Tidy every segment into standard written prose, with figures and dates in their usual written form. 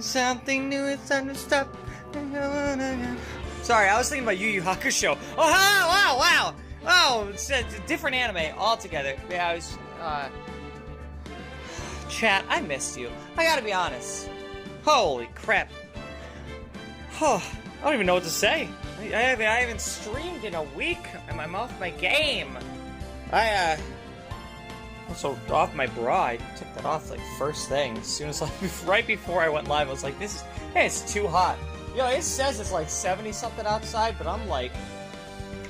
Something new, it's time to stop. Sorry, I was thinking about Yu Yu Hakusho. Oh, wow. Oh, it's a different anime altogether. Yeah, I was, Chat, I missed you. I gotta be honest. Holy crap. Oh, I don't even know what to say. I haven't streamed in a week. I'm off my game. Also off my bra. I took that off like first thing. As soon as right before I went live, I was like, hey, it's too hot. You know, it says it's like 70 something outside, but I'm like,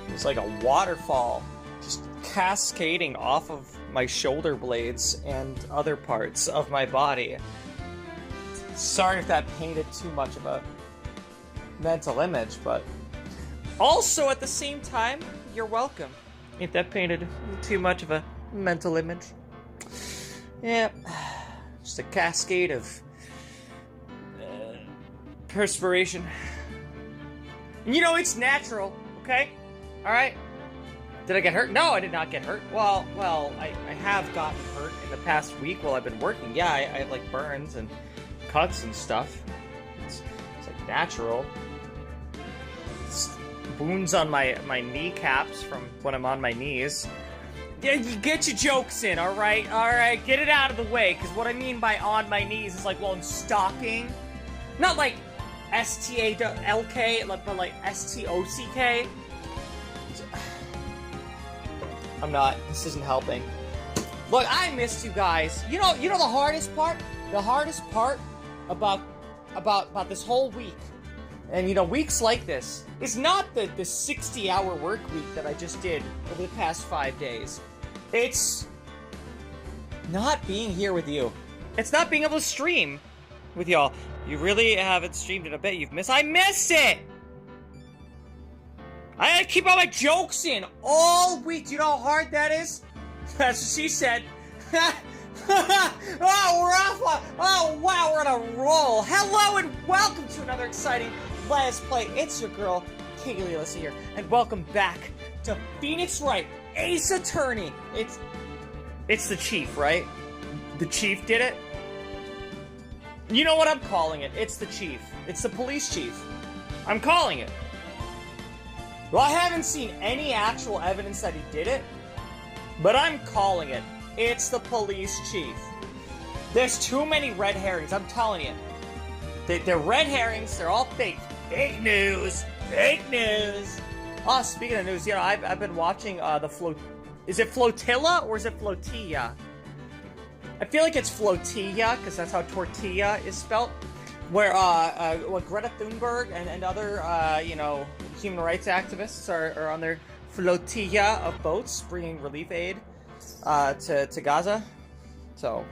it's like a waterfall just cascading off of my shoulder blades and other parts of my body. Sorry if that painted too much of a mental image, but also at the same time, you're welcome. If that painted too much of a mental image. Yeah, just a cascade of perspiration. And you know, it's natural, okay? Alright? Did I get hurt? No, I did not get hurt. Well, I have gotten hurt in the past week while I've been working. Yeah, I have like burns and cuts and stuff. It's like natural. It's wounds on my kneecaps from when I'm on my knees. Yeah, you get your jokes in, alright? Alright, get it out of the way, because what I mean by on my knees is like, well, I'm stalking. Not like S-T-A-L-K, but like S-T-O-C-K. I'm not. This isn't helping. Look, I missed you guys. You know the hardest part? The hardest part about this whole week, and you know, weeks like this, is not the 60-hour work week that I just did over the past 5 days. It's not being here with you. It's not being able to stream with y'all. You really haven't streamed in a bit. You've missed. I missed it! I had to keep all my jokes in all week. Do you know how hard that is? That's what she said. Oh, we're off. Oh, wow, we're on a roll. Hello and welcome to another exciting Let's Play. It's your girl, Kayleigh Alyssa here, and welcome back to Phoenix Wright, Ace Attorney. It's the chief, right? The chief did it? You know what I'm calling it? It's the chief. It's the police chief. I'm calling it. Well, I haven't seen any actual evidence that he did it, but I'm calling it. It's the police chief. There's too many red herrings, I'm telling you. They're red herrings, they're all fake. Fake news! Fake news! Oh, speaking of news, you know, I've been watching is it Flotilla or is it Flotilla? I feel like it's Flotilla, because that's how tortilla is spelt. Where, Greta Thunberg and other, you know, human rights activists are on their flotilla of boats bringing relief aid to Gaza. So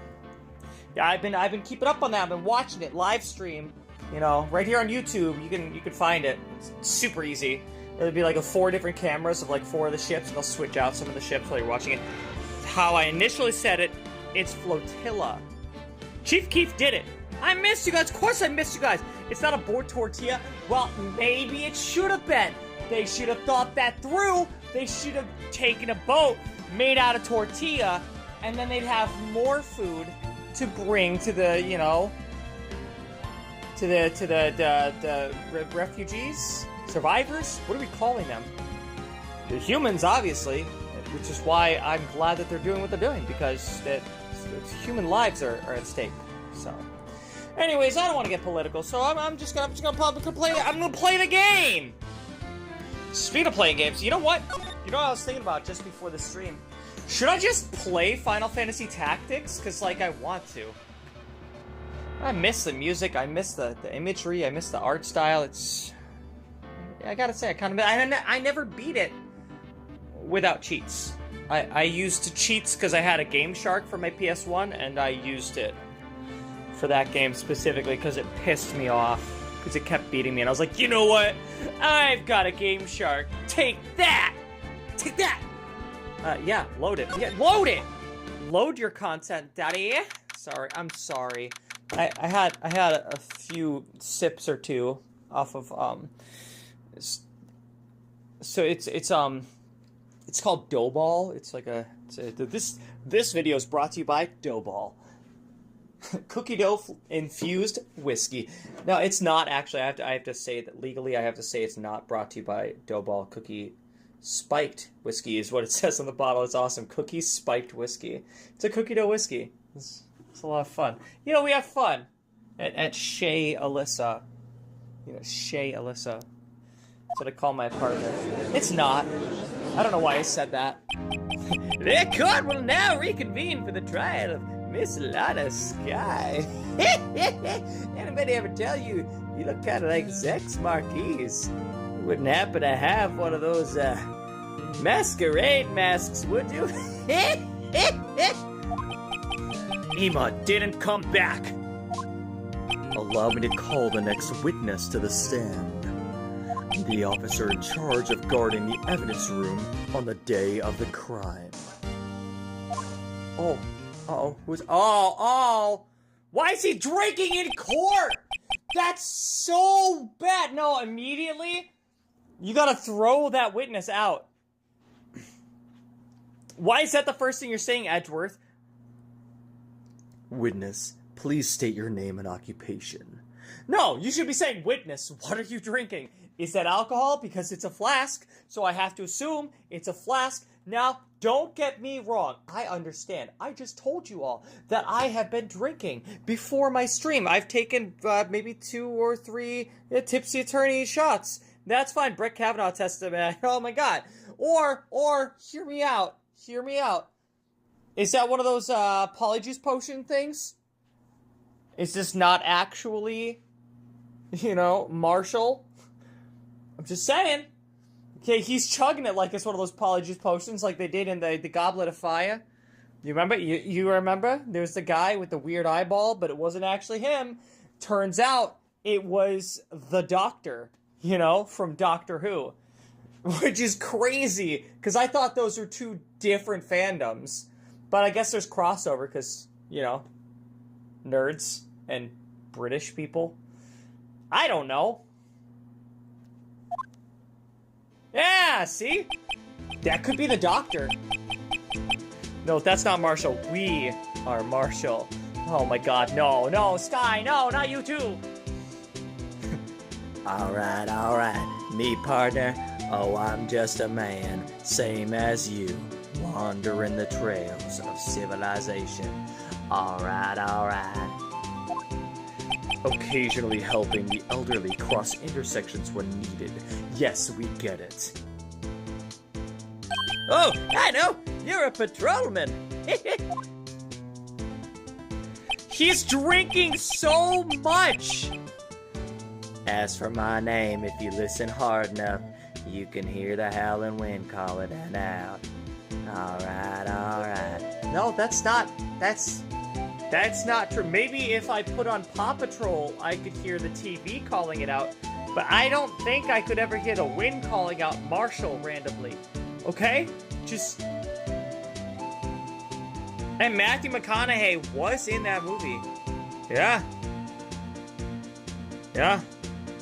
yeah, I've been keeping up on that. I've been watching it live stream, you know, right here on YouTube. You can find it. It's super easy. It'll be like 4 different cameras of like 4 of the ships, and they'll switch out some of the ships while you're watching it. How I initially said it, it's flotilla. Chief Keef did it. I missed you guys. Of course I missed you guys. It's not a board tortilla. Well, maybe it should have been. They should have thought that through. They should have taken a boat made out of tortilla, and then they'd have more food to bring to the, you know, to the refugees, survivors. What are we calling them? The humans, obviously, which is why I'm glad that they're doing what they're doing, because human lives are at stake. So. Anyways, I don't want to get political, so I'm just gonna play the game. Speaking of playing games, you know what? You know what I was thinking about just before the stream? Should I just play Final Fantasy Tactics? Cause like I want to. I miss the music. I miss the imagery. I miss the art style. I gotta say, I never beat it without cheats. I used cheats because I had a Game Shark for my PS1, and I used it for that game specifically because it pissed me off, because it kept beating me, and I was like, you know what? I've got a Game Shark. Take that! Take that! Yeah, load it. Yeah, load it! Load your content, daddy. Sorry, I'm sorry. I had a few sips or two off of, so it's called Doughball. It's like this video is brought to you by Doughball. Cookie dough infused whiskey. No, it's not actually. I have to say that legally. I have to say it's not brought to you by Doughball Cookie Spiked Whiskey is what it says on the bottle. It's awesome. Cookie Spiked Whiskey. It's a cookie dough whiskey. It's a lot of fun. You know, we have fun at Hiii Alyssa. You know, Hiii Alyssa. That's what I call my partner. It's not. I don't know why I said that. The court will now reconvene for the trial of Miss Lana Sky. Anybody ever tell you you look kind of like Zex Marquise? You wouldn't happen to have one of those masquerade masks, would you? Ema didn't come back. Allow me to call the next witness to the stand. The officer in charge of guarding the evidence room on the day of the crime. Why is he drinking in court? That's so bad. No, immediately, you gotta throw that witness out. Why is that the first thing you're saying, Edgeworth? Witness, please state your name and occupation. No, you should be saying, witness, what are you drinking? Is that alcohol? Because it's a flask, so I have to assume it's a flask. Now, don't get me wrong. I understand. I just told you all that I have been drinking before my stream. I've taken maybe 2 or 3 Tipsy Attorney shots. That's fine. Brett Kavanaugh testified. Oh my god. Or, hear me out. Hear me out. Is that one of those polyjuice potion things? Is this not actually, you know, Marshall? I'm just saying. Okay, he's chugging it like it's one of those polyjuice potions like they did in the Goblet of Fire. You remember? You remember? There's the guy with the weird eyeball, but it wasn't actually him. Turns out it was the Doctor, you know, from Doctor Who. Which is crazy, because I thought those were 2 different fandoms. But I guess there's crossover, because, you know, nerds and British people. I don't know. Yeah, see? That could be the Doctor. No, that's not Marshall. We are Marshall. Oh my god, no, Sky, no, not you too. Alright. Me, partner. Oh, I'm just a man, same as you, wandering the trails of civilization. Alright. Occasionally helping the elderly cross intersections when needed. Yes, we get it. Oh, I know! You're a patrolman! He's drinking so much! As for my name, if you listen hard enough, you can hear the howling wind calling it out. Alright. No, that's not true. Maybe if I put on Paw Patrol, I could hear the TV calling it out. But I don't think I could ever hear the wind calling out Marshall randomly. Okay? Just... And Matthew McConaughey was in that movie. Yeah.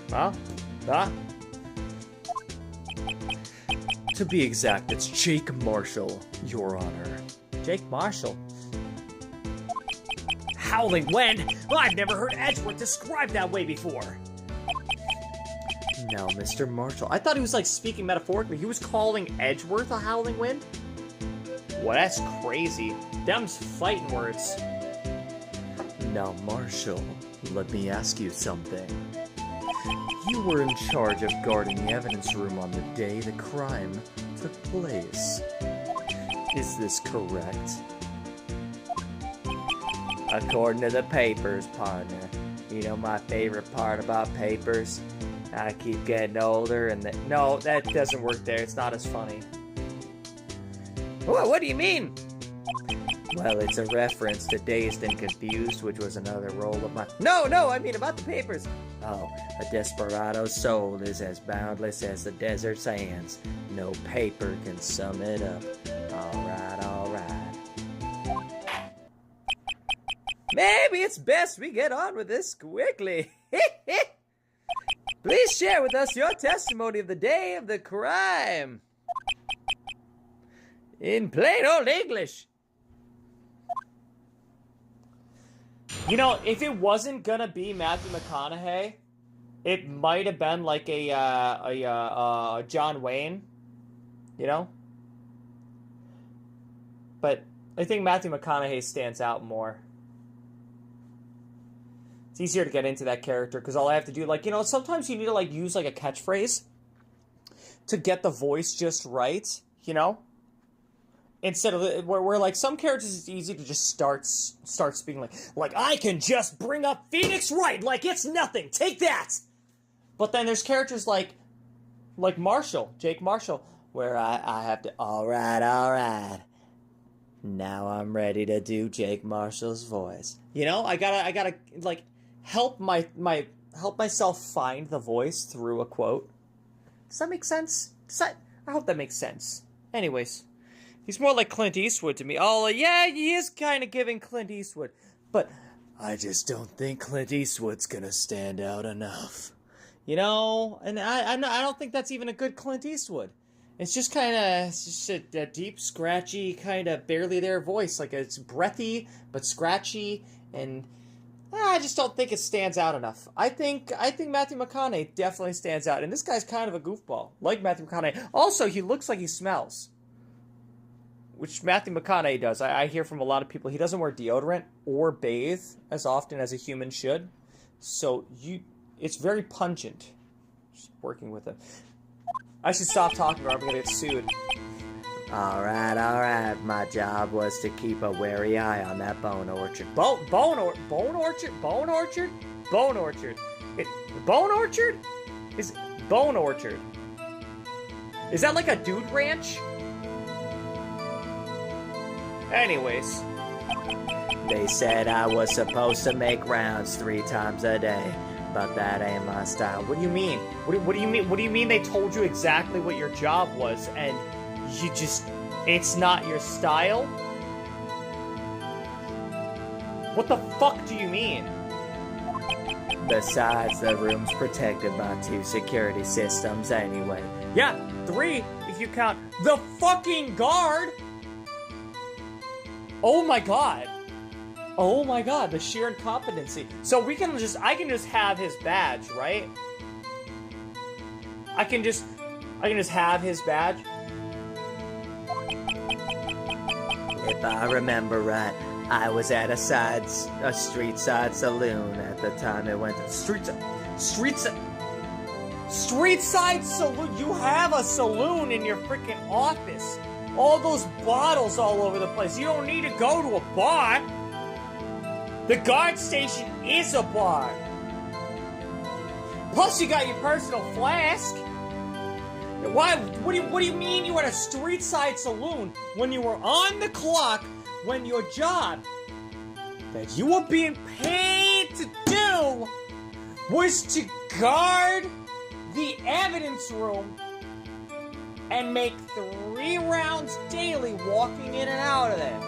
Well, to be exact, it's Jake Marshall, Your Honor. Jake Marshall? Howling wind? Well, I've never heard Edgeworth described that way before. No, Mr. Marshall. I thought he was, like, speaking metaphorically. He was calling Edgeworth a howling wind? Well, that's crazy. Them's fighting words. Now, Marshall, let me ask you something. You were in charge of guarding the evidence room on the day the crime took place. Is this correct? According to the papers, partner. You know my favorite part about papers? I keep getting older and no, that doesn't work there. It's not as funny. What do you mean? Well, it's a reference to Dazed and Confused, which was another role of mine. No, I mean about the papers. Oh, a desperado's soul is as boundless as the desert sands. No paper can sum it up. Alright. Maybe it's best we get on with this quickly. Please share with us your testimony of the day of the crime. In plain old English. You know, if it wasn't gonna be Matthew McConaughey, it might have been like a John Wayne, you know? But I think Matthew McConaughey stands out more. It's easier to get into that character because all I have to do, like, you know, sometimes you need to, like, use, like, a catchphrase to get the voice just right, you know? Instead of, where like, some characters it's easy to just start speaking like, I can just bring up Phoenix Wright like it's nothing, take that! But then there's characters like Marshall, Jake Marshall, where I have to, alright, now I'm ready to do Jake Marshall's voice. You know, I gotta, like, help myself find the voice through a quote. Does that make sense? I hope that makes sense. Anyways, he's more like Clint Eastwood to me. Oh, yeah, he is kind of giving Clint Eastwood. But I just don't think Clint Eastwood's gonna stand out enough. You know? And I don't think that's even a good Clint Eastwood. It's just kind of, it's just a deep, scratchy, kind of barely there voice. Like, it's breathy, but scratchy, and I just don't think it stands out enough. I think Matthew McConaughey definitely stands out, and this guy's kind of a goofball, like Matthew McConaughey. Also, he looks like he smells, which Matthew McConaughey does. I hear from a lot of people he doesn't wear deodorant or bathe as often as a human should, so it's very pungent. Just working with it. I should stop talking or I'm gonna get sued. Alright, my job was to keep a wary eye on that bone orchard. Bone orchard? Bone orchard? Bone orchard? Bone orchard? Is bone orchard? Is that like a dude ranch? Anyways. They said I was supposed to make rounds 3 times a day, but that ain't my style. What do you mean? What do you mean? What do you mean they told you exactly what your job was and you just, it's not your style? What the fuck do you mean? Besides, the room's protected by 2 security systems anyway. Yeah, 3 if you count the fucking guard! Oh my god. Oh my god, the sheer incompetency. So I can just have his badge, right? I can just have his badge. If I remember right, I was at a street side saloon at the time it went to street side saloon. You have a saloon in your freaking office. All those bottles all over the place. You don't need to go to a bar. The guard station is a bar. Plus, you got your personal flask. Why? What do you mean you were at a street side saloon when you were on the clock when your job that you were being paid to do was to guard the evidence room and make 3 rounds daily walking in and out of there?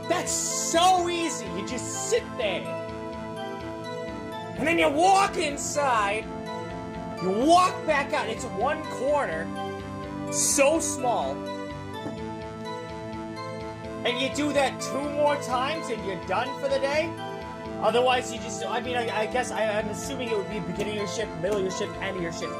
That's so easy. You just sit there. And then you walk inside. You walk back out. It's 1 corner. So small. And you do that 2 more times and you're done for the day? Otherwise you just, I mean, I guess I'm assuming it would be beginning of your shift, middle of your shift, end of your shift.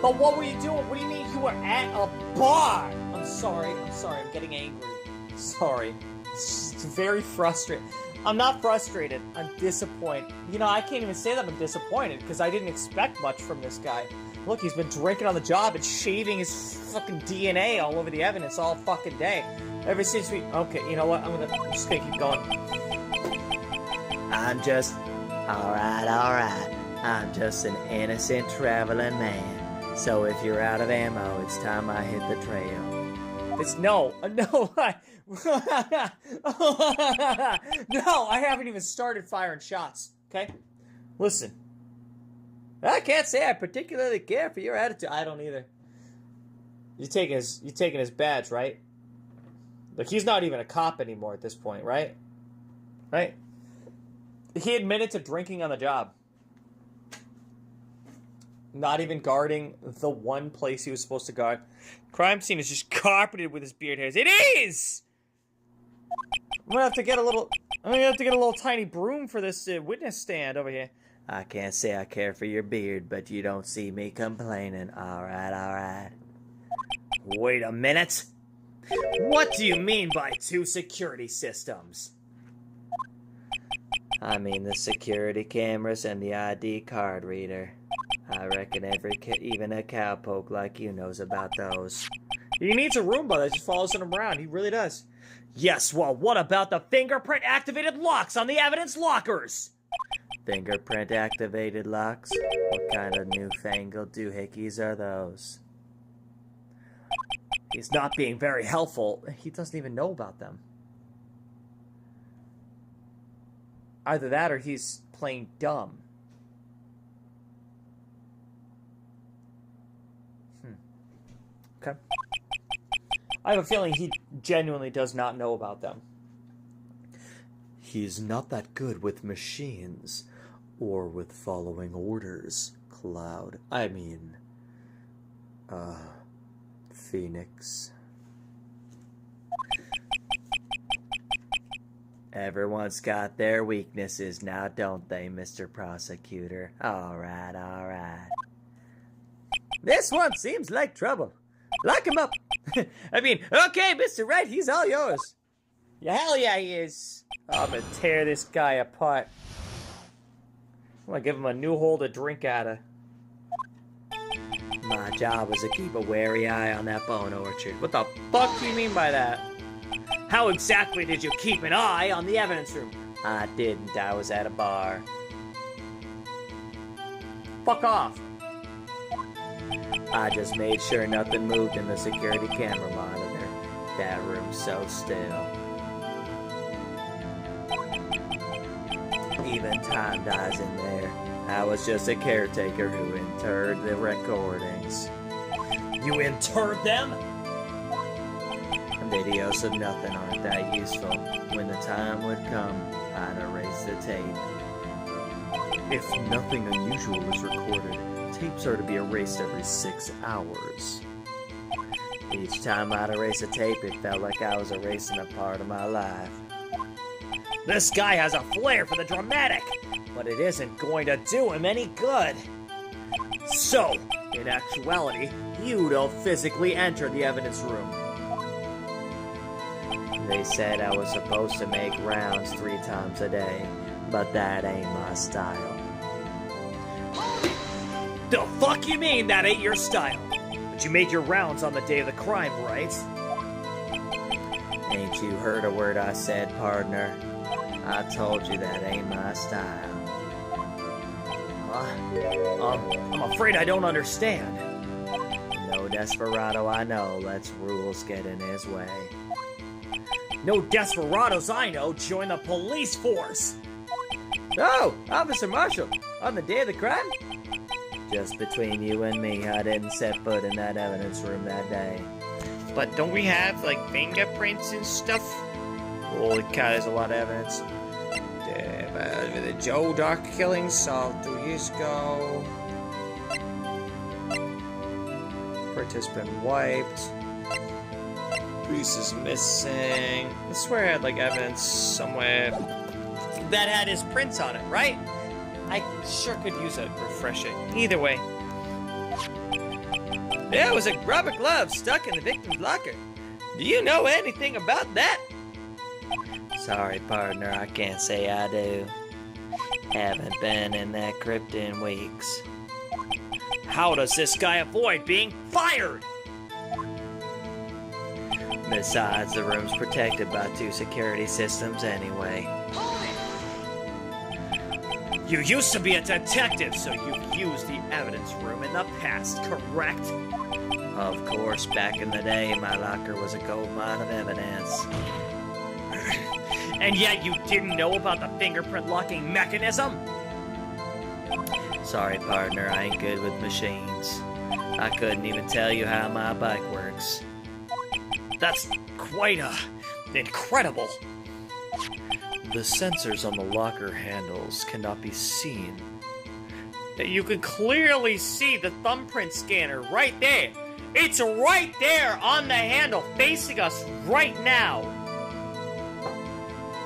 But what were you doing? What do you mean you were at a bar? I'm sorry, I'm getting angry. Sorry. It's very frustrating. I'm not frustrated, I'm disappointed. You know, I can't even say that I'm disappointed, because I didn't expect much from this guy. Look, he's been drinking on the job and shaving his fucking DNA all over the evidence all fucking day. Ever since we... Okay, you know what? I'm just gonna keep going. I'm just... Alright. I'm just an innocent traveling man. So if you're out of ammo, it's time I hit the trail. No, no, I haven't even started firing shots, okay? Listen. I can't say I particularly care for your attitude. I don't either. You're taking his badge, right? Like, he's not even a cop anymore at this point, right? Right? He admitted to drinking on the job. Not even guarding the one place he was supposed to guard. Crime scene is just carpeted with his beard hairs. It is! I'm gonna have to get a little... I'm gonna have to get a little tiny broom for this witness stand over here. I can't say I care for your beard, but you don't see me complaining. Alright, alright. Wait a minute. What do you mean by 2 security systems? I mean the security cameras and the ID card reader. I reckon even a cowpoke like you knows about those. He needs a Roomba that just follows him around. He really does. Yes, well, what about the fingerprint-activated locks on the evidence lockers? Fingerprint-activated locks? What kind of newfangled doohickeys are those? He's not being very helpful. He doesn't even know about them. Either that or he's playing dumb. Okay. I have a feeling he genuinely does not know about them. He's not that good with machines or with following orders, Cloud. I mean, Phoenix. Everyone's got their weaknesses now, don't they, Mr. Prosecutor? Alright, alright. This one seems like trouble. Lock him up. I mean, okay, Mr. Wright, he's all yours. Yeah, hell yeah, he is. I'm gonna tear this guy apart. I'm gonna give him a new hole to drink out of. My job was to keep a wary eye on that bone orchard. What the fuck do you mean by that? How exactly did you keep an eye on the evidence room? I didn't. I was at a bar. Fuck off. I just made sure nothing moved in the security camera monitor. That room's so still. Even time dies in there. I was just a caretaker who interred the recordings. You interred them? Videos of nothing aren't that useful. When the time would come, I'd erase the tape. If nothing unusual is recorded, tapes are to be erased every 6 hours. Each time I'd erase a tape, it felt like I was erasing a part of my life. This guy has a flair for the dramatic, but it isn't going to do him any good. So, in actuality, you don't physically enter the evidence room. They said I was supposed to make rounds 3 times a day, but that ain't my style. The fuck you mean that ain't your style? But you made your rounds on the day of the crime, right? Ain't you heard a word I said, partner? I told you that ain't my style. I'm afraid I don't understand. No desperado I know lets rules get in his way. No desperados I know join the police force. Oh, Officer Marshall, on the day of the crime? Just between you and me, I didn't set foot in that evidence room that day. But don't we have, like, fingerprints and stuff? Holy cow, there's a lot of evidence. The Joe Doc killing solved 2 years ago. Print's been wiped. Piece is missing. I swear I had, like, evidence somewhere that had his prints on it, right? I sure could use a refresher. Either way. There was a rubber glove stuck in the victim's locker. Do you know anything about that? Sorry, partner, I can't say I do. Haven't been in that crypt in weeks. How does this guy avoid being fired? Besides, the room's protected by 2 security systems anyway. You used to be a detective, so you've used the evidence room in the past, correct? Of course, back in the day, my locker was a gold mine of evidence. And yet you didn't know about the fingerprint locking mechanism? Sorry, partner, I ain't good with machines. I couldn't even tell you how my bike works. That's quite incredible. The sensors on the locker handles cannot be seen. You can clearly see the thumbprint scanner right there. It's right there on the handle, facing us right now.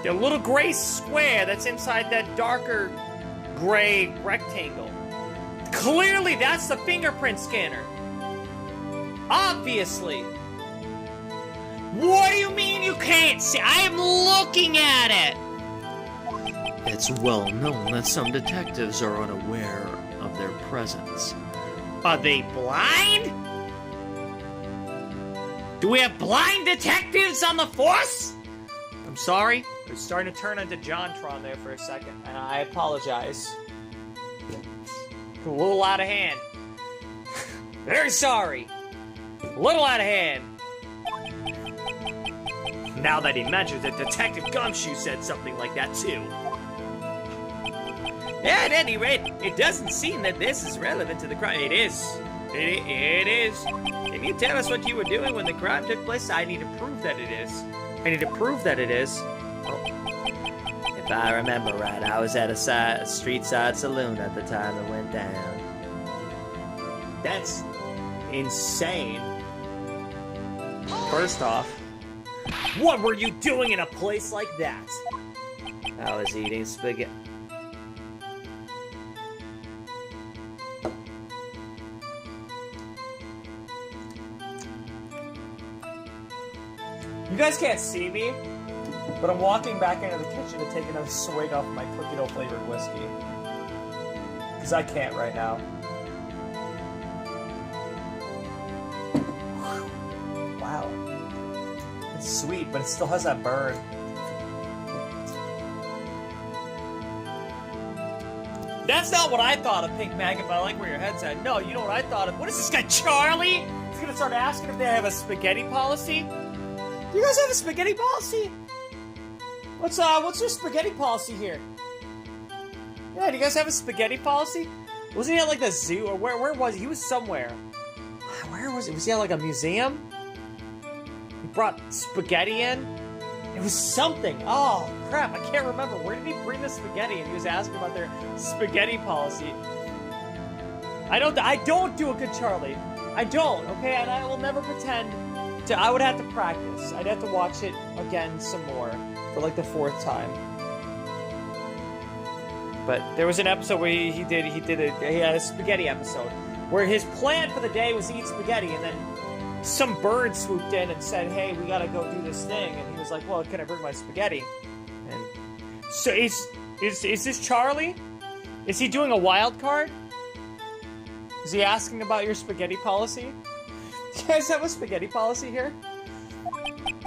The little gray square that's inside that darker gray rectangle. Clearly, that's the fingerprint scanner. Obviously. What do you mean you can't see? I am looking at it. It's well known that some detectives are unaware of their presence. Are they blind? Do we have blind detectives on the force? I'm sorry. We're starting to turn into JonTron there for a second, and I apologize. A little out of hand. Very sorry. A little out of hand. Now that he mentions it, Detective Gumshoe said something like that too. At any rate, it doesn't seem that this is relevant to the crime. It is. It is. Can you tell us what you were doing when the crime took place? I need to prove that it is. I need to prove that it is. If I remember right, I was at a street-side saloon at the time it went down. That's insane. First off, what were you doing in a place like that? I was eating spaghetti. You guys can't see me, but I'm walking back into the kitchen to take another swig off my cookie dough flavored whiskey. Because I can't right now. Wow. It's sweet, but it still has that burn. That's not what I thought of, Pink Mag, if I like where your head's at. No, you know what I thought of? What is this guy, Charlie? He's gonna start asking if they have a spaghetti policy? Do you guys have a spaghetti policy? What's your spaghetti policy here? Yeah, do you guys have a spaghetti policy? Wasn't he at like the zoo, or where was he? He was somewhere. Where was he? Was he at like a museum? He brought spaghetti in? It was something. Oh, crap, I can't remember. Where did he bring the spaghetti? And he was asking about their spaghetti policy. I don't do a good Charlie. I don't, okay? And I will never pretend to. I would have to practice. I'd have to watch it again some more for like the 4th time. But there was an episode where he had a spaghetti episode where his plan for the day was to eat spaghetti, and then some bird swooped in and said, "Hey, we gotta go do this thing," and he was like, "Well, can I bring my spaghetti?" And so is this Charlie? Is he doing a wild card? Is he asking about your spaghetti policy? Do you guys have a spaghetti policy here?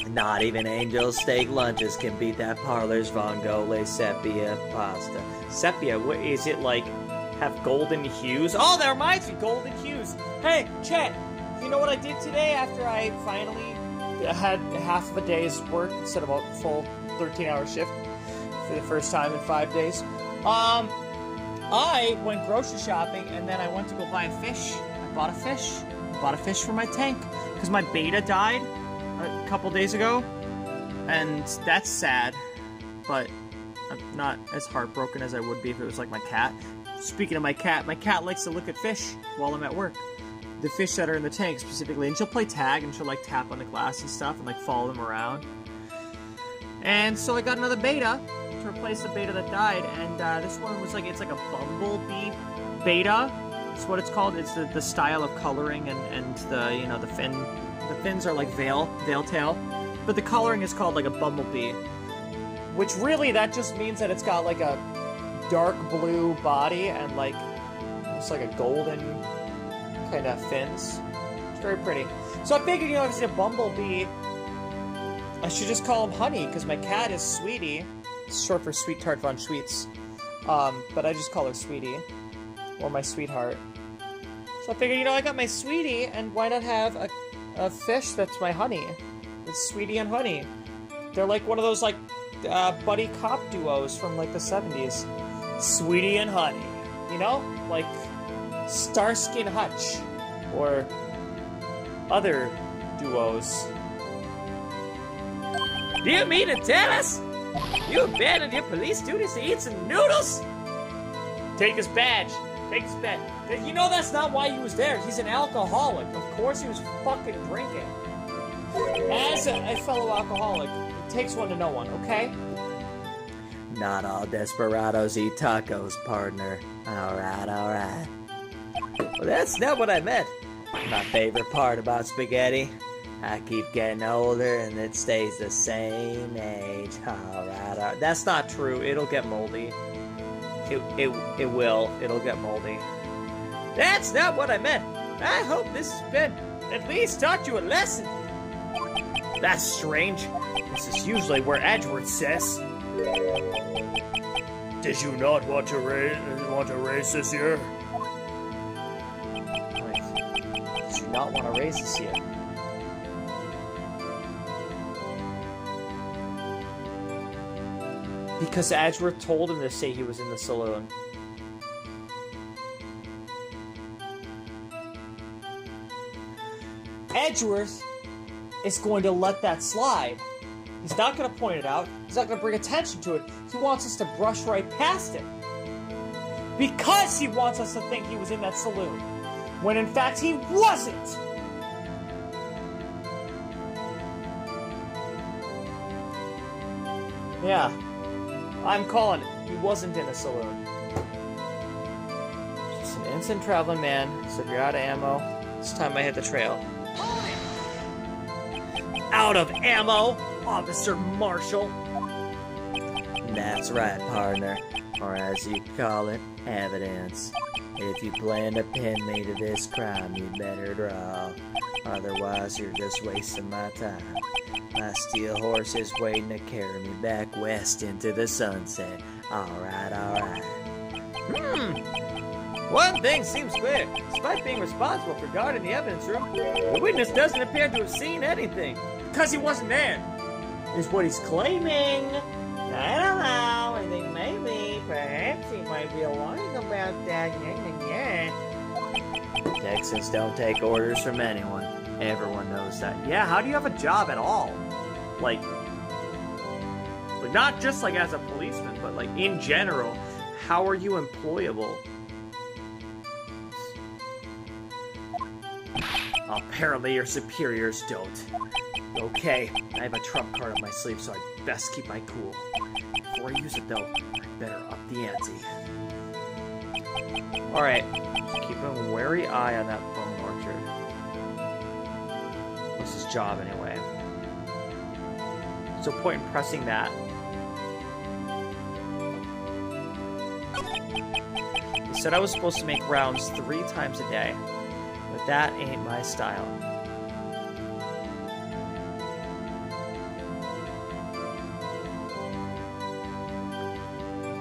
Not even Angel steak lunches can beat that Parlor's Vongole sepia pasta. Sepia, what is it, like, have golden hues? Oh, that reminds me, golden hues. Hey, Chet, you know what I did today after I finally had half of a day's work instead of a full 13-hour shift for the first time in 5 days? I went grocery shopping, and then I went to go buy a fish. I bought a fish. I bought a fish for my tank because my beta died a couple days ago, and that's sad, but I'm not as heartbroken as I would be if it was like my cat. Speaking of my cat likes to look at fish while I'm at work. The fish that are in the tank specifically, and she'll play tag and she'll like tap on the glass and stuff and like follow them around. And so I got another beta to replace the beta that died, and this one was like, it's like a bumblebee beta. That's what it's called. It's the style of coloring and the, you know, the fins are like veil tail, but the coloring is called like a bumblebee, which really that just means that it's got like a dark blue body and like it's like a golden kind of fins. It's very pretty. So I figured, you know, if it's a bumblebee, I should just call him Honey, because my cat is Sweetie. It's short for Sweet Tart Von Schweetz. But I just call her Sweetie, or my sweetheart. So I figured, you know, I got my Sweetie, and why not have a fish that's my Honey? It's Sweetie and Honey. They're like one of those like buddy cop duos from like the 70s. Sweetie and Honey, you know, like Starsky and Hutch or other duos. Do you mean to tell us you abandoned your police duties to eat some noodles? Take his badge. Take his badge. You know that's not why he was there. He's an alcoholic. Of course he was fucking drinking. As a fellow alcoholic, it takes one to know one, okay? Not all desperados eat tacos, partner. Alright, alright. Well, that's not what I meant. My favorite part about spaghetti, I keep getting older and it stays the same age. Alright, alright. That's not true. It'll get moldy. It will. It'll get moldy. That's not what I meant. I hope this has been at least taught you a lesson. That's strange. This is usually where Edward says. Did you not want to race this year? Wait. Did you not want to race this year? Because Edgeworth told him to say he was in the saloon. Edgeworth is going to let that slide. He's not going to point it out. He's not going to bring attention to it. He wants us to brush right past it. Because he wants us to think he was in that saloon. When in fact he wasn't. Yeah. I'm calling it. He wasn't in a saloon. Just an innocent traveling man. So if you're out of ammo, it's time I hit the trail. Out of ammo, Officer Marshall. That's right, partner. Or as you call it, evidence. If you plan to pin me to this crime, you'd better draw. Otherwise, you're just wasting my time. My steel horse is waiting to carry me back west into the sunset. Alright, alright. One thing seems clear. Despite being responsible for guarding the evidence room, the witness doesn't appear to have seen anything. Because he wasn't there. Is what he's claiming. I don't know. I think maybe, perhaps he might be lying about that. Texans don't take orders from anyone. Everyone knows that. Yeah, how do you have a job at all? Like not just like as a policeman, but like in general, how are you employable? Apparently your superiors don't. Okay, I have a trump card up my sleeve, so I best keep my cool. Before I use it though, I better up the ante. Alright, just keep a wary eye on that bone orchard. What's his job anyway? So point in pressing that. He said I was supposed to make rounds 3 times a day, but that ain't my style.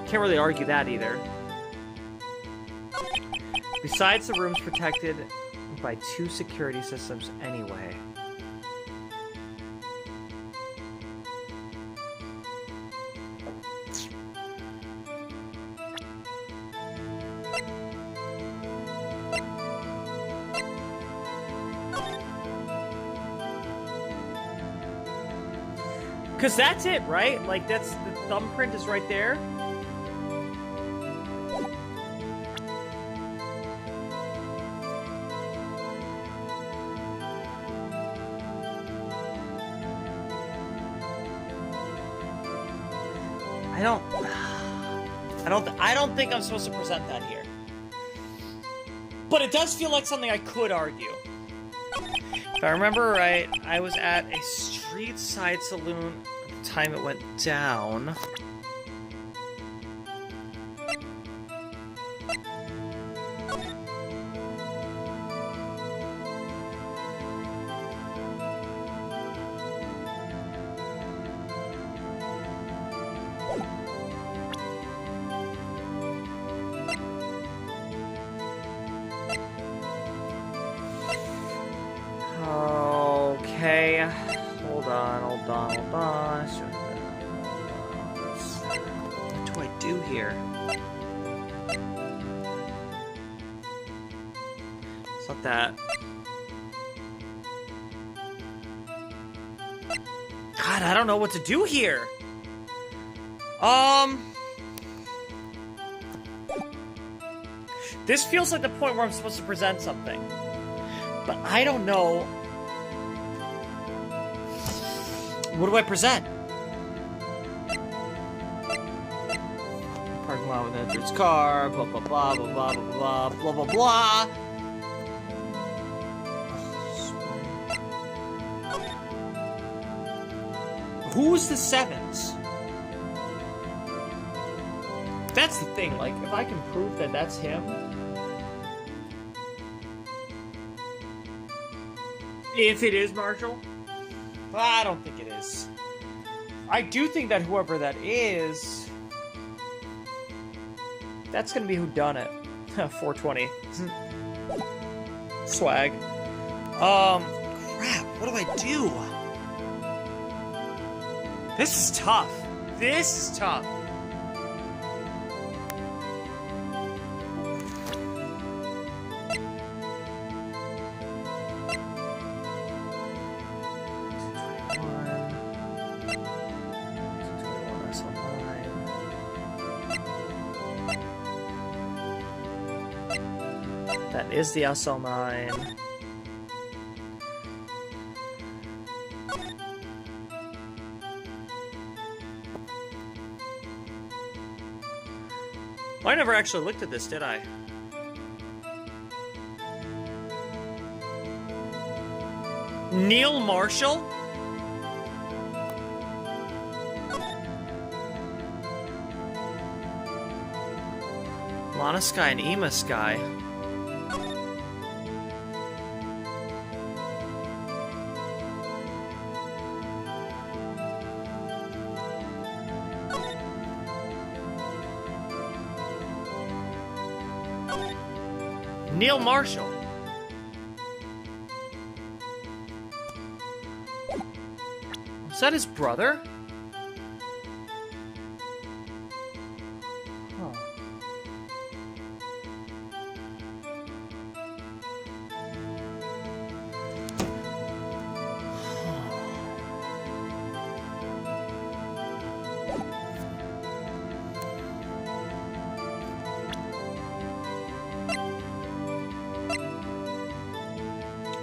Can't really argue that either. Besides, the room's protected by 2 security systems anyway. Because that's it, right? Like, that's the thumbprint is right there. I don't think I'm supposed to present that here. But it does feel like something I could argue. If I remember right, I was at a street side saloon at the time it went down. Okay, hold on. What do I do here? It's not that. God, I don't know what to do here. This feels like the point where I'm supposed to present something. But I don't know. What do I present? out with Andrew's car, blah, blah, blah, blah, blah, blah, blah, blah, blah. Who's the Sevens? That's the thing, like, if I can prove that that's him... If it is Marshall? I don't think it is. I do think that whoever that is... That's gonna be whodunit. 420. Swag. Crap, what do I do? This is tough. This is tough. That is the SL9. I never actually looked at this, did I? Neil Marshall? Lana Sky and Ema Sky. Neil Marshall. Is that his brother? Huh.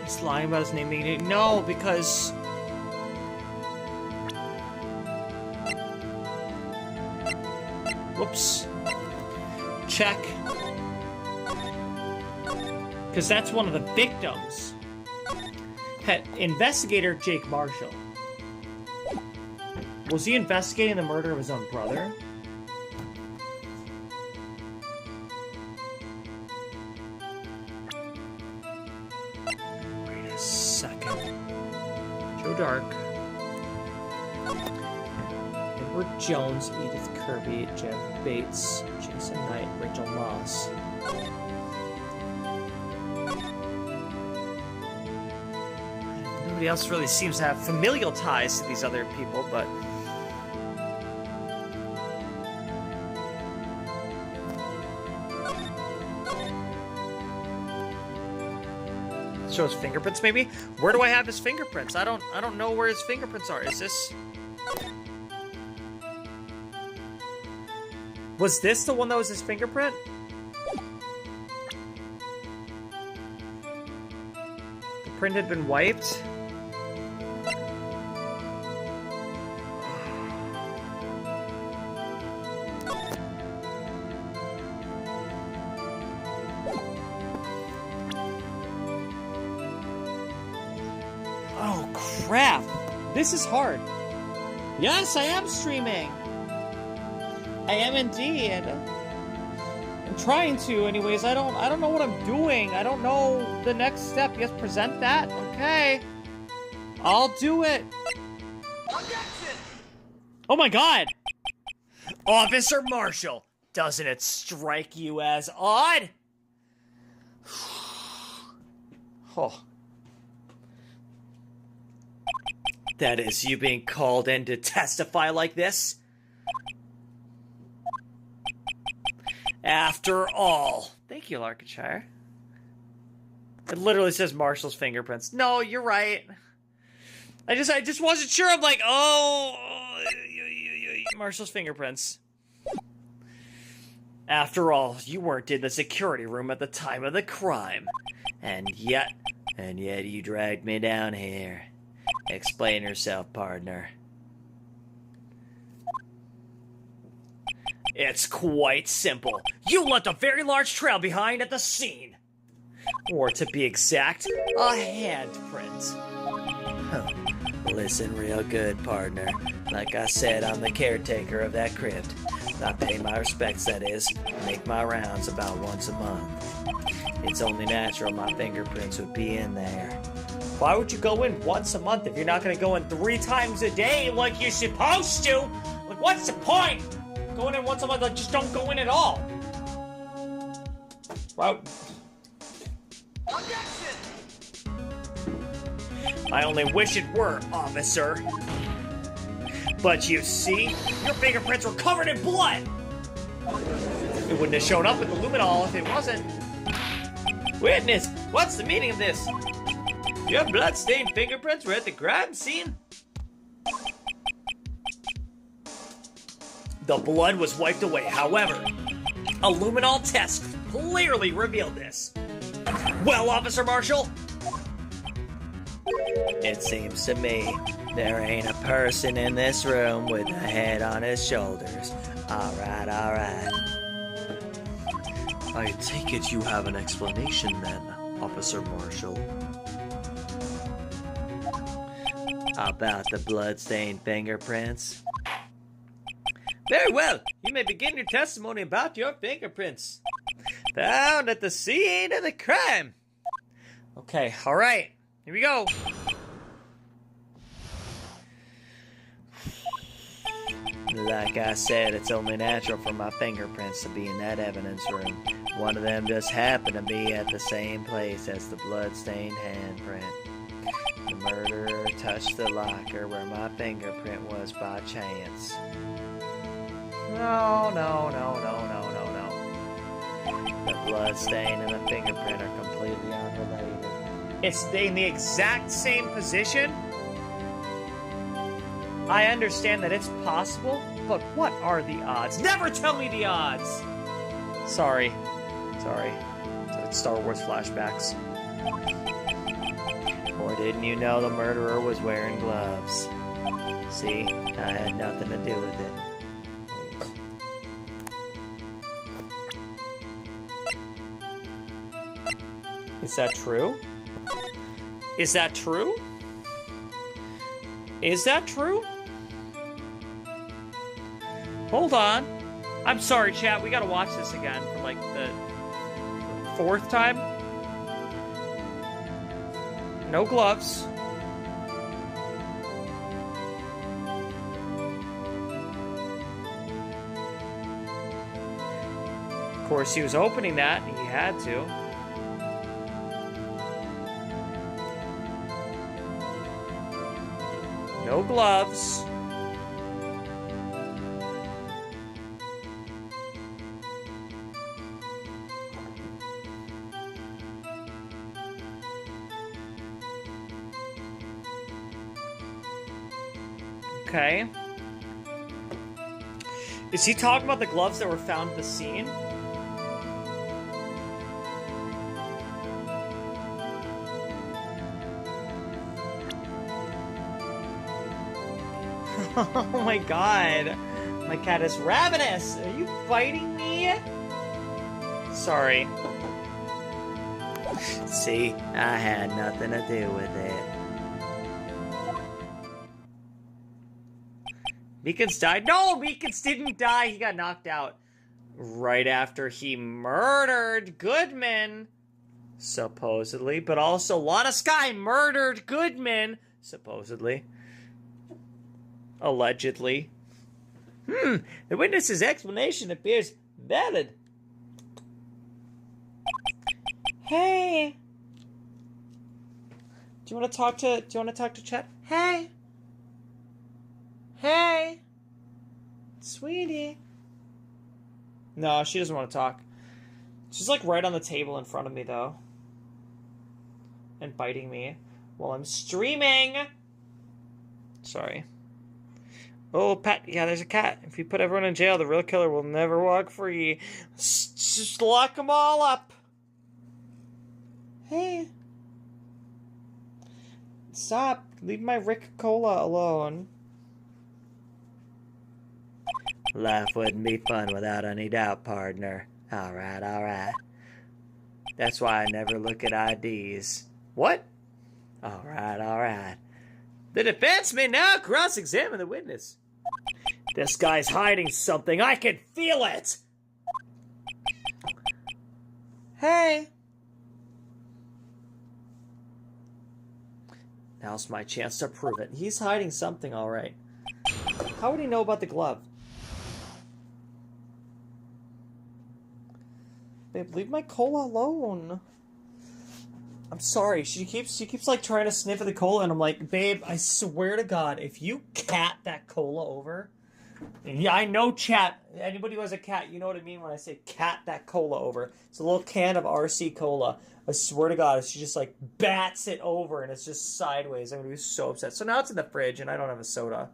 He's lying about his name. No, because... Whoops. Check. Because that's one of the victims. Investigator Jake Marshall. Was he investigating the murder of his own brother? Wait a second. Joe Dark. Edward Jones, Edith Kirby, Jeff Bates, Jason Knight, Rachel Moss. Nobody else really seems to have familial ties to these other people, but... Shows fingerprints, maybe? Where do I have his fingerprints? I don't know where his fingerprints are. Is this... Was this the one that was his fingerprint? The print had been wiped? Oh, crap! This is hard. Yes, I am streaming! I am indeed. I'm trying to, anyways. I don't know what I'm doing. I don't know the next step. Yes, present that. Okay. I'll do it. Oh my god! Officer Marshall, doesn't it strike you as odd? Oh. That is, you being called in to testify like this? After all. Thank you, Larkenshire. It literally says Marshall's fingerprints. No, you're right. I just wasn't sure. I'm like, oh, Marshall's fingerprints. After all, you weren't in the security room at the time of the crime. And yet you dragged me down here. Explain yourself, partner. It's quite simple. You left a very large trail behind at the scene. Or to be exact, a handprint. Listen real good, partner. Like I said, I'm the caretaker of that crypt. I pay my respects, that is. Make my rounds about once a month. It's only natural my fingerprints would be in there. Why would you go in once a month if you're not going to go in 3 times a day like you're supposed to? Like, what's the point? Going in once a month, like, just don't go in at all. Wow. I only wish it were, officer. But you see, your fingerprints were covered in blood. It wouldn't have shown up with the luminol if it wasn't. Witness, what's the meaning of this? Your blood-stained fingerprints were at the crime scene? The blood was wiped away, however. A luminol test clearly revealed this. Well, Officer Marshall? It seems to me there ain't a person in this room with a head on his shoulders. All right, all right. I take it you have an explanation then, Officer Marshall. About the blood-stained fingerprints? Very well. You may begin your testimony about your fingerprints. Found at the scene of the crime. Okay, all right. Here we go. Like I said, it's only natural for my fingerprints to be in that evidence room. One of them just happened to be at the same place as the blood-stained handprint. The murderer touched the locker where my fingerprint was by chance. No. The blood stain and the fingerprint are completely unrelated. It's in the exact same position? I understand that it's possible, but what are the odds? Never tell me the odds! Sorry. It's Star Wars flashbacks. Or didn't you know the murderer was wearing gloves? See, I had nothing to do with it. Is that true? Is that true? Is that true? Hold on. I'm sorry, chat. We gotta watch this again for like the 4th time. No gloves. Of course, he was opening that. He had to. No gloves. Okay. Is he talking about the gloves that were found at the scene? Oh my god. My cat is ravenous. Are you biting me? Sorry. See, I had nothing to do with it. Meekins died? No, Meekins didn't die. He got knocked out right after he murdered Goodman. Supposedly. But also, Lana Skye murdered Goodman. Supposedly. Allegedly. The witness's explanation appears valid. Hey. Do you want to talk to Chet? Hey. Hey. Sweetie. No, she doesn't want to talk. She's like right on the table in front of me though. And biting me while I'm streaming. Sorry. Oh, pet. Yeah, there's a cat. If you put everyone in jail, the real killer will never walk free. Just lock them all up. Hey. Stop. Leave my Rick Cola alone. Life wouldn't be fun without any doubt, partner. Alright, alright. That's why I never look at IDs. What? Alright, alright. The defense may now cross-examine the witness. This guy's hiding something. I can feel it! Hey. Now's my chance to prove it. He's hiding something, all right. How would he know about the glove? Babe, leave my cola alone. I'm sorry. She keeps like trying to sniff at the cola, and I'm like, babe, I swear to God, if you cat that cola over, yeah, I know, chat. Anybody who has a cat, you know what I mean when I say cat that cola over. It's a little can of RC cola. I swear to God, if she just like bats it over and it's just sideways, I'm gonna be so upset. So now it's in the fridge, and I don't have a soda.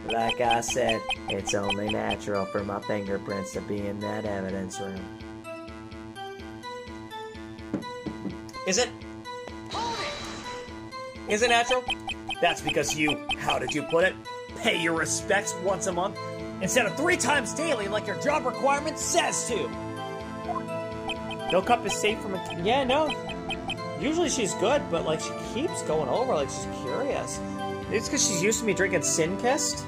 Like I said, it's only natural for my fingerprints to be in that evidence room. Is it? Is it natural? That's because you, how did you put it, pay your respects once a month instead of 3 times daily like your job requirement says to. No cup is safe from a... Yeah, no. Usually she's good, but like she keeps going over like she's curious. It's because she's used to me drinking Sin-Kissed.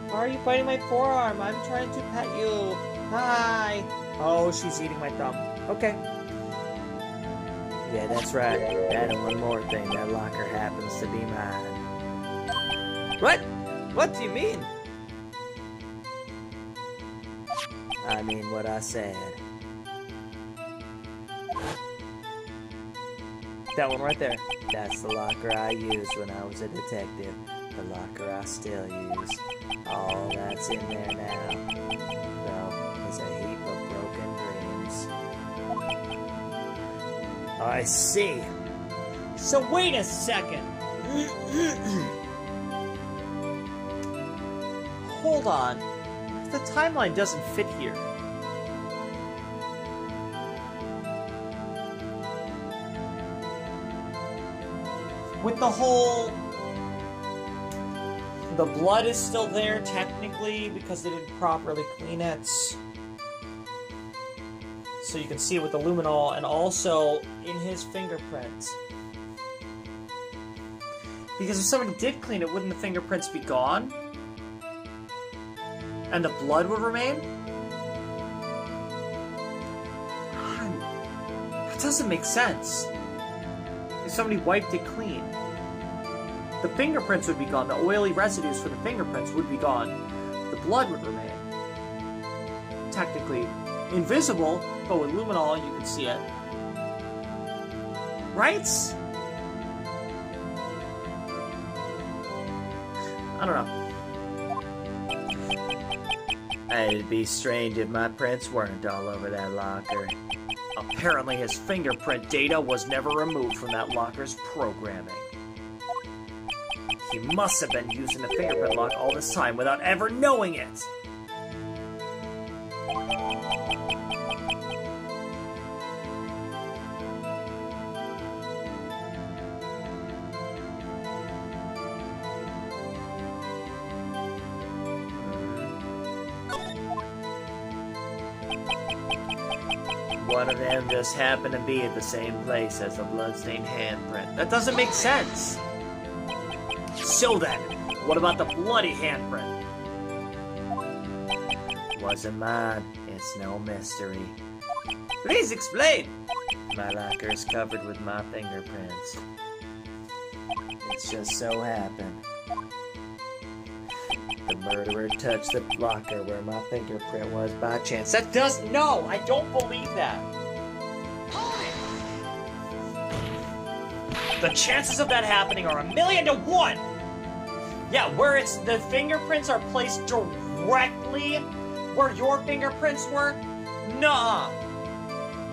Why are you biting my forearm? I'm trying to pet you. Hi. Oh, she's eating my thumb. Okay. Yeah, that's right. That and one more thing, that locker happens to be mine. What? What do you mean? I mean what I said. That one right there. That's the locker I used when I was a detective. The locker I still use. All that's in there now, though, is a heap of broken dreams. I see. So wait a second. Hold on. The timeline doesn't fit here. With the whole... The blood is still there, technically, because they didn't properly clean it. So you can see it with the luminol, and also in his fingerprint. Because if somebody did clean it, wouldn't the fingerprints be gone? And the blood would remain? That doesn't make sense. If somebody wiped it clean, the fingerprints would be gone. The oily residues for the fingerprints would be gone. The blood would remain. Technically invisible, but with luminol you can see it. Right? I don't know. It'd be strange if my prints weren't all over that locker. Apparently his fingerprint data was never removed from that locker's programming. He must have been using the fingerprint lock all this time without ever knowing it. One of them just happened to be at the same place as the bloodstained handprint. That doesn't make sense. So then, what about the bloody handprint? Wasn't mine. It's no mystery. Please explain. My locker is covered with my fingerprints. It's just so happened. The murderer touched the locker where my fingerprint was by chance. That does... No, I don't believe that. The chances of that happening are 1,000,000 to 1! Yeah, where it's... The fingerprints are placed directly where your fingerprints were? Nuh-uh.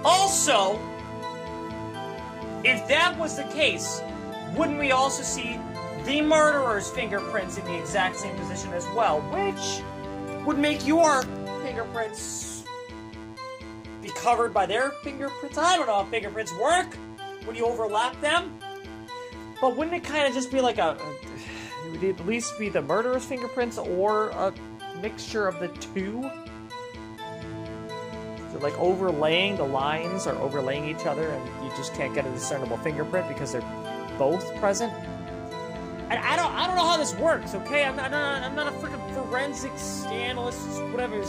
Also, if that was the case, wouldn't we also see the murderer's fingerprints in the exact same position as well, which would make your fingerprints be covered by their fingerprints? I don't know how fingerprints work when you overlap them, but wouldn't it kind of just be like a would at least be the murderer's fingerprints or a mixture of the two. So like overlaying, the lines are overlaying each other and you just can't get a discernible fingerprint because they're both present. And I don't know how this works, okay? I'm not a freaking forensics analyst, whatever.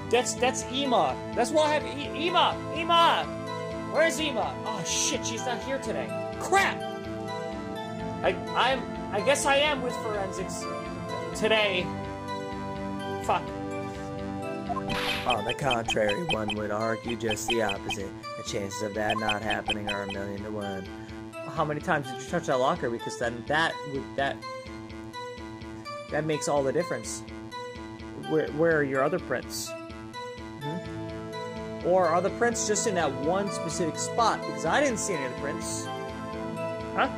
That's Ema. That's what I have. Ema! Where's Ema? Oh shit, she's not here today. Crap! I guess I am with forensics today. Fuck. On the contrary, one would argue just the opposite. The chances of that not happening are 1,000,000 to 1. How many times did you touch that locker? Because then that makes all the difference. Where are your other prints? Or are the prints just in that one specific spot? Because I didn't see any of the prints. Huh?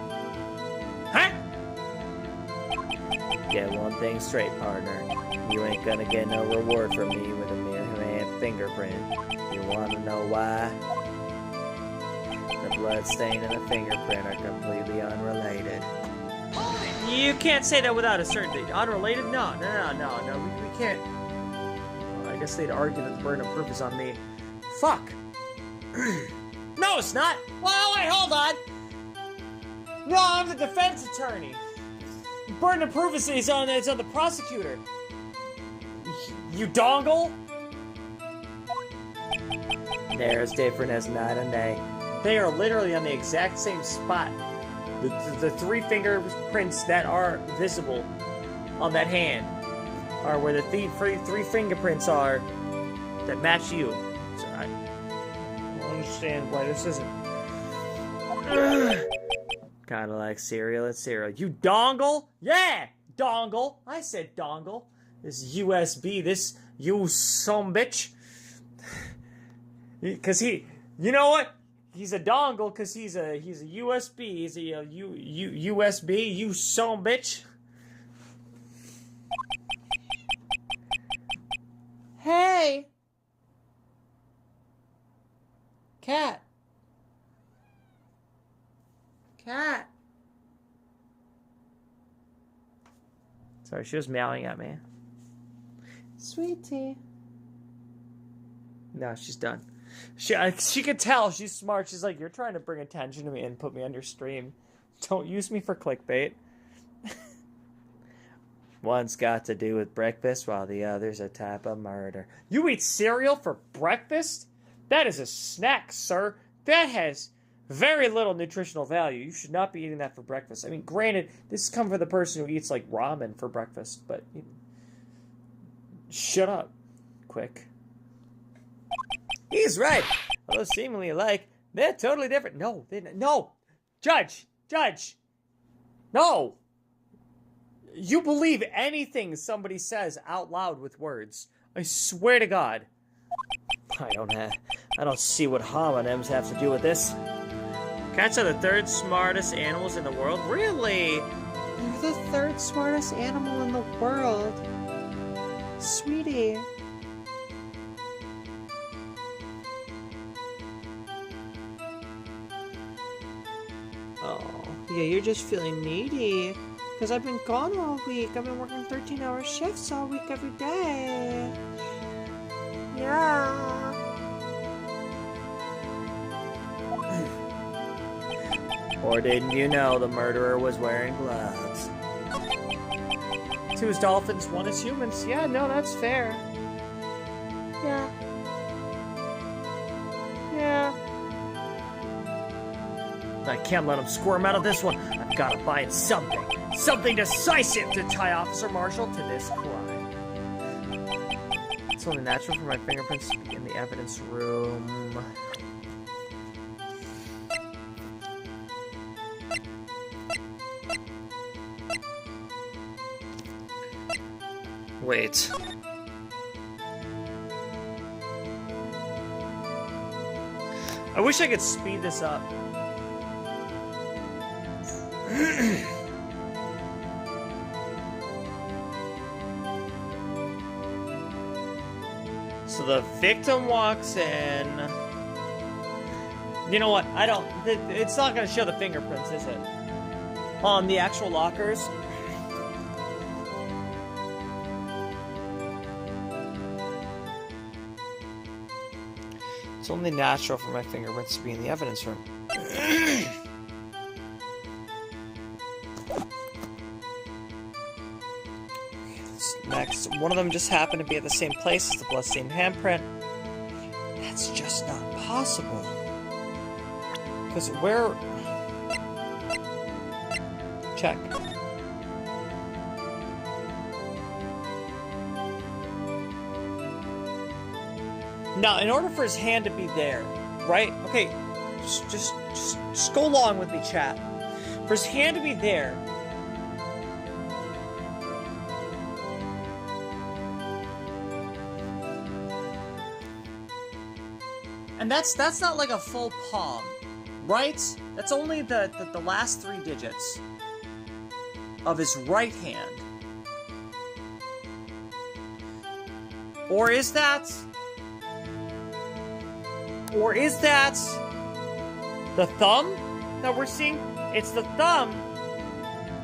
Get one thing straight, partner. You ain't gonna get no reward from me with a mere hand fingerprint. You wanna know why? The blood stain and the fingerprint are completely unrelated. You can't say that without a certainty. Unrelated? No. We can't. Well, I guess they'd argue that the burden of proof is on me. Fuck. No, it's not. Well, wait, hold on. No, I'm the defense attorney. Burden of proof is on the prosecutor. You dongle? They're as different as night and day. They are literally on the exact same spot. The three fingerprints that are visible on that hand are where the three fingerprints are that match you. So I don't understand why this isn't. Kinda like cereal and cereal. You dongle? Yeah, dongle. I said dongle. This USB, this you some bitch. Because you know what? He's a dongle because he's a USB. He's a USB. You son bitch. Hey, cat. Sorry, she was meowing at me. Sweetie. No, she's done. She could tell she's smart. She's like, you're trying to bring attention to me and put me on your stream. Don't use me for clickbait. One's got to do with breakfast while the other's a type of murder. You eat cereal for breakfast? That is a snack, sir. That has very little nutritional value. You should not be eating that for breakfast. I mean, granted, this is coming from the person who eats, like, ramen for breakfast, but... Shut up. Quick. He's right. Although seemingly alike, they're totally different. No, no! Judge! No! You believe anything somebody says out loud with words. I swear to God. I don't see what homonyms have to do with this. Cats are the third smartest animals in the world? Really? You're the third smartest animal in the world. Sweetie. Oh, yeah, you're just feeling needy. Because I've been gone all week. I've been working 13-hour shifts all week every day. Yeah. Or didn't you know the murderer was wearing gloves? 2 is dolphins, 1 is humans. Yeah, no, that's fair. Yeah. I can't let him squirm out of this one. I've got to find something decisive to tie Officer Marshall to this crime. It's only natural for my fingerprints to be in the evidence room. Wait. I wish I could speed this up. So the victim walks in. You know what? It's not going to show the fingerprints, is it? On the actual lockers. It's only natural for my fingerprints to be in the evidence room. Next, one of them just happened to be at the same place as the bloodstained handprint. That's just not possible. Because where... Check. Now, in order for his hand to be there, right? Okay, just go along with me, chat. For his hand to be there, and that's not like a full palm, right? That's only the last 3 digits of his right hand. Or is that the thumb that we're seeing? It's the thumb,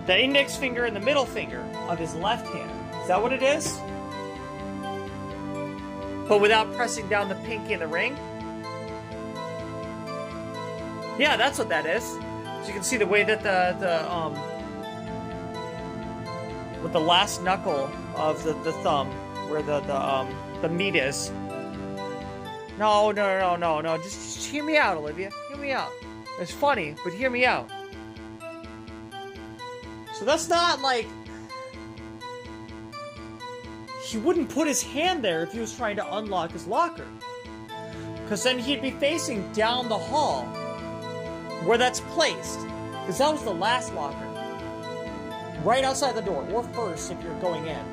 the index finger, and the middle finger of his left hand. Is that what it is? But without pressing down the pinky and the ring? Yeah, that's what that is. So you can see the way that with the last knuckle of the thumb, where the meat is. No. Just hear me out, Olivia. Hear me out. It's funny, but hear me out. So that's not like... He wouldn't put his hand there if he was trying to unlock his locker. Because then he'd be facing down the hall where that's placed. Because that was the last locker. Right outside the door. Or first if you're going in.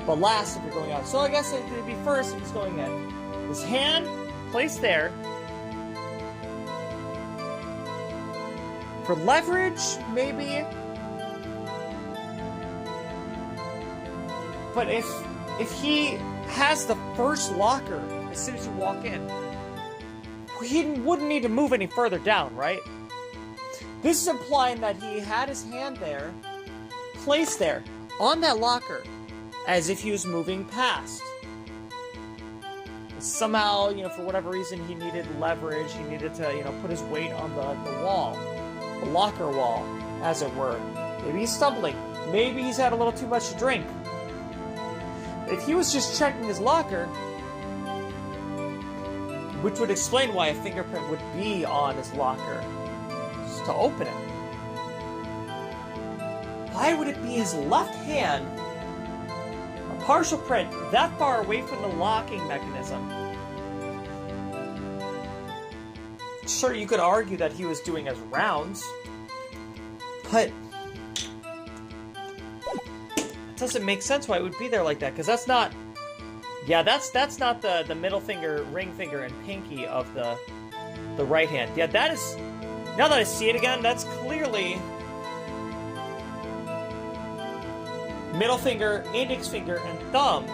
But last if you're going out. So I guess it'd be first if he's going in. His hand placed there. For leverage, maybe. But if he has the first locker as soon as you walk in, he wouldn't need to move any further down, right? This is implying that he had his hand there, placed there, on that locker, as if he was moving past. Somehow, you know, for whatever reason, he needed leverage. He needed to, you know, put his weight on the wall. The locker wall, as it were. Maybe he's stumbling. Maybe he's had a little too much to drink. If he was just checking his locker, which would explain why a fingerprint would be on his locker, just to open it. Why would it be his left hand? A partial print that far away from the locking mechanism. Sure, you could argue that he was doing as rounds, but it doesn't make sense why it would be there like that, because that's not... Yeah, that's not the middle finger, ring finger, and pinky of the right hand. Yeah, that is... Now that I see it again, that's clearly... middle finger, index finger, and thumb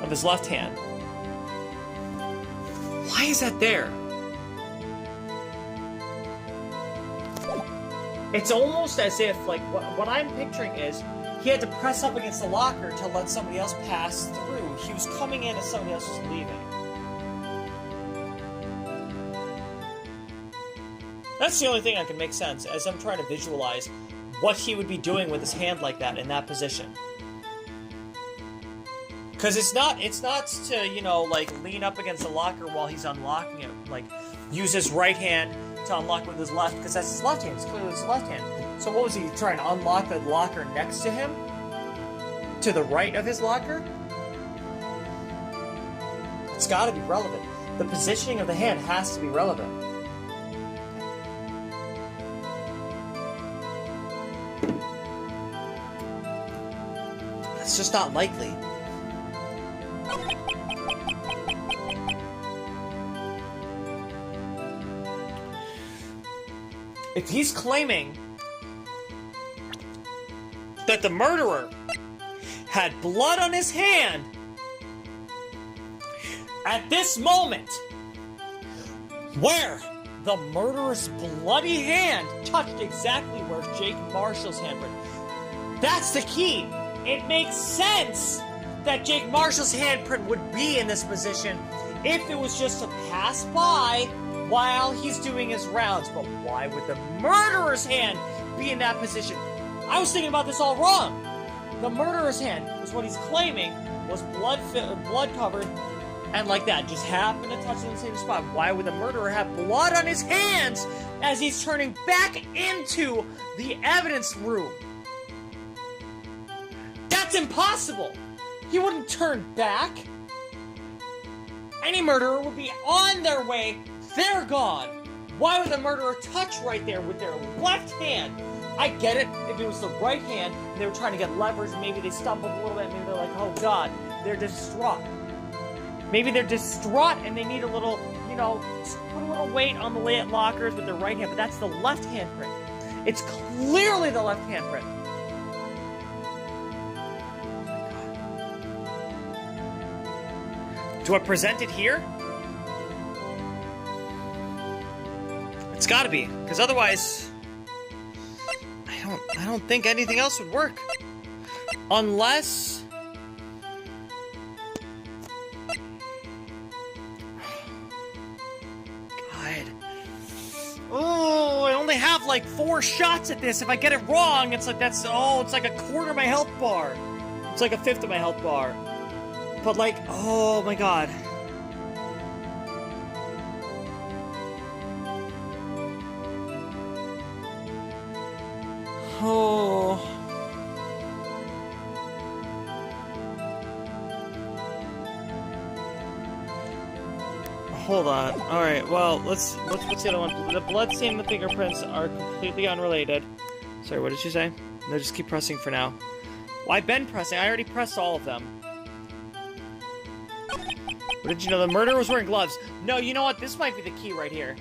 of his left hand. Why is that there? It's almost as if, like, what I'm picturing is he had to press up against the locker to let somebody else pass through. He was coming in as somebody else was leaving. That's the only thing that can make sense, as I'm trying to visualize what he would be doing with his hand like that in that position. Because it's not to, you know, like, lean up against the locker while he's unlocking it. Like, use his right hand to unlock with his left, because that's his left hand. It's clearly his left hand. So what was he trying to unlock the locker next to him? To the right of his locker? It's got to be relevant. The positioning of the hand has to be relevant. That's just not likely. If he's claiming that the murderer had blood on his hand at this moment, where the murderer's bloody hand touched exactly where Jake Marshall's handprint, that's the key. It makes sense that Jake Marshall's handprint would be in this position if it was just to pass by while he's doing his rounds. But why would the murderer's hand be in that position? I was thinking about this all wrong. The murderer's hand was what he's claiming was blood covered, and like that, just happened to touch in the same spot. Why would the murderer have blood on his hands as he's turning back into the evidence room? That's impossible! He wouldn't turn back. Any murderer would be on their way. They're gone. Why would the murderer touch right there with their left hand? I get it if it was the right hand and they were trying to get leverage and maybe they stumbled a little bit, maybe they're like, oh god, they're distraught. Maybe they're distraught and they need a little, you know, put a little weight on the lockers with their right hand, but that's the left hand print. It's clearly the left hand print. Do I present it here? It's gotta be, because otherwise, I don't think anything else would work. Unless... God. Oh, I only have like 4 shots at this. If I get it wrong, it's like it's like a quarter of my health bar. It's like a fifth of my health bar. But like, oh my god. Oh. Hold on. Alright, well, what's the other one? The bloodstain and the fingerprints are completely unrelated. Sorry, what did you say? No, just keep pressing for now. Well, I've been pressing. I already pressed all of them. What did you know? The murderer was wearing gloves. No, you know what? This might be the key right here.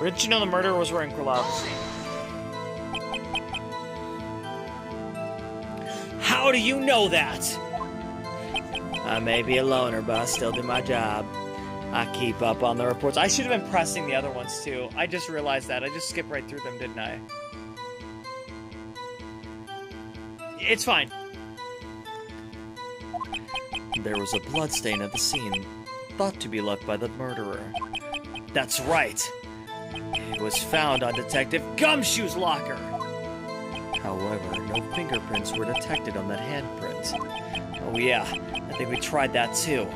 Where did you know the murderer was wearing gloves? How do you know that? I may be a loner, but I still do my job. I keep up on the reports. I should have been pressing the other ones too. I just realized that. I just skipped right through them, didn't I? It's fine. There was a bloodstain at the scene, thought to be left by the murderer. That's right. It was found on Detective Gumshoe's locker. However, no fingerprints were detected on that handprint. Oh yeah, I think we tried that too.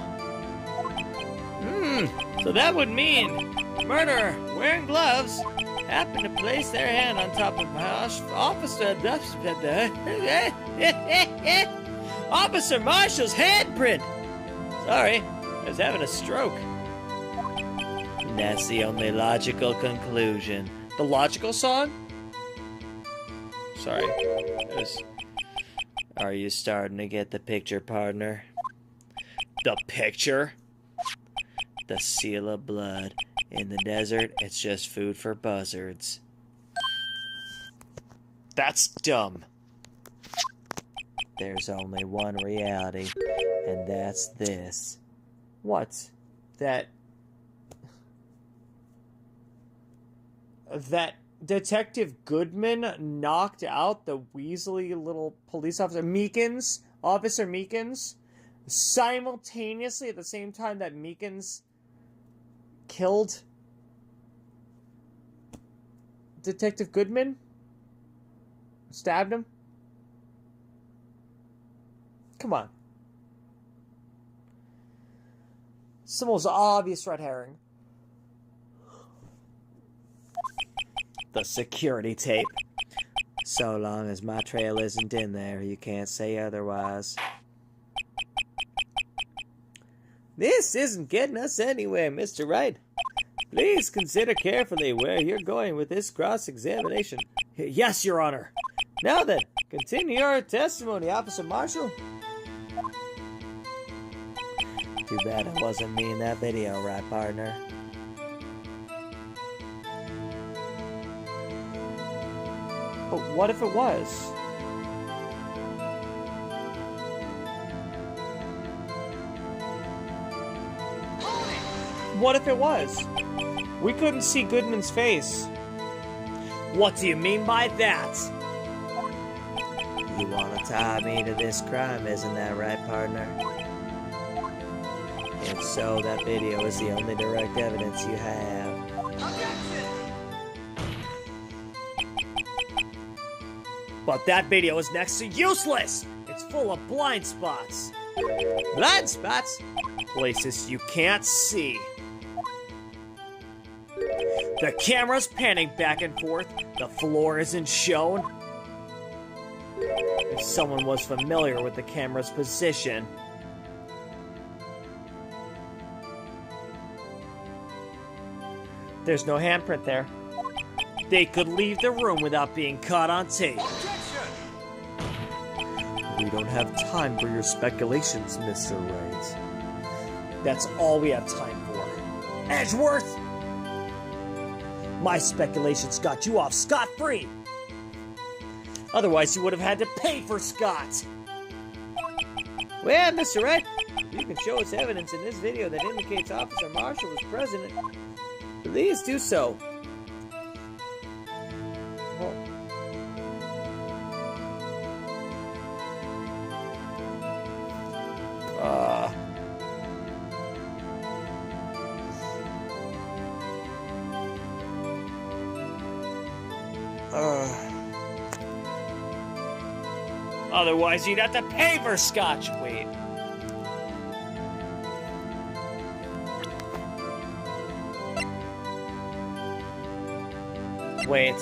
So that would mean murderer wearing gloves happened to place their hand on top of Officer Officer Marshall's handprint. Sorry, I was having a stroke. That's the only logical conclusion. The logical song? Sorry. Are you starting to get the picture, partner? The picture? The seal of blood. In the desert, it's just food for buzzards. That's dumb. There's only one reality, and that's this. What? That Detective Goodman knocked out the Weasley little police officer, Officer Meekins, simultaneously at the same time that Meekins killed Detective Goodman? Stabbed him? Come on. It's the most obvious red herring. The security tape. So long as my trail isn't in there, you can't say otherwise. This isn't getting us anywhere, Mr. Wright. Please consider carefully where you're going with this cross-examination. Yes, Your Honor. Now then, continue your testimony, Officer Marshall. Too bad it wasn't me in that video, right, partner? But what if it was? what if it was? We couldn't see Goodman's face. What do you mean by that? You want to tie me to this crime, isn't that right, partner? If so, that video is the only direct evidence you have. But that video is next to useless! It's full of blind spots. Blind spots? Places you can't see. The camera's panning back and forth. The floor isn't shown. If someone was familiar with the camera's position. There's no handprint there. They could leave the room without being caught on tape. We don't have time for your speculations, Mr. Wright. That's all we have time for. Edgeworth! My speculations got you off scot-free. Otherwise, you would have had to pay for Scott. Well, Mr. Wright, you can show us evidence in this video that indicates Officer Marshall was present. Please do so. Otherwise, you'd have to pay for Scotch. Wait. Wait.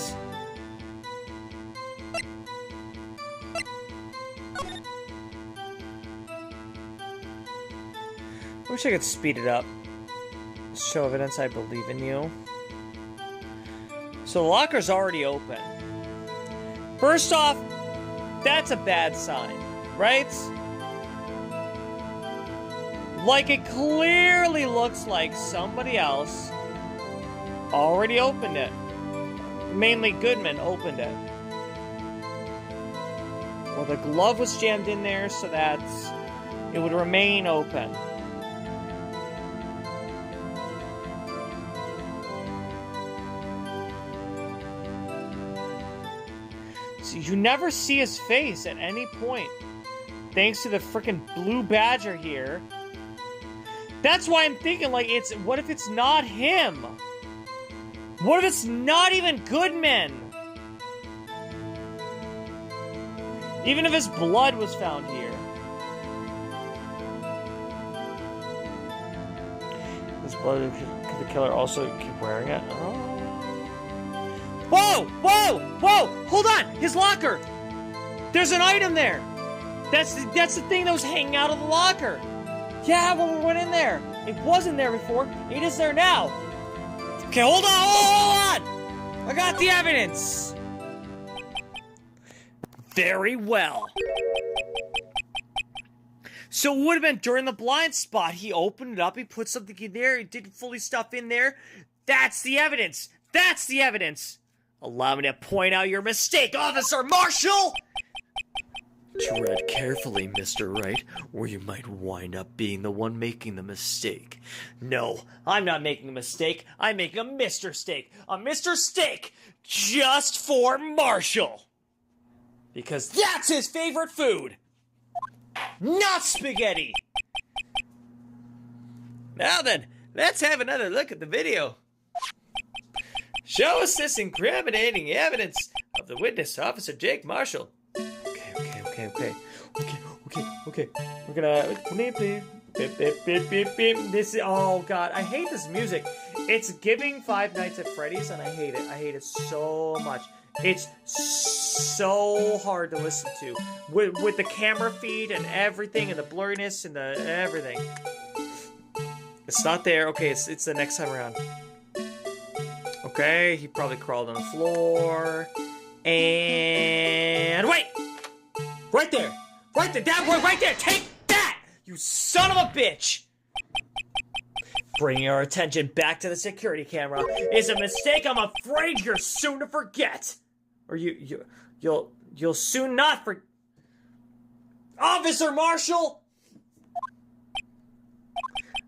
I wish I could speed it up. Show evidence I believe in you. So the locker's already open. First off, that's a bad sign, right? Like, it clearly looks like somebody else already opened it. Mainly Goodman opened it. Or the glove was jammed in there so that it would remain open. So you never see his face at any point. Thanks to the frickin' blue badger here. That's why I'm thinking, like, what if it's not him? What if it's not even Goodman? Even if his blood was found here. This blood, could the killer also keep wearing it? Oh. Whoa! Whoa! Whoa! Hold on! His locker! There's an item there! That's the thing that was hanging out of the locker! Yeah, when we went in there! It wasn't there before, it is there now! Okay, hold on! Hold on! I got the evidence! Very well. So it would have been during the blind spot. He opened it up, he put something in there, he did fully stuff in there. That's the evidence! That's the evidence! Allow me to point out your mistake, Officer Marshall! Tread carefully, Mr. Wright, or you might wind up being the one making the mistake. No, I'm not making a mistake. I'm making a Mr. Steak. A Mr. Steak just for Marshall. Because that's his favorite food. Not spaghetti. Now then, let's have another look at the video. Show us this incriminating evidence of the witness, Officer Jake Marshall. Okay. We're gonna beep, beep, beep. This is, oh god, I hate this music. It's giving Five Nights at Freddy's, and I hate it. I hate it so much. It's so hard to listen to with the camera feed and everything, and the blurriness and the everything. It's not there. Okay, it's the next time around. Okay, he probably crawled on the floor. And wait! Right there! Right there! That boy right there! Take that! You son of a bitch! Bringing our attention back to the security camera is a mistake I'm afraid you're soon to forget. Or you'll soon not forget. Officer Marshall!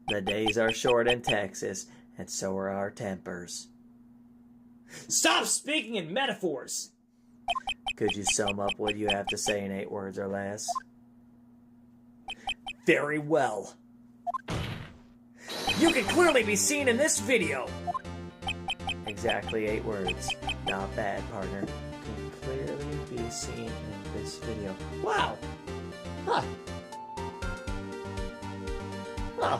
The days are short in Texas, and so are our tempers. Stop speaking in metaphors! Could you sum up what you have to say in 8 words or less? Very well. You can clearly be seen in this video. Exactly 8 words. Not bad, partner. Can clearly be seen in this video. Wow. Huh. Huh.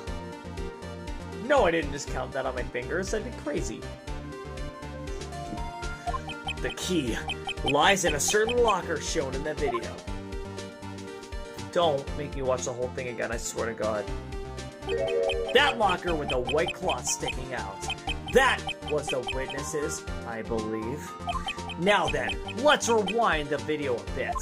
No, I didn't just count that on my fingers. That'd be crazy. The key lies in a certain locker shown in the video. Don't make me watch the whole thing again, I swear to God. That locker with the white cloth sticking out. That was the witnesses, I believe. Now then, let's rewind the video a bit.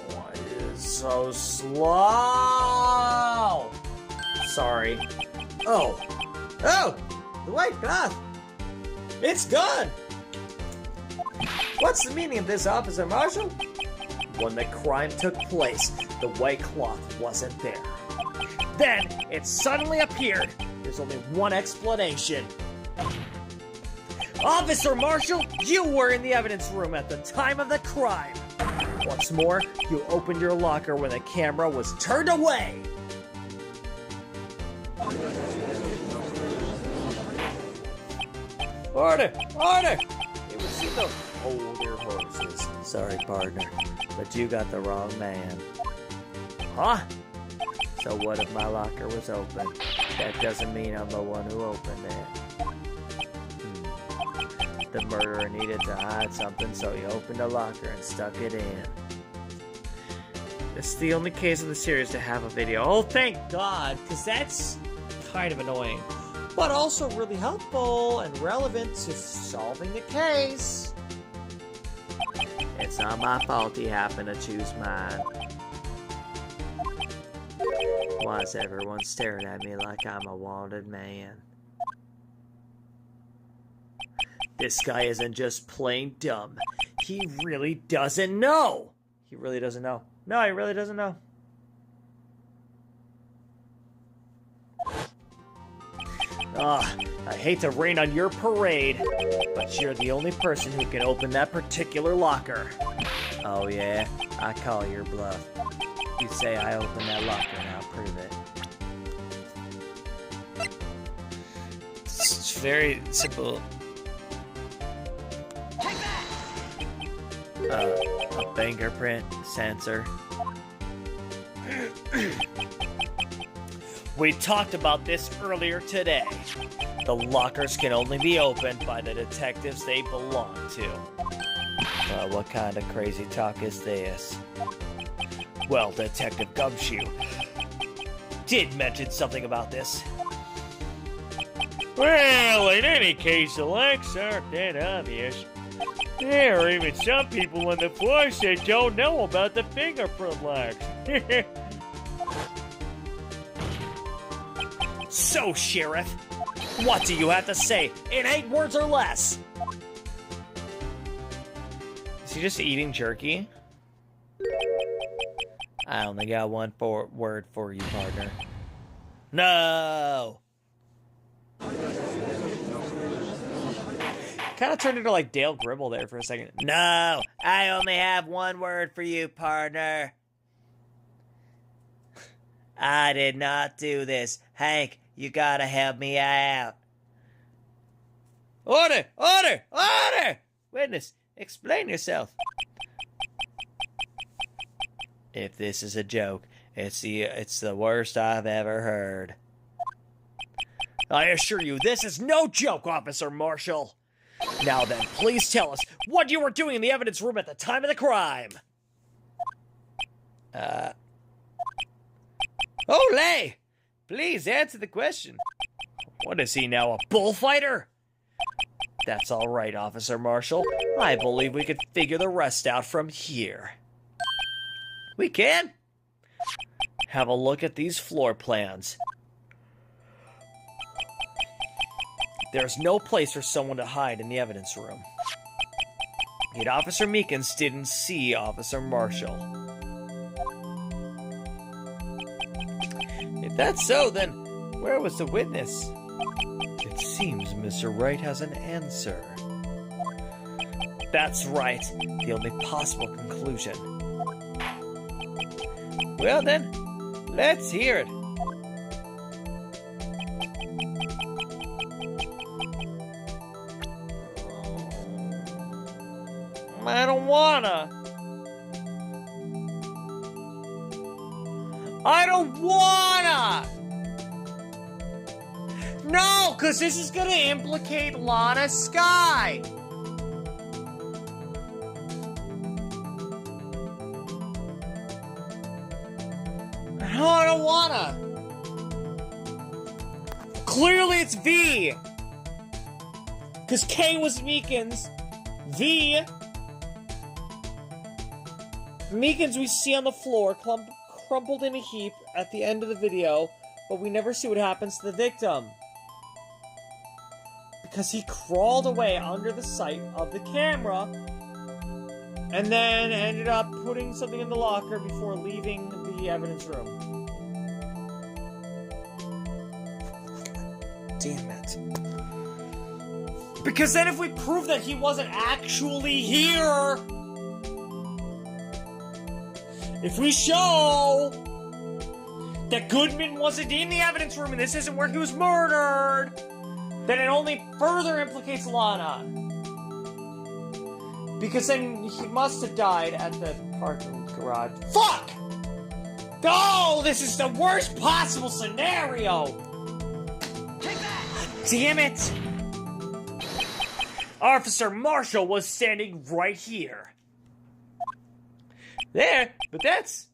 Why is so slow? Sorry. Oh, the white cloth. It's gone. What's the meaning of this, Officer Marshall? When the crime took place, the white cloth wasn't there. Then it suddenly appeared. There's only one explanation. Officer Marshall, you were in the evidence room at the time of the crime. What's more, you opened your locker when the camera was turned away. Order! Order! It was the hold your horses. Sorry, partner, but you got the wrong man. Huh? So what if my locker was open? That doesn't mean I'm the one who opened it. The murderer needed to hide something, so he opened a locker and stuck it in. This is the only case in the series to have a video. Oh, thank God, because that's kind of annoying. But also really helpful and relevant to solving the case. It's not my fault he happened to choose mine. Why is everyone staring at me like I'm a wanted man? This guy isn't just plain dumb. He really doesn't know. He really doesn't know. No, he really doesn't know. I hate to rain on your parade, but you're the only person who can open that particular locker. Oh yeah? I call your bluff. You say I opened that locker and I'll prove it. It's very simple. A fingerprint sensor. We talked about this earlier today. The lockers can only be opened by the detectives they belong to. What kind of crazy talk is this? Well, Detective Gumshoe did mention something about this. Well, in any case, the locks aren't that obvious. There are even some people on the force that don't know about the fingerprint locks. So, Sheriff, what do you have to say in 8 words or less? Is he just eating jerky? I only got one word for you, partner. No! Kind of turned into like Dale Gribble there for a second. No! I only have one word for you, partner. I did not do this. Hank, you gotta help me out. Order! Order! Order! Witness, explain yourself. If this is a joke, it's the worst I've ever heard. I assure you, this is no joke, Officer Marshall. Now then, please tell us what you were doing in the evidence room at the time of the crime. Olay! Please answer the question. What is he now, a bullfighter? That's all right, Officer Marshall. I believe we could figure the rest out from here. We can? Have a look at these floor plans. There's no place for someone to hide in the evidence room. Yet Officer Meekins didn't see Officer Marshall. If that's so, then where was the witness? It seems Mr. Wright has an answer. That's right, the only possible conclusion. Well then, let's hear it. I don't wanna. I don't wanna! No, because this is gonna implicate Lana Skye. I don't wanna. Clearly it's V. Because K was Meekins. V. Meekins we see on the floor, crumpled in a heap at the end of the video, but we never see what happens to the victim. Because he crawled away under the sight of the camera, and then ended up putting something in the locker before leaving the evidence room. Damn it. Because then if we prove that he wasn't actually here, if we show that Goodman wasn't in the evidence room and this isn't where he was murdered, then it only further implicates Lana. Because then he must have died at the parking garage. Fuck! Oh, this is the worst possible scenario! Take that! Damn it! Officer Marshall was standing right here. There, but that's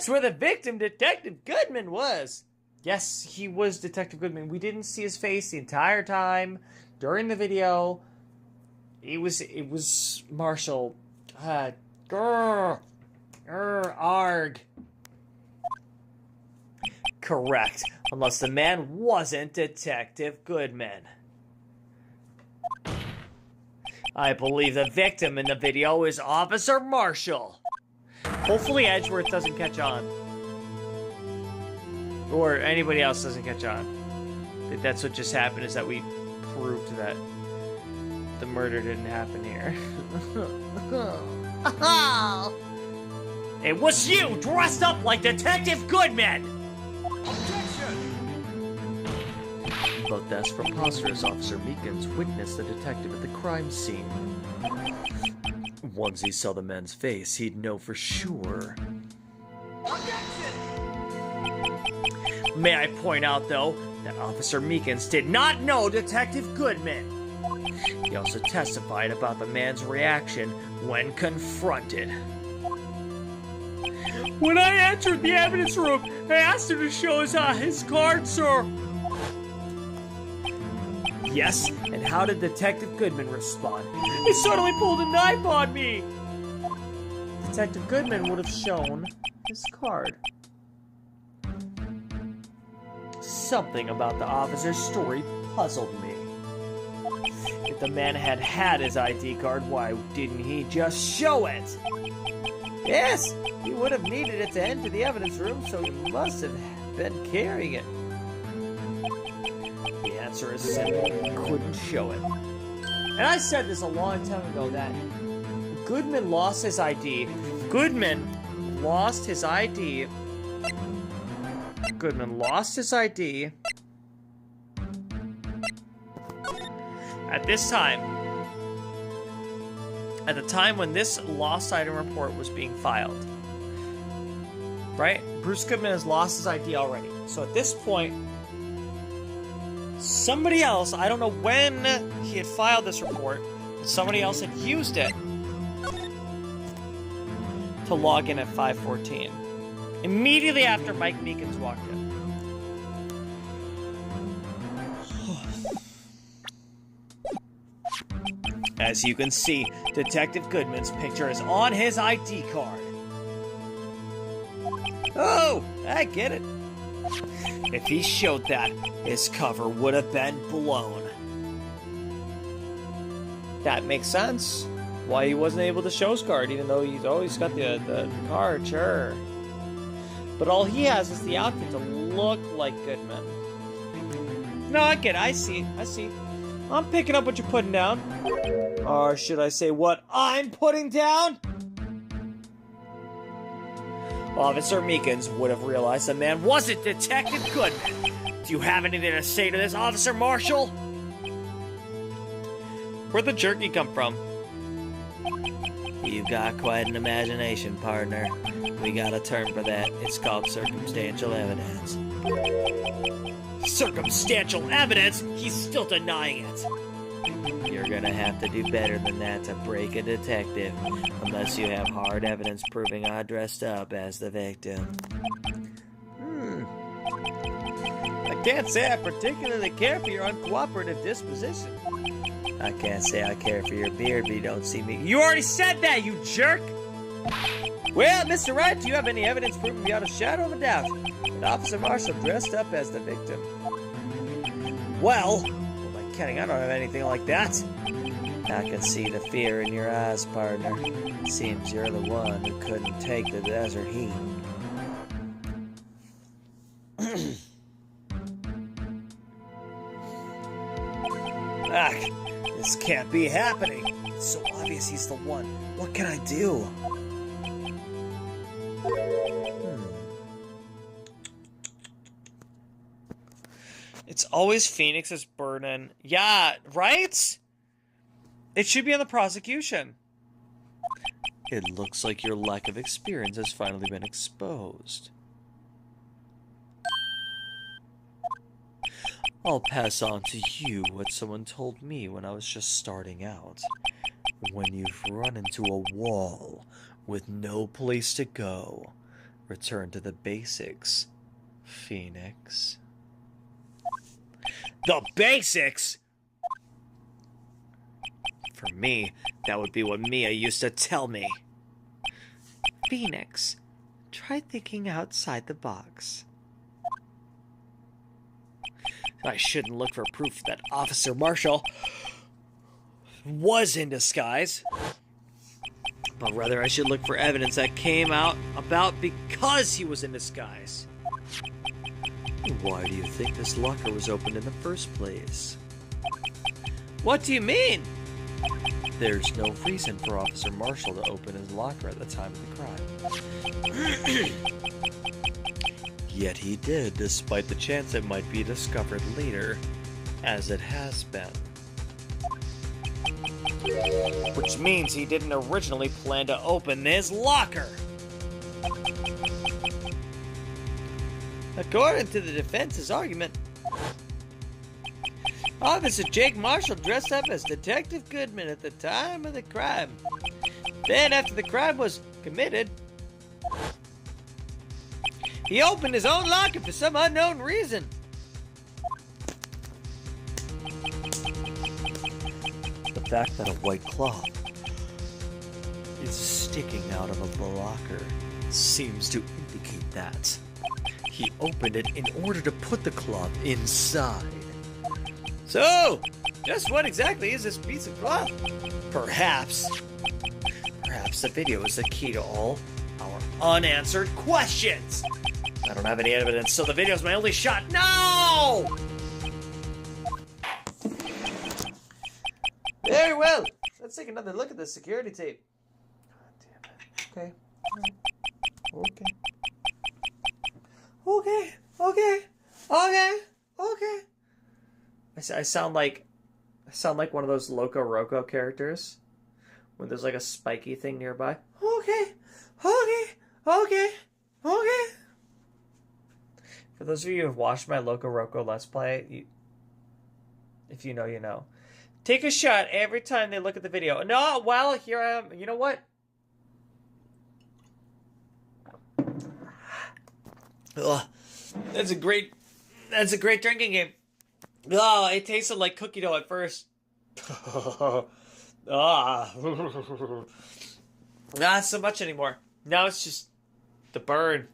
where the victim, Detective Goodman, was. Yes, he was Detective Goodman. We didn't see his face the entire time during the video. It was Marshall. Arg. Correct, unless the man wasn't Detective Goodman. I believe the victim in the video is Officer Marshall. Hopefully Edgeworth doesn't catch on. Or anybody else doesn't catch on. That's what just happened, is that we proved that the murder didn't happen here. It was you, dressed up like Detective Goodman! But that's preposterous. Officer Meekins witnessed the detective at the crime scene. Once he saw the man's face, he'd know for sure. May I point out, though, that Officer Meekins did not know Detective Goodman. He also testified about the man's reaction when confronted. When I entered the evidence room, I asked him to show his card, sir. Yes, and how did Detective Goodman respond? He suddenly pulled a knife on me! Detective Goodman would have shown his card. Something about the officer's story puzzled me. If the man had his ID card, why didn't he just show it? Yes, he would have needed it to enter the evidence room, so he must have been carrying it. The answer is simple. He couldn't show it. And I said this a long time ago, that Goodman lost his ID. Goodman lost his ID at this time. At the time when this lost item report was being filed. Right? Bruce Goodman has lost his ID already. So at this point, somebody else, I don't know when he had filed this report, but somebody else had used it to log in at 5:14. Immediately after Mike Meekins walked in. As you can see, Detective Goodman's picture is on his ID card. Oh, I get it. If he showed that, his cover would have been blown. That makes sense. Why he wasn't able to show his card, even though he's always got the card, sure. But all he has is the outfit to look like Goodman. No, I get it. I see. I'm picking up what you're putting down. Or should I say what I'm putting down? Officer Meekins would have realized the man wasn't Detective Goodman. Do you have anything to say to this, Officer Marshall? Where'd the jerky come from? You've got quite an imagination, partner. We got a term for that. It's called circumstantial evidence. Circumstantial evidence? He's still denying it. You're gonna have to do better than that to break a detective, unless you have hard evidence proving I dressed up as the victim. I can't say I particularly care for your uncooperative disposition. I can't say I care for your beard, but you don't see me. You already said that, you jerk! Well, Mr. Wright, do you have any evidence proving beyond a shadow of a doubt that Officer Marshall dressed up as the victim? Well, who am I kidding? I don't have anything like that. I can see the fear in your eyes, partner. Seems you're the one who couldn't take the desert heat. This can't be happening. It's so obvious he's the one. What can I do? It's always Phoenix's burden. Yeah, right? It should be on the prosecution. It looks like your lack of experience has finally been exposed. I'll pass on to you what someone told me when I was just starting out. When you've run into a wall with no place to go, return to the basics, Phoenix. The basics? For me, that would be what Mia used to tell me. Phoenix, try thinking outside the box. I shouldn't look for proof that Officer Marshall was in disguise, but rather I should look for evidence that came out about because he was in disguise. Why do you think this locker was opened in the first place? What do you mean? There's no reason for Officer Marshall to open his locker at the time of the crime. Yet he did, despite the chance it might be discovered later, as it has been. Which means he didn't originally plan to open his locker. According to the defense's argument, Officer Jake Marshall dressed up as Detective Goodman at the time of the crime. Then, after the crime was committed, he opened his own locker for some unknown reason. The fact that a white cloth is sticking out of the locker seems to indicate that he opened it in order to put the cloth inside. So, just what exactly is this piece of cloth? Perhaps the video is the key to all our unanswered questions. I don't have any evidence, so the video's my only shot. No! Very well. Let's take another look at the security tape. God damn it. Okay. I sound like one of those Loco Roco characters when there's like a spiky thing nearby. Okay. For those of you who have watched my Loco Roco Let's Play, if you know, you know. Take a shot every time they look at the video. No, well, here I am. You know what? Ugh. That's a great drinking game. Oh, it tasted like cookie dough at first. Not so much anymore. Now it's just the burn.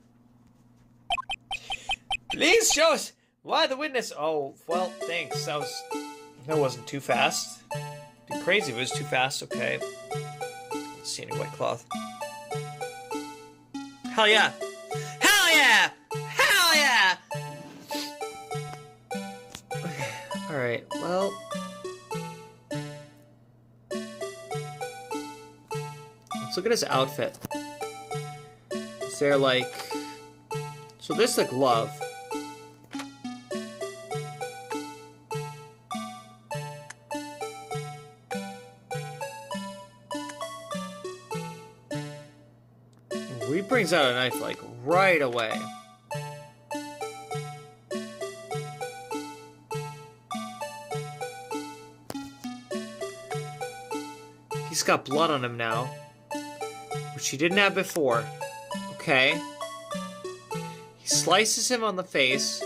Please show us why the witness. Oh, well, thanks. That wasn't too fast. It'd be crazy if it was too fast. Okay. Let's see any white cloth. Hell yeah! Hell yeah! Hell yeah! All right. Well. Let's look at his outfit. Is there like... So this is a glove. He brings out a knife like right away. He's got blood on him now, which he didn't have before. Okay. He slices him on the face.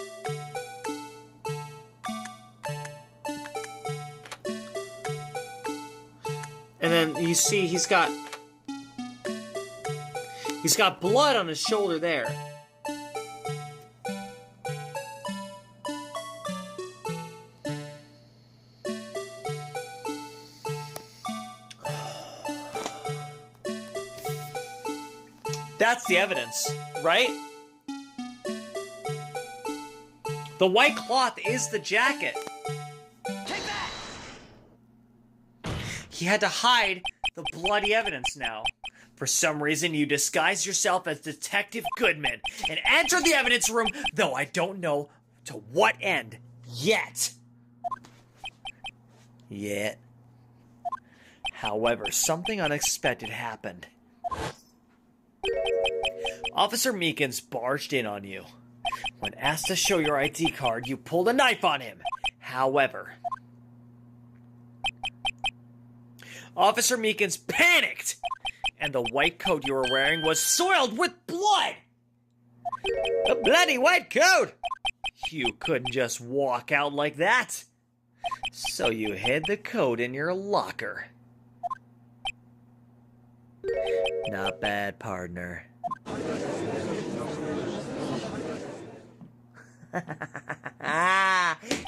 And then you see he's got blood on his shoulder there. That's the evidence, right? The white cloth is the jacket. Take that! He had to hide the bloody evidence now. For some reason, you disguise yourself as Detective Goodman and enter the evidence room, though I don't know to what end yet. Yet. However, something unexpected happened. Officer Meekins barged in on you. When asked to show your ID card, you pulled a knife on him. However, Officer Meekins panicked, and the white coat you were wearing was soiled with blood! A bloody white coat! You couldn't just walk out like that. So you hid the coat in your locker. Not bad, partner.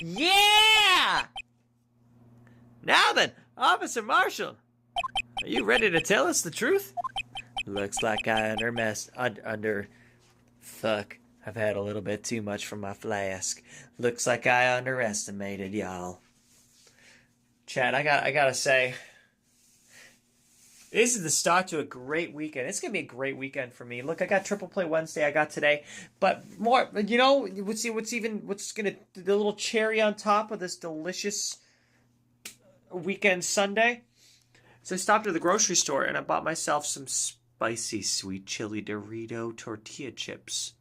Yeah! Now then, Officer Marshall, are you ready to tell us the truth? Looks like I Fuck, I've had a little bit too much from my flask. Looks like I underestimated y'all. Chad, I gotta say, this is the start to a great weekend. It's gonna be a great weekend for me. Look, I got Triple Play Wednesday. I got today, but more. You know, what's the little cherry on top of this delicious weekend Sunday? So I stopped at the grocery store and I bought myself some spicy sweet chili Dorito tortilla chips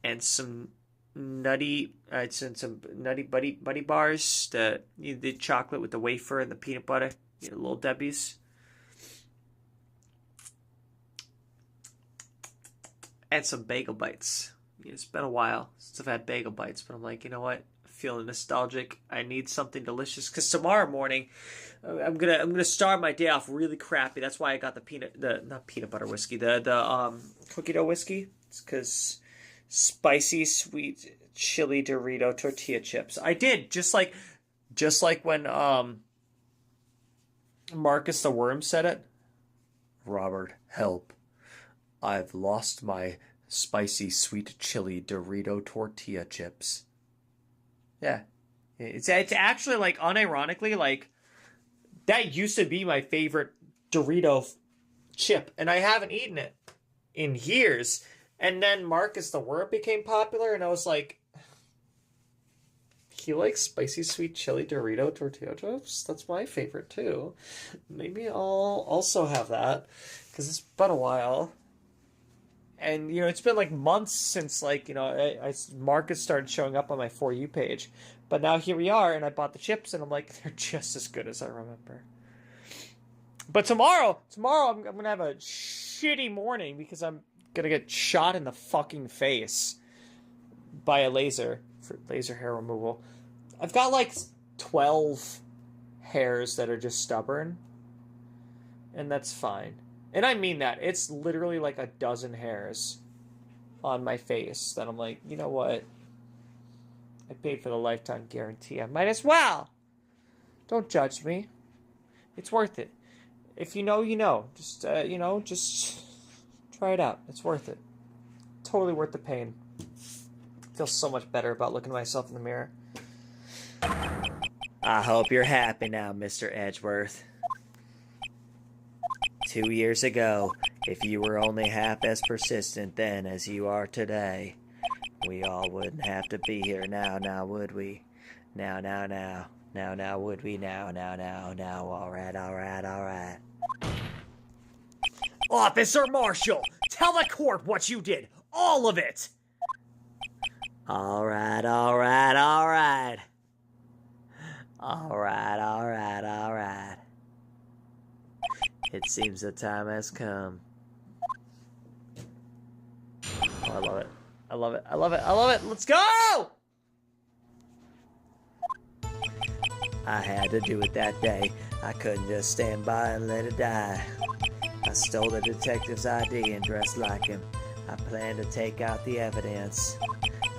and some nutty buddy bars. The chocolate with the wafer and the peanut butter. Little Debbie's. And some bagel bites. It's been a while since I've had bagel bites, but I'm like, you know what? I'm feeling nostalgic. I need something delicious because tomorrow morning I'm gonna start my day off really crappy. That's why I got not peanut butter whiskey, the cookie dough whiskey. It's because spicy sweet chili Dorito tortilla chips. I did just like when Marcus the Worm said it. Robert, help. I've lost my spicy sweet chili Dorito tortilla chips. Yeah. It's actually, like, unironically, like, that used to be my favorite Dorito chip, and I haven't eaten it in years. And then Marcus the Worm became popular, and I was like, he likes spicy sweet chili Dorito tortilla chips? That's my favorite, too. Maybe I'll also have that, because it's been a while. And, you know, it's been, like, months since, like, you know, Marcus started showing up on my For You page. But now here we are, and I bought the chips, and I'm like, they're just as good as I remember. But tomorrow I'm going to have a shitty morning, because I'm going to get shot in the fucking face by a laser, for laser hair removal. I've got, like, 12 hairs that are just stubborn, and that's fine. And I mean that. It's literally like a dozen hairs on my face that I'm like, you know what? I paid for the lifetime guarantee. I might as well. Don't judge me. It's worth it. If you know, you know. Just, just try it out. It's worth it. Totally worth the pain. I feel so much better about looking at myself in the mirror. I hope you're happy now, Mr. Edgeworth. 2 years ago, if you were only half as persistent then as you are today, we all wouldn't have to be here now, would we? Now, would we? Now, all right. Officer Marshall, tell the court what you did. All of it. All right. It seems the time has come. Oh, I love it. Let's go! I had to do it that day. I couldn't just stand by and let it die. I stole the detective's ID and dressed like him. I planned to take out the evidence.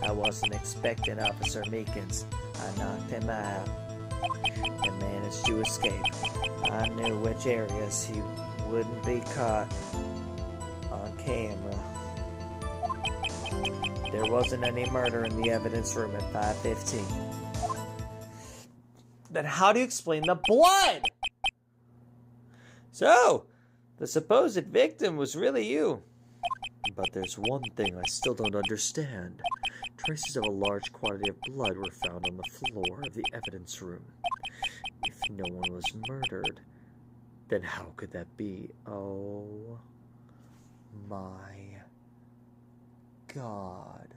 I wasn't expecting Officer Meekins. I knocked him out and managed to escape. I knew which areas he wouldn't be caught on camera. There wasn't any murder in the evidence room at 5:15. Then how do you explain the blood? So, the supposed victim was really you. But there's one thing I still don't understand. Traces of a large quantity of blood were found on the floor of the evidence room. If no one was murdered, then how could that be? Oh my God.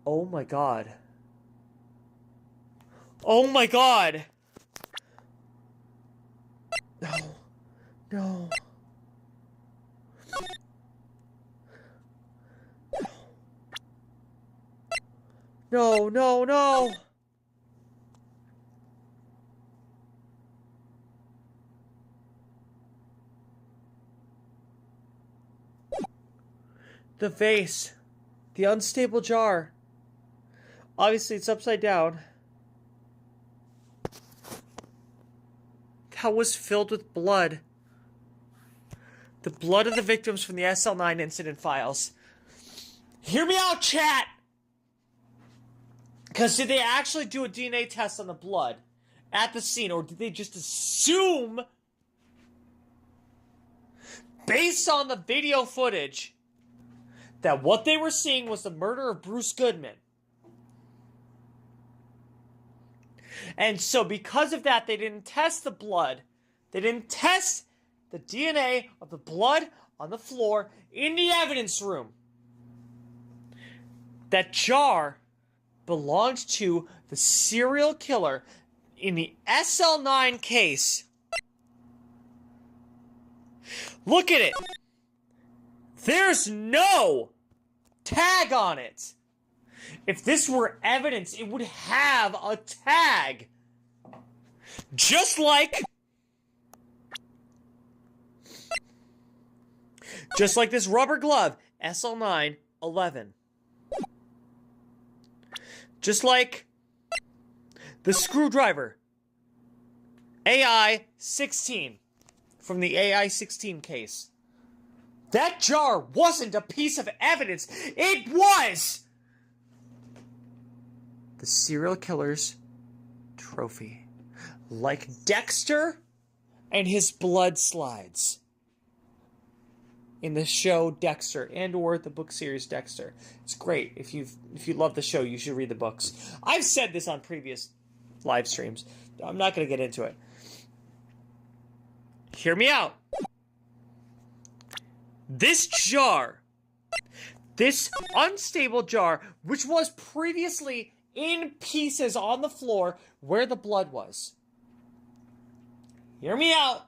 Oh my God. Oh my God. No. No. The vase. The unstable jar. Obviously, it's upside down. That was filled with blood. The blood of the victims from the SL9 incident files. Hear me out, chat! Because did they actually do a DNA test on the blood at the scene, or did they just assume, based on the video footage, that what they were seeing was the murder of Bruce Goodman? And so because of that, they didn't test the blood. They didn't test the DNA of the blood on the floor in the evidence room. That jar belonged to the serial killer in the SL9 case. Look at it. There's no tag on it. If this were evidence, it would have a tag. Just like this rubber glove, SL9-11. Just like the screwdriver, AI-16, from the AI-16 case. That jar wasn't a piece of evidence. It was the serial killer's trophy. Like Dexter and his blood slides in the show Dexter, and or the book series Dexter. It's great. If you love the show, you should read the books. I've said this on previous live streams. I'm not going to get into it. Hear me out. This jar, this unstable jar, which was previously in pieces on the floor where the blood was. Hear me out.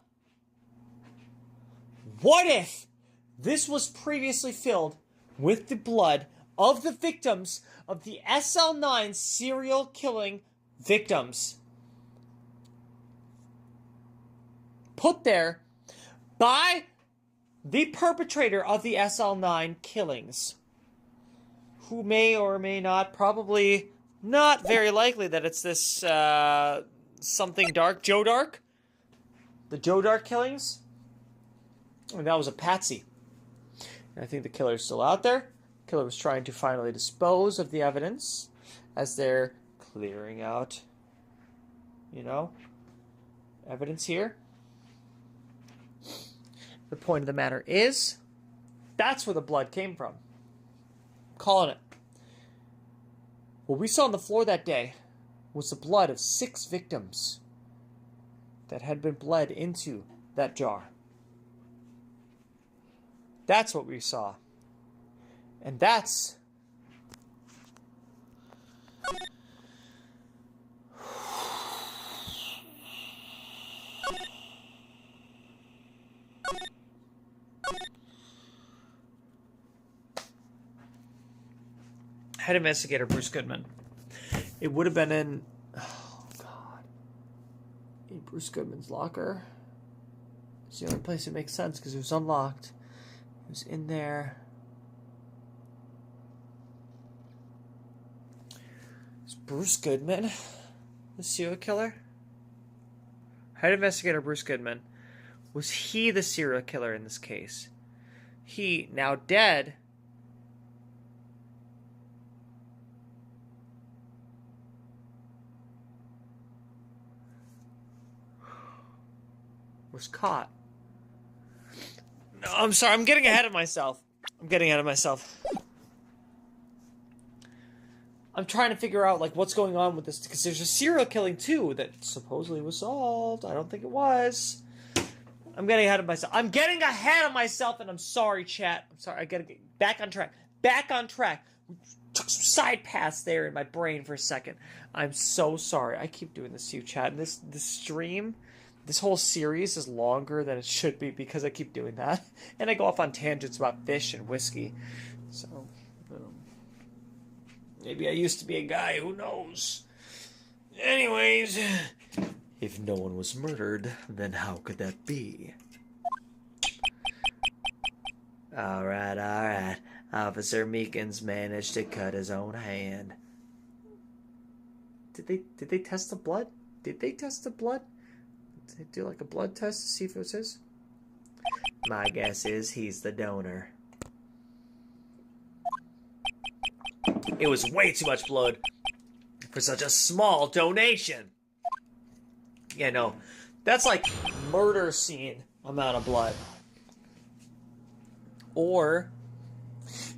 What if this was previously filled with the blood of the victims of the SL9 serial killing victims? Put there by the perpetrator of the SL9 killings, who may or may not, probably not very likely that it's this something dark, Joe Dark, the Joe Dark killings. And that was a patsy. And I think the killer's still out there. The killer was trying to finally dispose of the evidence as they're clearing out, you know, evidence here. The point of the matter is, that's where the blood came from. I'm calling it. What we saw on the floor that day was the blood of 6 victims that had been bled into that jar. That's what we saw. And that's... Head investigator Bruce Goodman. It would have been in... Oh, God. In Bruce Goodman's locker. It's the only place it makes sense because it was unlocked. It was in there. Is Bruce Goodman the serial killer? Head investigator Bruce Goodman. Was he the serial killer in this case? He, now dead, was caught. No, I'm sorry. I'm getting ahead of myself. I'm trying to figure out, like, what's going on with this, because there's a serial killing, too, that supposedly was solved. I don't think it was. I'm getting ahead of myself. And I'm sorry, chat. I'm sorry. I gotta get back on track. We took some side paths there in my brain for a second. I'm so sorry. I keep doing this to you, chat. And this stream... This whole series is longer than it should be because I keep doing that. And I go off on tangents about fish and whiskey. So, maybe I used to be a guy, who knows? Anyways. If no one was murdered, then how could that be? Alright. Officer Meekins managed to cut his own hand. Did they test the blood? Did they do like a blood test to see if it was his? My guess is he's the donor. It was way too much blood for such a small donation. Yeah, no. That's like murder scene amount of blood. Or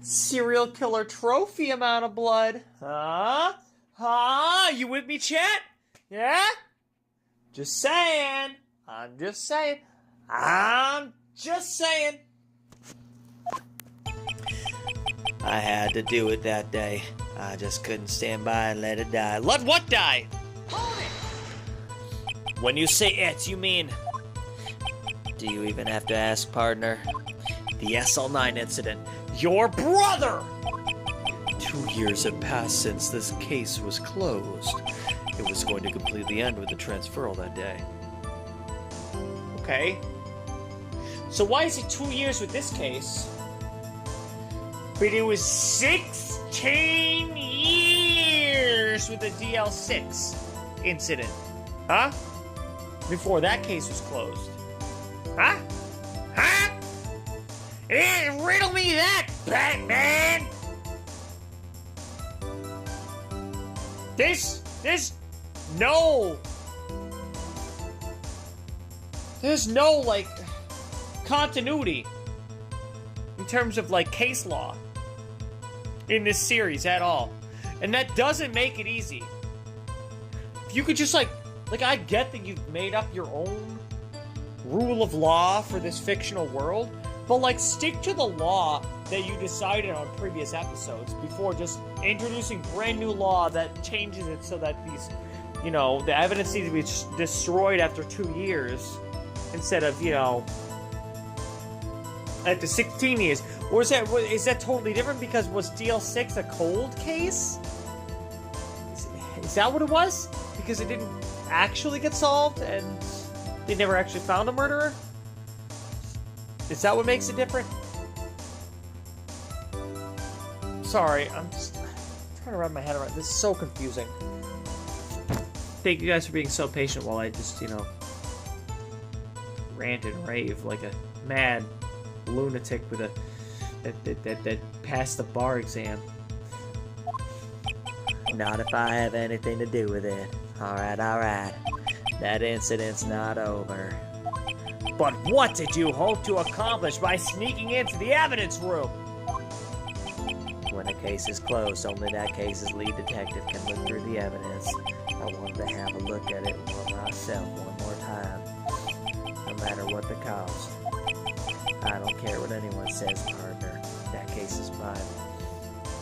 serial killer trophy amount of blood. Huh? You with me, chat? Yeah? Just saying. I'm just saying. I had to do it that day. I just couldn't stand by and let it die. Let what die? Hold it! When you say it, you mean... Do you even have to ask, partner? The SL9 incident. Your brother! 2 years had passed since this case was closed. It was going to completely end with the transferal that day. Okay. So why is it 2 years with this case? But it was 16 years with the DL6 incident. Huh? Before that case was closed. Huh? Riddle me that, Batman! There's no, like, continuity in terms of, like, case law in this series at all. And that doesn't make it easy. If you could just, like, I get that you've made up your own rule of law for this fictional world, but, like, stick to the law that you decided on previous episodes before just introducing brand new law that changes it so that these, you know, the evidence needs to be destroyed after 2 years instead of, you know, after 16 years. Or is that totally different because was DL6 a cold case? Is that what it was? Because it didn't actually get solved and they never actually found a murderer? Is that what makes it different? Sorry, I'm just trying to wrap my head around this. Is so confusing. Thank you guys for being so patient while I just, rant and rave like a mad lunatic with that passed the bar exam. Not if I have anything to do with it. Alright, alright. That incident's not over. But what did you hope to accomplish by sneaking into the evidence room? When a case is closed, only that case's lead detective can look through the evidence. I wanted to have a look at it for myself one more time. No matter what the cost. I don't care what anyone says, partner. That case is mine.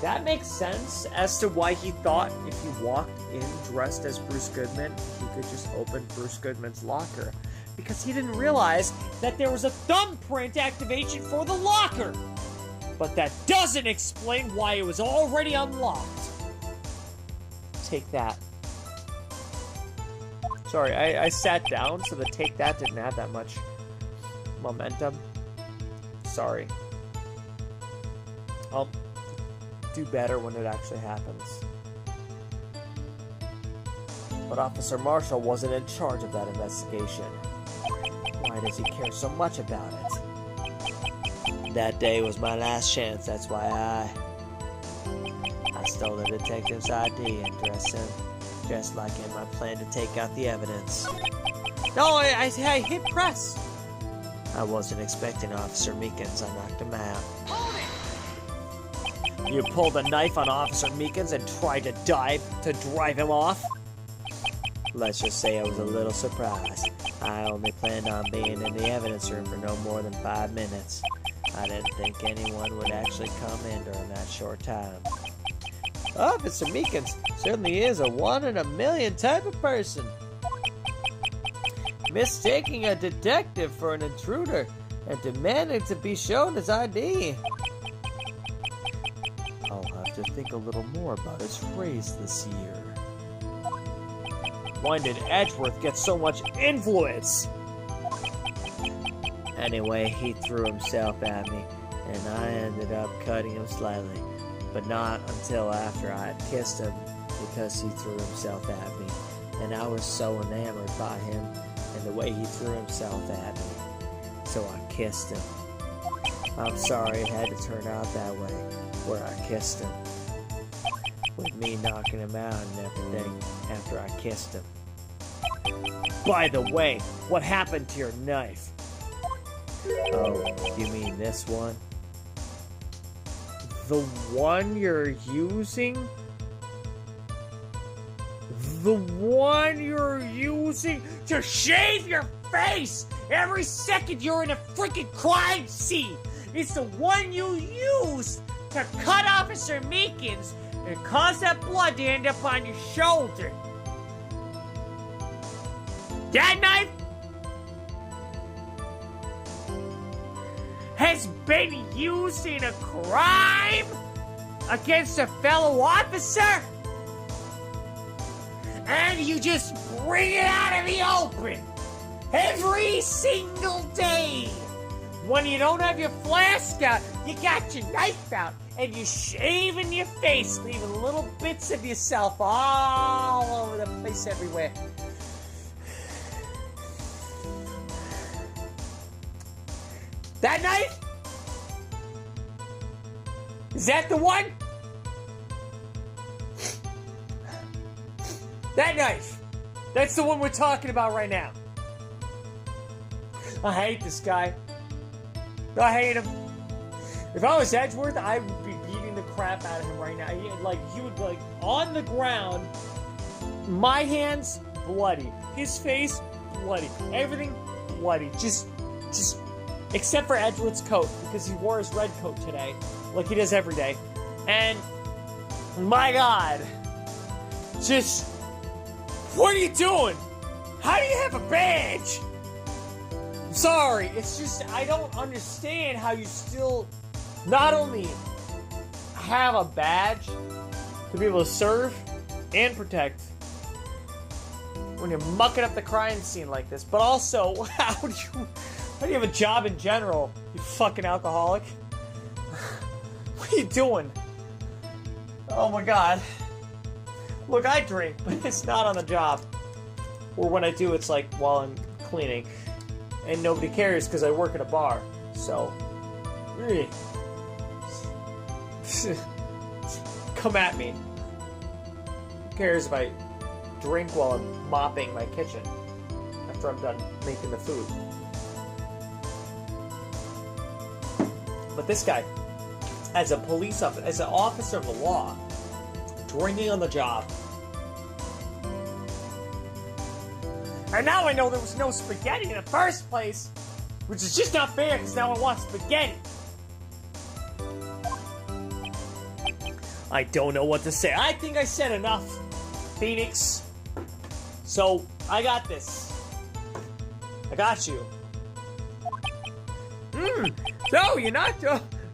That makes sense as to why he thought if he walked in dressed as Bruce Goodman, he could just open Bruce Goodman's locker. Because he didn't realize that there was a thumbprint activation for the locker. But that doesn't explain why it was already unlocked. Take that. Sorry, I sat down, so the take that didn't have that much momentum. Sorry. I'll do better when it actually happens. But Officer Marshall wasn't in charge of that investigation. Why does he care so much about it? That day was my last chance, that's why I stole the detective's ID and dressed like him. I planned to take out the evidence. No, I hit press. I wasn't expecting Officer Meekins. I knocked him out. You pulled a knife on Officer Meekins and tried to drive him off? Let's just say I was a little surprised. I only planned on being in the evidence room for no more than 5 minutes. I didn't think anyone would actually come in during that short time. Officer Meekins certainly is a one-in-a-million type of person. Mistaking a detective for an intruder and demanding to be shown his ID. I'll have to think a little more about his raise this year. When did Edgeworth get so much influence? Anyway, he threw himself at me, and I ended up cutting him slightly, but not until after I had kissed him, because he threw himself at me, and I was so enamored by him and the way he threw himself at me, so I kissed him. I'm sorry it had to turn out that way, where I kissed him, with me knocking him out and everything after I kissed him. By the way, what happened to your knife? Oh, you mean this one? The one you're using? The one you're using to shave your face every second you're in a freaking crime scene! It's the one you used to cut Officer Meekins and cause that blood to end up on your shoulder. That knife has been used in a crime against a fellow officer, and you just bring it out of the open every single day. When you don't have your flask out, you got your knife out, and you're shaving your face, leaving little bits of yourself all over the place everywhere. That knife? Is that the one? That knife. That's the one we're talking about right now. I hate this guy. I hate him. If I was Edgeworth, I would be beating the crap out of him right now. He would be on the ground. My hands bloody. His face bloody. Everything bloody. Just except for Edgeworth's coat, because he wore his red coat today, like he does every day. And, my God, what are you doing? How do you have a badge? I'm sorry, it's just, I don't understand how you still not only have a badge to be able to serve and protect when you're mucking up the crime scene like this, but also, Why do you have a job in general, you fucking alcoholic? What are you doing? Oh my god. Look, I drink, but it's not on the job. Or when I do, it's like while I'm cleaning. And nobody cares because I work at a bar. So, come at me. Who cares if I drink while I'm mopping my kitchen after I'm done making the food? But this guy, as a police officer, as an officer of the law, drinking on the job. And now I know there was no spaghetti in the first place, which is just not fair because now I want spaghetti. I don't know what to say. I think I said enough, Phoenix. So, I got this. I got you. So, you knocked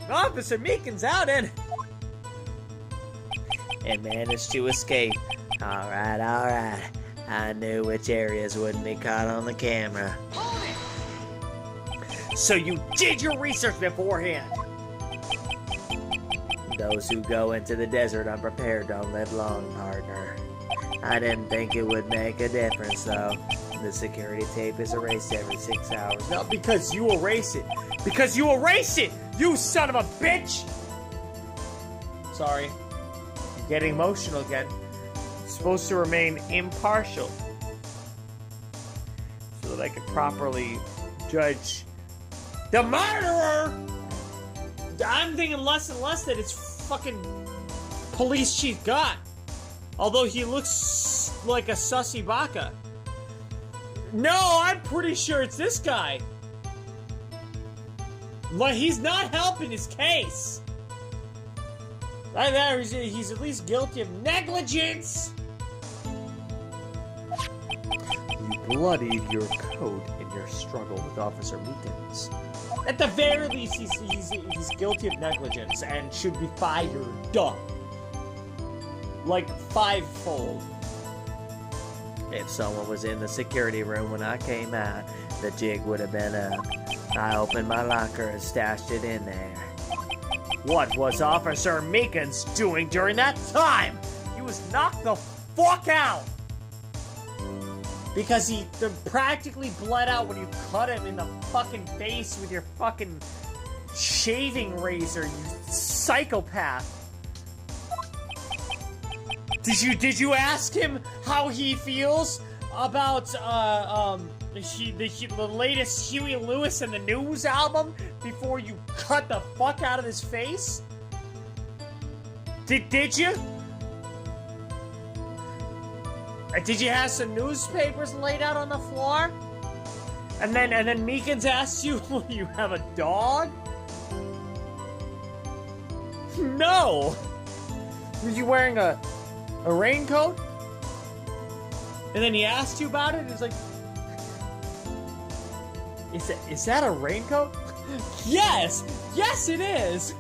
Officer Meekin's out and managed to escape. Alright, alright. I knew which areas wouldn't be caught on the camera. So you did your research beforehand. Those who go into the desert unprepared don't live long, partner. I didn't think it would make a difference, though. The security tape is erased every 6 hours. Not because you erase it. Because you erase it, you son of a bitch! Sorry. I'm getting emotional again. I'm supposed to remain impartial. So that I can properly judge the murderer! I'm thinking less and less that it's fucking Police Chief Gott. Although he looks like a sussy baka. No, I'm pretty sure it's this guy. Like, he's not helping his case. Either he's at least guilty of negligence. You bloodied your coat in your struggle with Officer Meekins. At the very least, he's guilty of negligence and should be fired. Duh. Like, fivefold. If someone was in the security room when I came out, the jig would have been up. I opened my locker and stashed it in there. What was Officer Meekins doing during that time? He was knocked the fuck out! Because he practically bled out when you cut him in the fucking face with your fucking shaving razor, you psychopath. Did you ask him how he feels about the latest Huey Lewis and the News album before you cut the fuck out of his face? Did you? Did you have some newspapers laid out on the floor? And then Meekins asked you, will you have a dog? No! Were you wearing a raincoat? And then he asked you about it, and he's like, is that a raincoat? Yes! Yes, it is!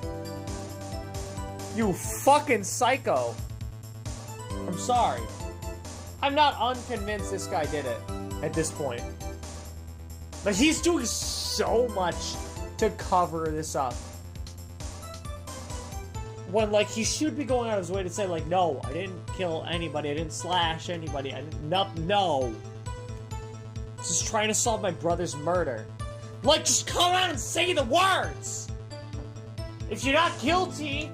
You fucking psycho. I'm sorry. I'm not unconvinced this guy did it at this point. Like, he's doing so much to cover this up. When, like, he should be going out of his way to say, like, no, I didn't kill anybody, I didn't slash anybody, I didn't, no. Just trying to solve my brother's murder. Like, just come out and say the words! If you're not guilty...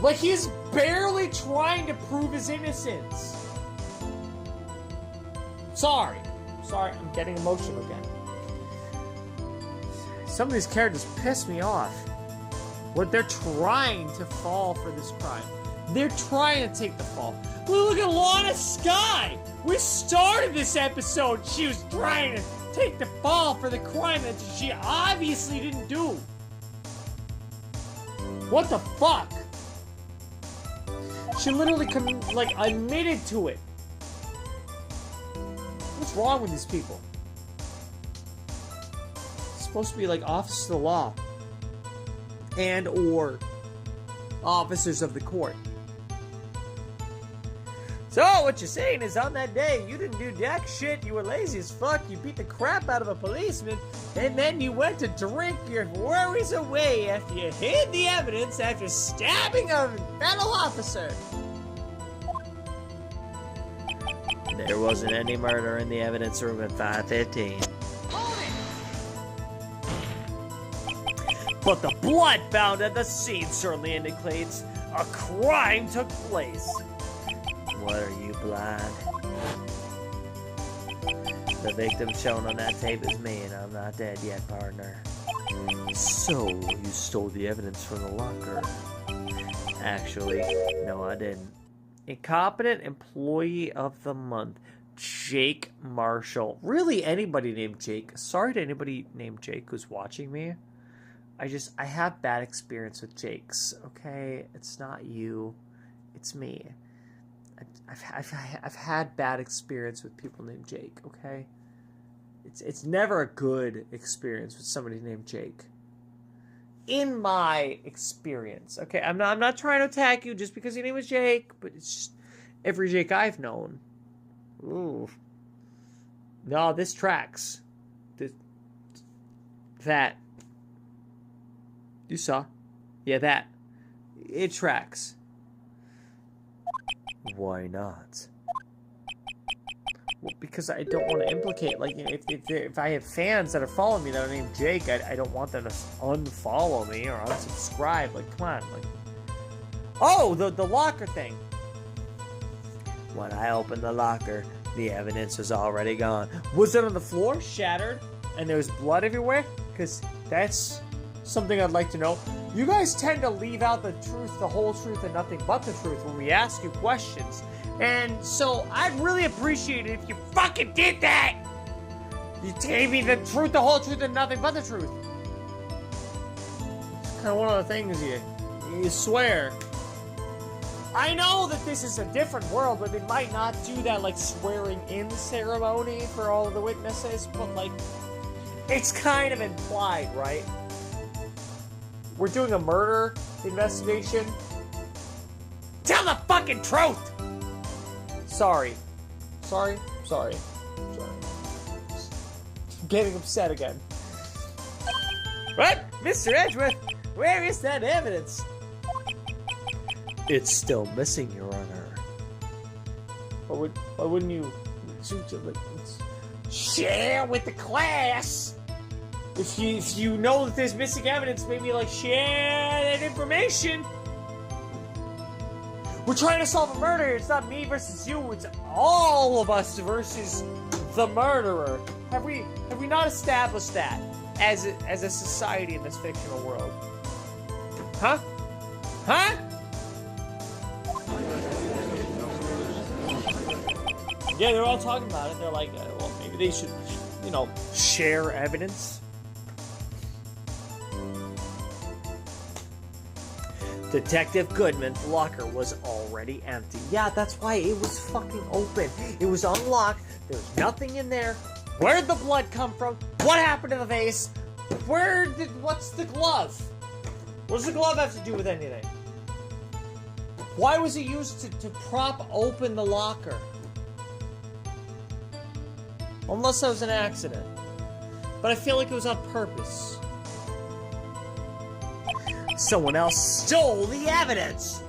Like, he's barely trying to prove his innocence. Sorry, I'm getting emotional again. Some of these characters piss me off. What they're trying to fall for this crime. They're trying to take the fall. Look at Lana Skye! We started this episode, she was trying to take the fall for the crime that she obviously didn't do. What the fuck? She literally, admitted to it. What's wrong with these people? It's supposed to be like officers of the law. And or officers of the court. So, what you're saying is on that day, you didn't do jack shit, you were lazy as fuck, you beat the crap out of a policeman, and then you went to drink your worries away after you hid the evidence after stabbing a fellow officer. There wasn't any murder in the evidence room at 5:15. But the blood found at the scene certainly indicates a crime took place. What, are you blind? The victim shown on that tape is me, and I'm not dead yet, partner. So, you stole the evidence from the locker? Actually, no, I didn't. Incompetent Employee of the Month, Jake Marshall. Really, anybody named Jake. Sorry to anybody named Jake who's watching me. I have bad experience with Jakes, okay? It's not you. It's me. I've had bad experience with people named Jake, okay? It's never a good experience with somebody named Jake. In my experience, okay? I'm not trying to attack you just because your name was Jake, but it's just every Jake I've known. Ooh. No, this tracks. That. You saw? Yeah, that. It tracks. Why not? Well, because I don't want to implicate, like, you know, if I have fans that are following me that are named Jake, I don't want them to unfollow me or unsubscribe. Like, come on, like. Oh, the locker thing. When I opened the locker, the evidence was already gone. Was it on the floor, shattered, and there was blood everywhere? Because that's something I'd like to know. You guys tend to leave out the truth, the whole truth, and nothing but the truth when we ask you questions. And so I'd really appreciate it if you fucking did that! You gave me the truth, the whole truth, and nothing but the truth. It's kind of one of the things you swear. I know that this is a different world, but they might not do that, like, swearing in ceremony for all of the witnesses, but, like, it's kind of implied, right? We're doing a murder investigation. Tell the fucking truth! Sorry. I'm getting upset again. What? Mr. Edgeworth, where is that evidence? It's still missing, Your Honor. Why wouldn't you share with the class? If you know that there's missing evidence, maybe, like, share that information. We're trying to solve a murder. It's not me versus you. It's all of us versus the murderer. Have we not established that as a society in this fictional world? Huh? Yeah, they're all talking about it. They're like, well, maybe they should, you know, share evidence. Detective Goodman's locker was already empty. Yeah, that's why it was fucking open. It was unlocked. There was nothing in there. Where'd the blood come from? What happened to the vase? What's the glove? What does the glove have to do with anything? Why was it used to prop open the locker? Unless that was an accident. But I feel like it was on purpose. Someone else stole the evidence!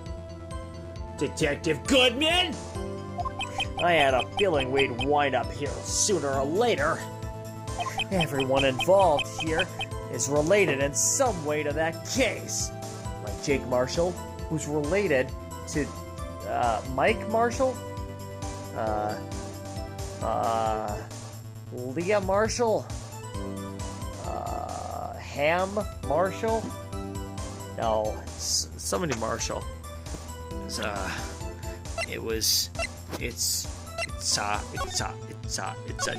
Detective Goodman? I had a feeling we'd wind up here sooner or later. Everyone involved here is related in some way to that case. Like Jake Marshall, who's related to, Mike Marshall? Leah Marshall? Ham Marshall? No, somebody Marshall. It's a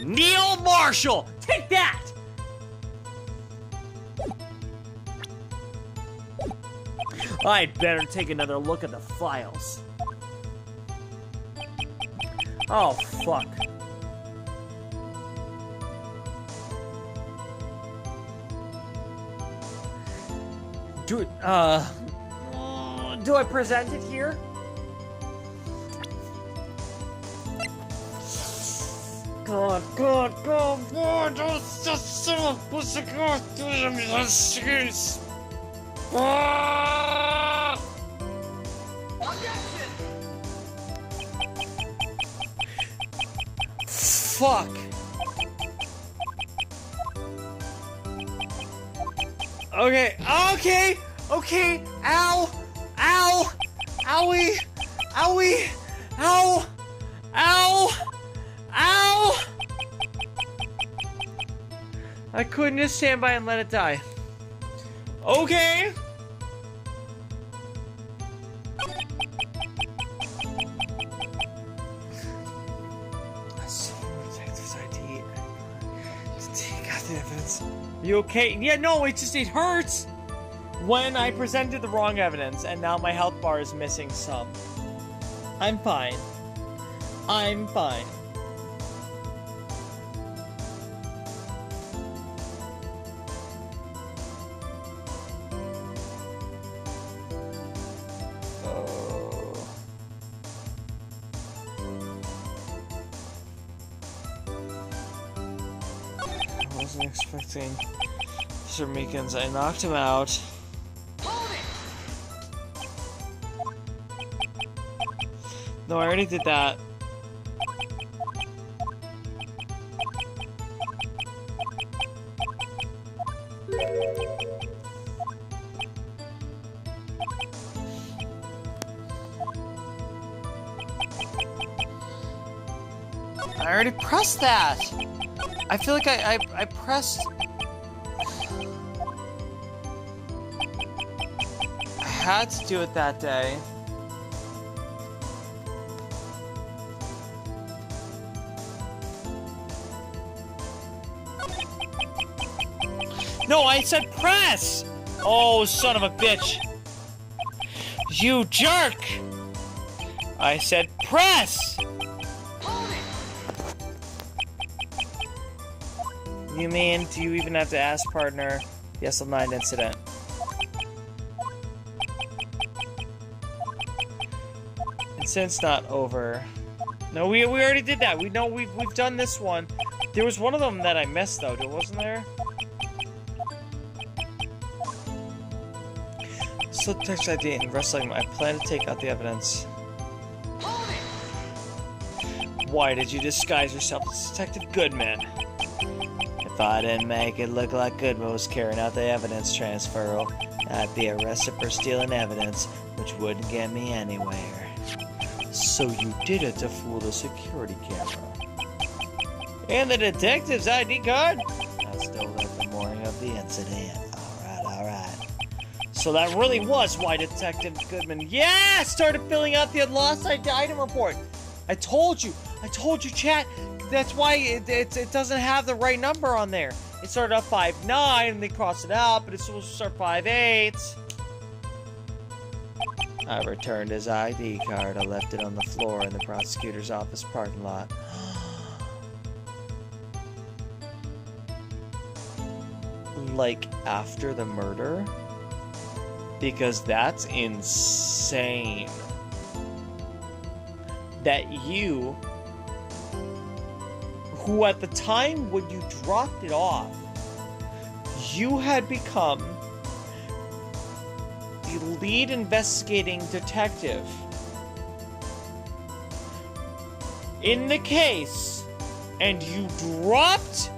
Neil Marshall! Take that! I'd better take another look at the files. Oh, fuck. Do I present it here? God, that's just so pussy God, jeez. Fuck. Okay. Ow. Owie. Ow. I couldn't just stand by and let it die. Okay. Detective's ID. Take out the evidence. You okay? Yeah, no, it hurts when I presented the wrong evidence and now my health bar is missing some. I'm fine. I wasn't expecting Mr. Meekins. I knocked him out. No, I already did that. I already pressed that! I feel like I pressed... I had to do it that day. No, I said press! Oh, son of a bitch. You jerk! I said press! You mean, do you even have to ask, partner? The SL9 incident. Incident's not over. No, we already did that. We know we've done this one. There was one of them that I missed though, wasn't there? So text ID and wrestling. I plan to take out the evidence. Why did you disguise yourself as Detective Goodman? If I didn't make it look like Goodman was carrying out the evidence transfer, I'd be arrested for stealing evidence, which wouldn't get me anywhere. So you did it to fool the security camera. And the detective's ID card? I stole it the morning of the incident. Alright. So that really was why Detective Goodman, started filling out the lost item report. I told you, chat. That's why it doesn't have the right number on there. It started at 5'9", and they crossed it out, but it's supposed to start 5'8". I returned his ID card. I left it on the floor in the prosecutor's office parking lot. Like, after the murder? Because that's insane. That you... who at the time when you dropped it off, you had become the lead investigating detective in the case, and you dropped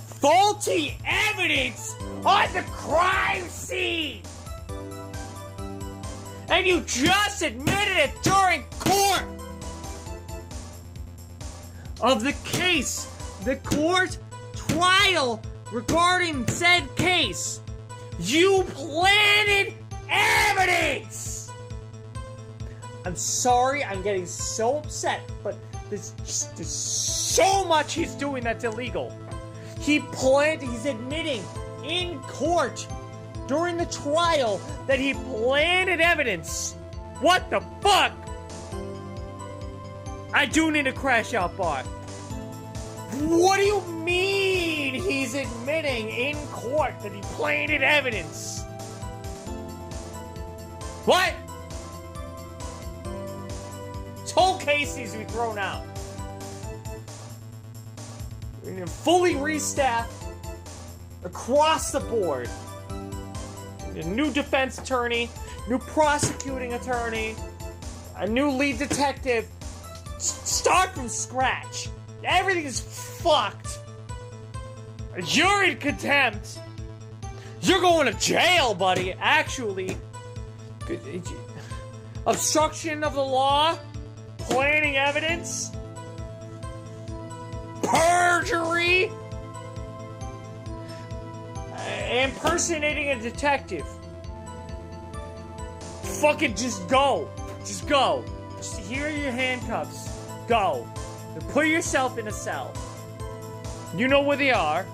faulty evidence on the crime scene! And you just admitted it during court! Of the case, the court trial regarding said case, you planted evidence! I'm sorry, I'm getting so upset, but there's so much he's doing that's illegal. He's admitting in court during the trial that he planted evidence. What the fuck? I do need a crash out bar. What do you mean he's admitting in court that he planted evidence? What? This whole case needs to be thrown out. fully restaffed across the board. A new defense attorney, new prosecuting attorney, a new lead detective. Start from scratch. Everything is fucked. You're in contempt. You're going to jail, buddy. Actually, obstruction of the law, planting evidence, perjury, impersonating a detective. Fucking just go. Just go. Just here are your handcuffs. Go. And put yourself in a cell. You know where they are.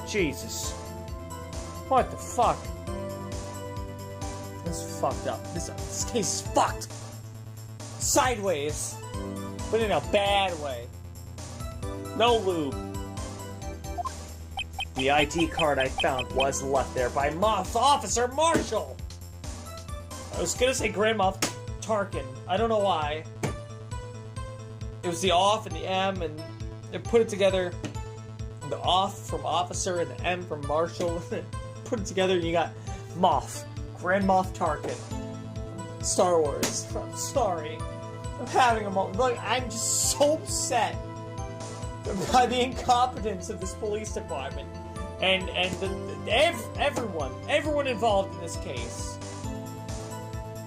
Jesus. What the fuck? This is fucked up. This case is fucked. Sideways. But in a bad way. No lube. The ID card I found was left there by Officer Marshall. I was gonna say Grand Moff Tarkin. I don't know why. It was the off and the M, and they put it together. The off from officer and the M from Marshall. Put it together and you got Moff. Grand Moff Tarkin. Star Wars. I'm sorry. I'm having a moment. Look, I'm just so upset by the incompetence of this police department. And everyone involved in this case.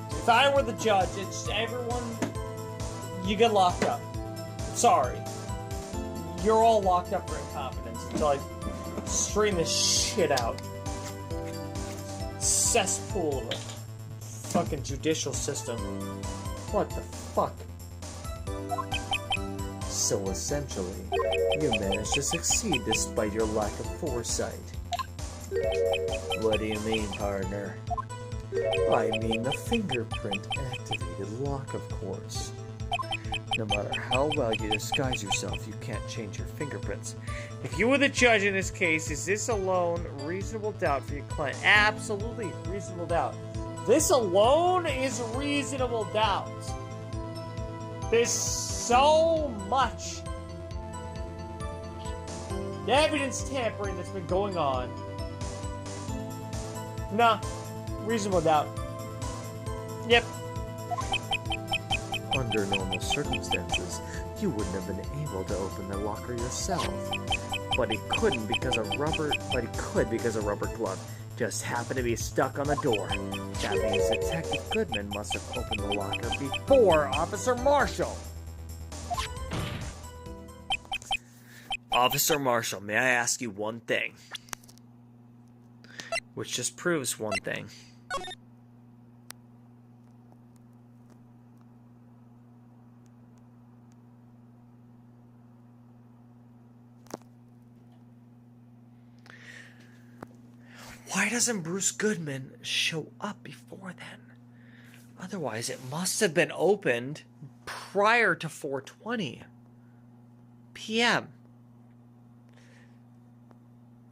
If I were the judge, it's everyone, you get locked up. Sorry. You're all locked up for incompetence until I straighten this shit out. Cesspool of a fucking judicial system. What the fuck? So essentially, you managed to succeed despite your lack of foresight. What do you mean, partner? I mean the fingerprint-activated lock, of course. No matter how well you disguise yourself, you can't change your fingerprints. If you were the judge in this case, is this alone reasonable doubt for your client? Absolutely reasonable doubt. This alone is reasonable doubt. There's so much evidence tampering that's been going on. Nah, reasonable doubt. Yep. Under normal circumstances, you wouldn't have been able to open the locker yourself. But he couldn't because a rubber glove just happened to be stuck on the door. That means Detective Goodman must have opened the locker before Officer Marshall. Officer Marshall, may I ask you one thing? Which just proves one thing. Why doesn't Bruce Goodman show up before then? Otherwise, it must have been opened prior to 4:20 p.m.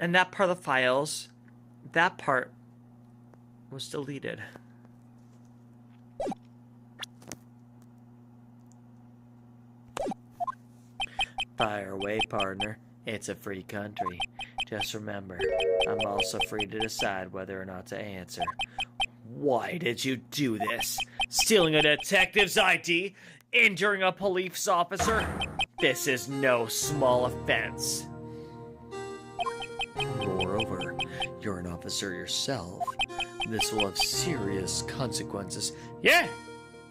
And that part of the files, that part was deleted. Fire away, partner. It's a free country. Just remember, I'm also free to decide whether or not to answer. Why did you do this? Stealing a detective's ID? Injuring a police officer? This is no small offense. Moreover, you're an officer yourself. This will have serious consequences. Yeah!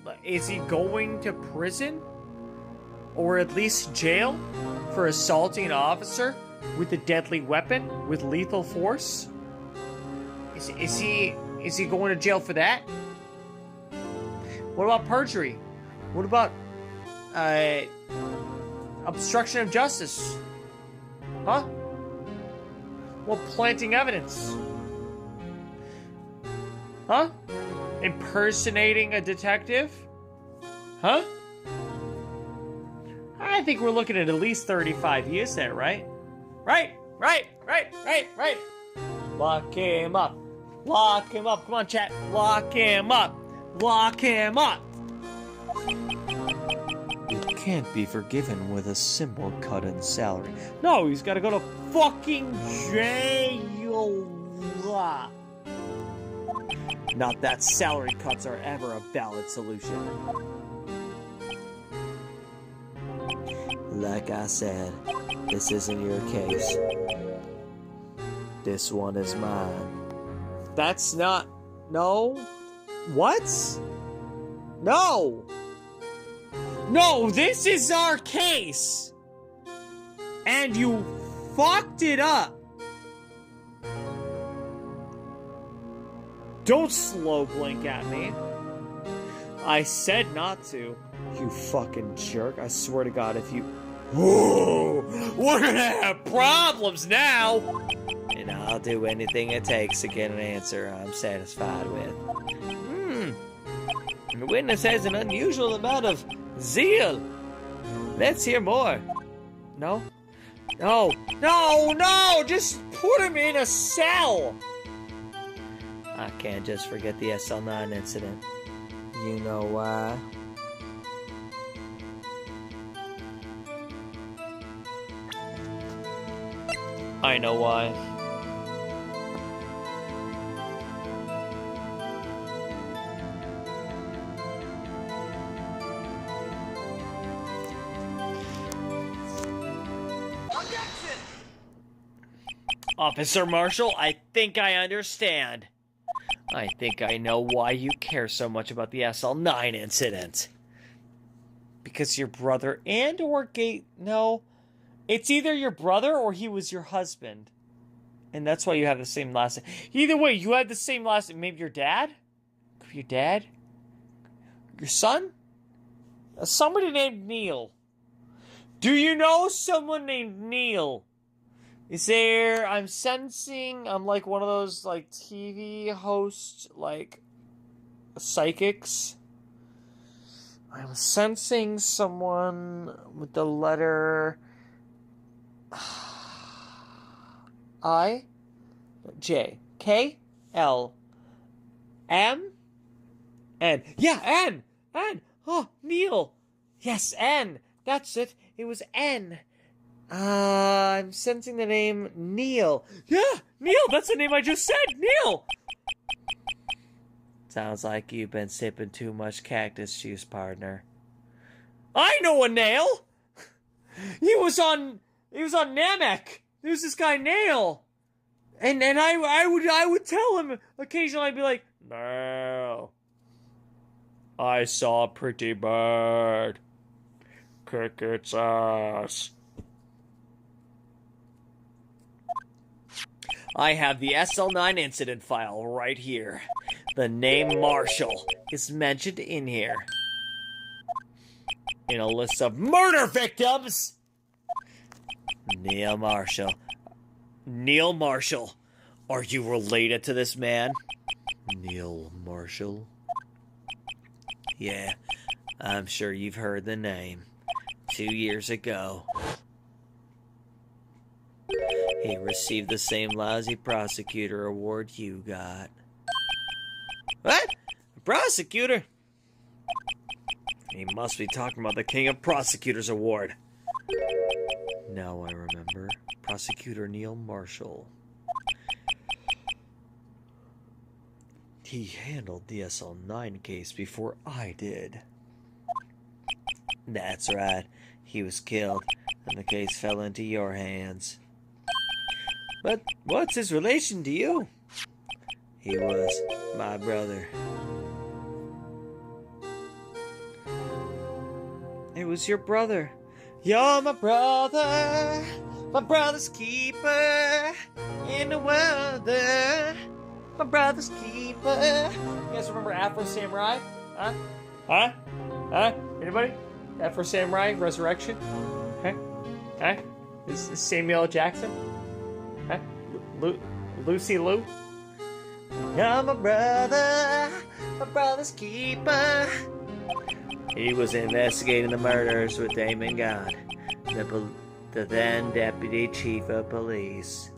But is he going to prison? Or at least jail? For assaulting an officer? With a deadly weapon? With lethal force? Is he going to jail for that? What about perjury? What about obstruction of justice? Huh? Well, planting evidence. Huh? Impersonating a detective? Huh? I think we're looking at least 35 years there, right? Right. Lock him up. Lock him up. Come on, chat. Lock him up. Lock him up. You can't be forgiven with a simple cut in salary. No, he's got to go to fucking jail. Not that salary cuts are ever a valid solution. Like I said, this isn't your case. This one is mine. That's not... No? What? No! No, this is our case! And you fucked it up! Don't slow blink at me. I said not to. You fucking jerk. I swear to God, if you... Whoa! We're gonna have problems now! And I'll do anything it takes to get an answer I'm satisfied with. The witness has an unusual amount of zeal. Let's hear more. No? No! No! No! Just put him in a cell! I can't just forget the SL9 incident. You know why? I know why. Officer Marshall, I think I understand. I think I know why you care so much about the SL9 incident. Because your brother and or gay... No. It's either your brother or he was your husband. And that's why you have the same last name. Either way, you had the same last name. Maybe your dad? Your dad? Your son? Somebody named Neil. Do you know someone named Neil? Is there... I'm sensing... I'm like one of those, like, TV host, like, psychics. I'm sensing someone with the letter... I... J. K. L. M. N. Yeah, N! N! Oh, Neil! Yes, N! That's it. It was N. I'm sensing the name Neil. Yeah, Neil, that's the name I just said, Neil! Sounds like you've been sipping too much cactus juice, partner. I know a Nail! He was on Namek. There's this guy Nail. And I would tell him occasionally, I'd be like, Nail, I saw a pretty bird. Kick its ass. I have the SL9 incident file right here. The name Marshall is mentioned in here. In a list of murder victims! Neil Marshall. Neil Marshall. Are you related to this man? Neil Marshall? Yeah, I'm sure you've heard the name. 2 years ago, he received the same lousy prosecutor award you got. What? A prosecutor? He must be talking about the King of Prosecutors Award. Now I remember. Prosecutor Neil Marshall. He handled the SL9 case before I did. That's right. He was killed, and the case fell into your hands. But what's his relation to you? He was my brother. It was your brother. You're my brother, my brother's keeper in the world. My brother's keeper. You guys remember Afro Samurai? Huh? Huh? Huh? Anybody? Afro Samurai Resurrection? Huh? Huh? Is Samuel L. Jackson? Huh? Lucy Liu? You're my brother, my brother's keeper. He was investigating the murders with Damon God, the then Deputy Chief of Police.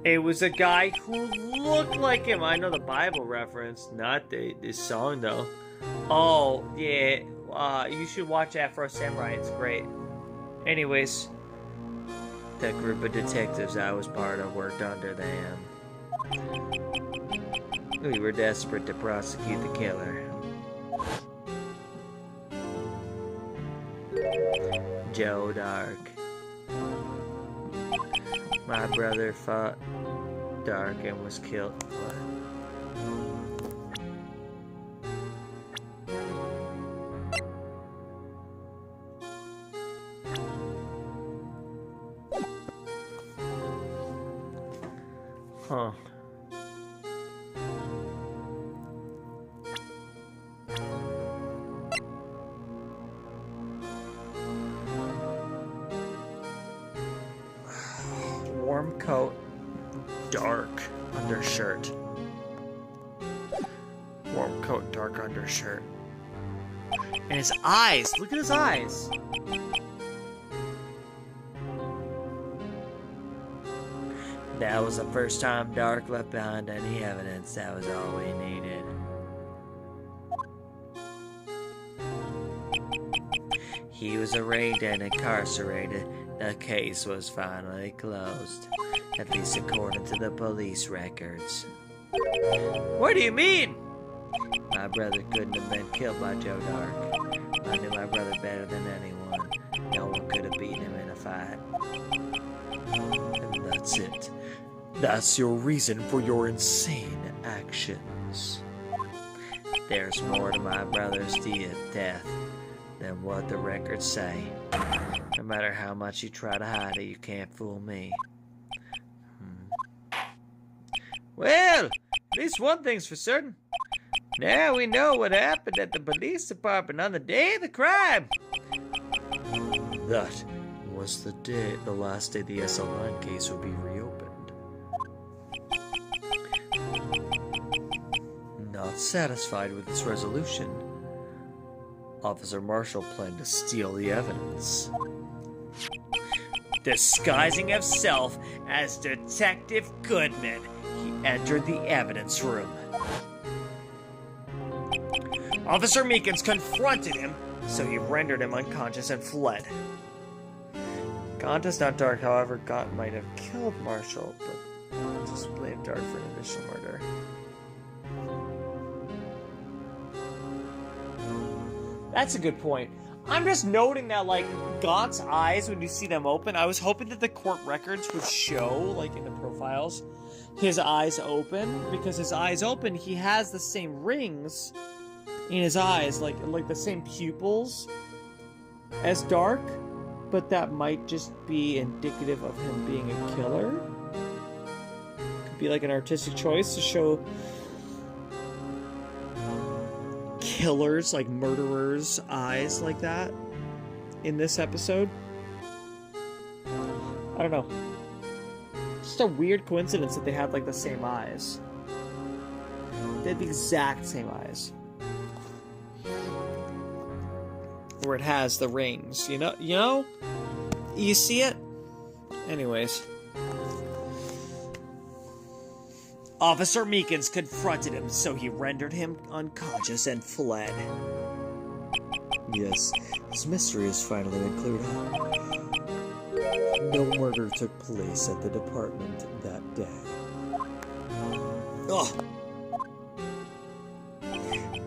It was a guy who looked like him. I know the Bible reference, not this song though. Oh, yeah. You should watch Afro Samurai. It's great. Anyways. The group of detectives I was part of worked under them. We were desperate to prosecute the killer. Joe Dark. My brother fought Dark and was killed. What? Huh. Warm coat, dark undershirt. Warm coat, dark undershirt. And his eyes! Look at his eyes! That was the first time Dark left behind any evidence. That was all we needed. He was arraigned and incarcerated. The case was finally closed. At least according to the police records. What do you mean? My brother couldn't have been killed by Joe Dark. I knew my brother better than anyone. No one could have beaten him in a fight. And that's it. That's your reason for your insane actions. There's more to my brother's death than what the records say. No matter how much you try to hide it, you can't fool me. Well, at least one thing's for certain. Now we know what happened at the police department on the day of the crime. That was the last day the SL9 case would be reopened. Not satisfied with its resolution, Officer Marshall planned to steal the evidence. Disguising himself as Detective Goodman, he entered the evidence room. Officer Meekins confronted him, so he rendered him unconscious and fled. Gaunt is not Dark, however, Gaunt might have killed Marshall, but just blamed Dark for an initial murder. That's a good point. I'm just noting that, like, Gaunt's eyes, when you see them open, I was hoping that the court records would show, like, in the profiles, his eyes open, because his eyes open, he has the same rings in his eyes, like the same pupils as Dark, but that might just be indicative of him being a killer. Could be like an artistic choice to show killers, like murderers' eyes like that in this episode. I don't know. Just a weird coincidence that they had like the same eyes. They had the exact same eyes. Where it has the rings, you know? You see it? Anyways. Officer Meekins confronted him, so he rendered him unconscious and fled. Yes, this mystery is finally been cleared up. No murder took place at the department that day. Ugh.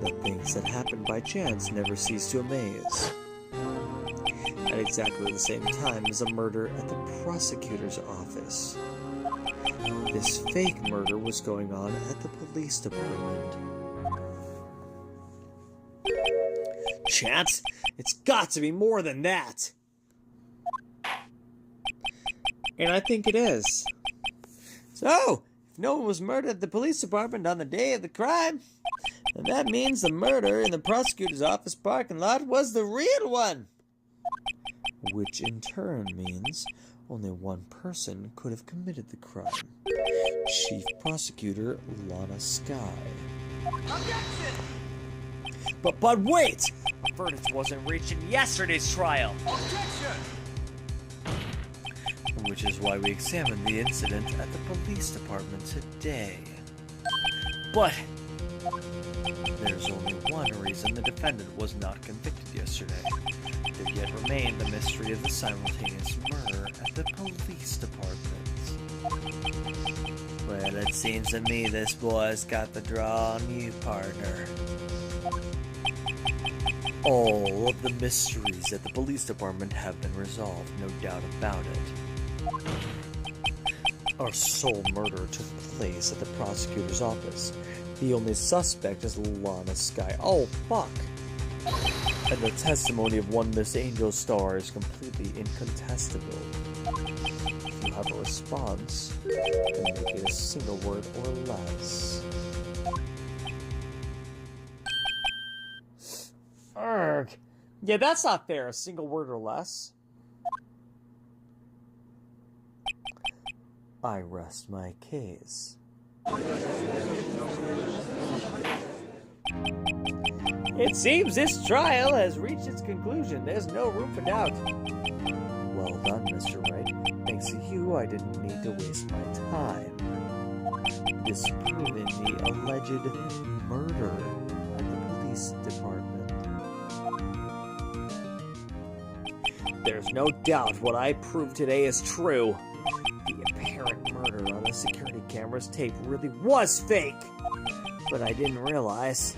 The things that happen by chance never cease to amaze. At exactly the same time as a murder at the prosecutor's office. This fake murder was going on at the police department. Chance? It's got to be more than that. And I think it is. So, if no one was murdered at the police department on the day of the crime, then that means the murder in the prosecutor's office parking lot was the real one. Which in turn means only one person could have committed the crime. Chief Prosecutor Lana Skye. Objection! But wait! A verdict wasn't reached in yesterday's trial. Objection! Which is why we examined the incident at the police department today. But There's only one reason the defendant was not convicted yesterday. There yet remained the mystery of the simultaneous murder at the police department. Well, it seems to me this boy's got the draw on you, partner. All of the mysteries at the police department have been resolved, no doubt about it. Our sole murder took place at the prosecutor's office. The only suspect is Lana Sky. Oh, fuck! And the testimony of one Miss Angel Star is completely incontestable. If you have a response, you can make it a single word or less. Urgh. Yeah, that's not fair. A single word or less. I rest my case. It seems this trial has reached its conclusion. There's no room for doubt. Well done, Mr. Wright. Thanks to you, I didn't need to waste my time disproving the alleged murder at the police department. There's no doubt what I proved today is true. The apparent murder on the security camera's tape really was fake. But I didn't realize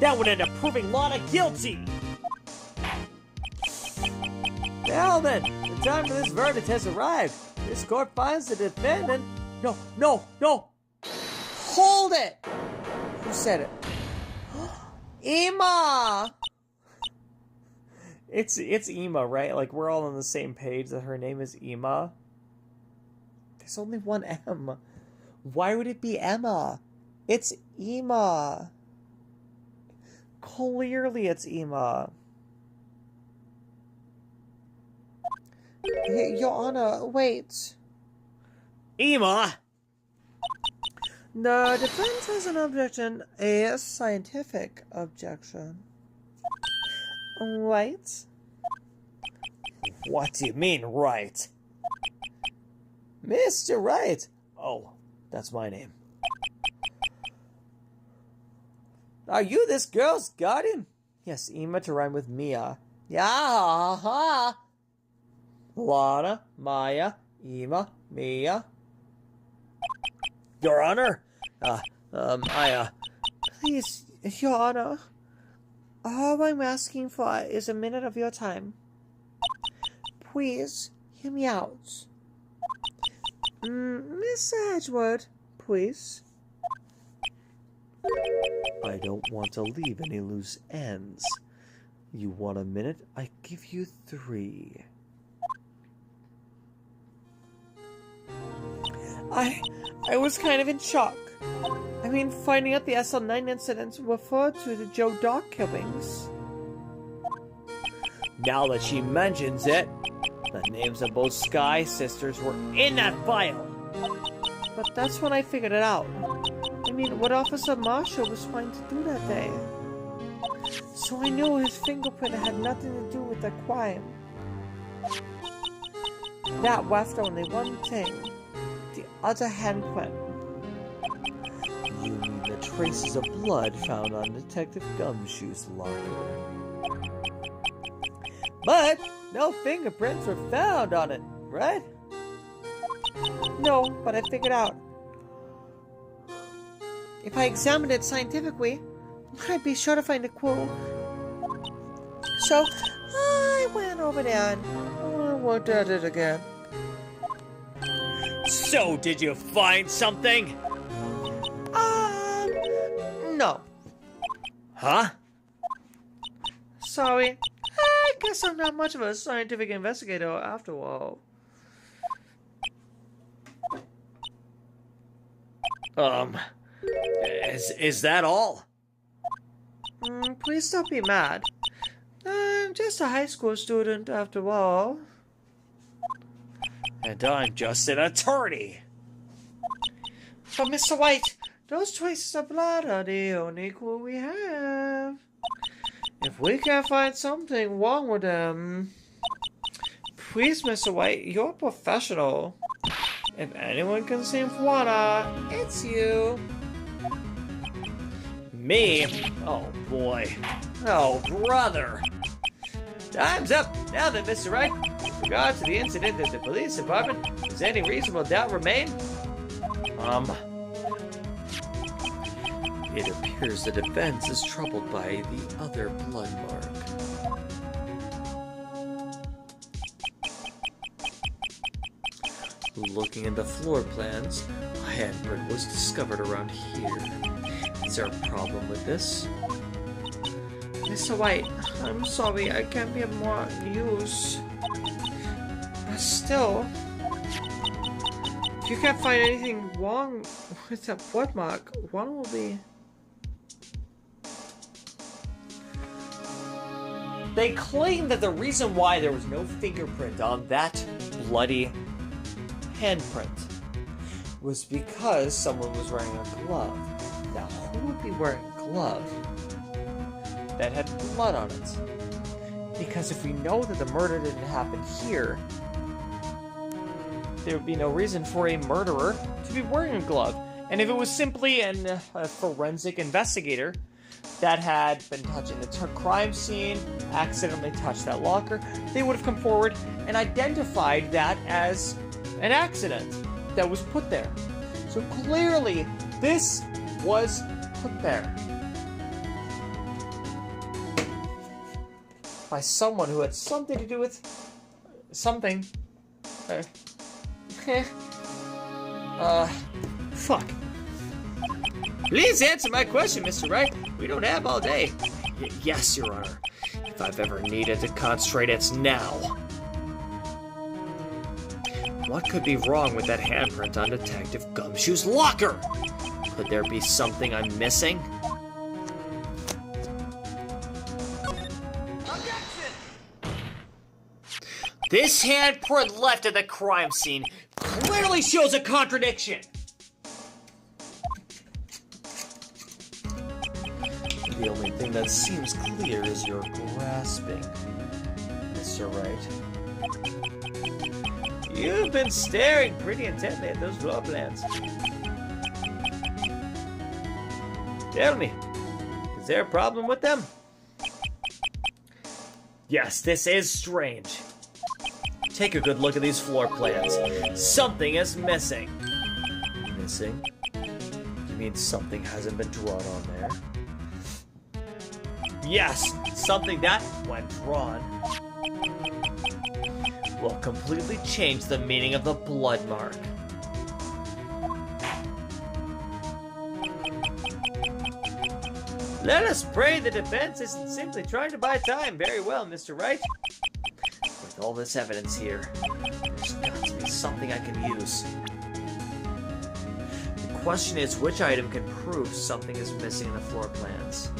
that would end up proving Lana guilty. Now then, the time for this verdict has arrived. This court finds the defendant. No. Hold it! Who said it? Emma! It's Emma, right? Like, we're all on the same page that her name is Emma. There's only one M. Why would it be Emma? It's Emma. Clearly it's Emma. Hey, Your Honor, wait. Emma! The defense has an objection, a scientific objection. Right? What do you mean, right? Mr. Wright! Oh, that's my name. Are you this girl's guardian? Yes, Emma to rhyme with Mia. Yeah, Lana, Maya, Emma, Mia. Your Honor? Please, Your Honor. All I'm asking for is a minute of your time. Please, hear me out. Mr. Edgewood, please. I don't want to leave any loose ends. You want a minute? I give you 3. I was kind of in shock. I mean, finding out the SL9 incidents referred to the Joe Dog killings. Now that she mentions it, the names of both Sky sisters were in that file. But that's when I figured it out. I mean, what Officer Marshall was trying to do that day. So I knew his fingerprint had nothing to do with the crime. That left only one thing. The other handprint. You mean the traces of blood found on Detective Gumshoe's locker? But no fingerprints were found on it, right? No, but I figured out. If I examined it scientifically, I'd be sure to find a clue. So, I went over there and looked at it again. So, did you find something? No. Huh? Sorry. I guess I'm not much of a scientific investigator after all. Is that all? Please don't be mad. I'm just a high school student after all. And I'm just an attorney. But Mr. White, those traces of blood are the only clue we have. If we can't find something wrong with them... Please, Mr. White, you're a professional. If anyone can save water, it's you. Me? Oh, boy. Oh, brother. Time's up. Now then, Mr. Wright, with regard to the incident at the police department, does any reasonable doubt remain? It appears the defense is troubled by the other blood mark. Looking at the floor plans, a handprint was discovered around here. Is there a problem with this? Mr. White, I'm sorry, I can't be of more use. But still, if you can't find anything wrong with that blood mark, one will be... They claim that the reason why there was no fingerprint on that bloody handprint was because someone was wearing a glove. Now, who would be wearing a glove that had blood on it? Because if we know that the murder didn't happen here, there would be no reason for a murderer to be wearing a glove. And if it was simply a forensic investigator that had been touching the crime scene, accidentally touched that locker, they would have come forward and identified that as an accident that was put there. So clearly, this was put there by someone who had something to do with something. Fuck. Please answer my question, Mr. Wright. We don't have all day. Yes, Your Honor. If I've ever needed to concentrate, it's now. What could be wrong with that handprint on Detective Gumshoe's locker? Could there be something I'm missing? Objection! This handprint left at the crime scene clearly shows a contradiction. The only thing that seems clear is your grasping, Mr. Wright. You've been staring pretty intently at those floor plans. Tell me, is there a problem with them? Yes, this is strange. Take a good look at these floor plans. Something is missing. Missing? You mean something hasn't been drawn on there? Yes, something that, when drawn, will completely change the meaning of the blood mark. Let us pray the defense isn't simply trying to buy time. Very well, Mr. Wright. With all this evidence here, there's got to be something I can use. The question is, which item can prove something is missing in the floor plans?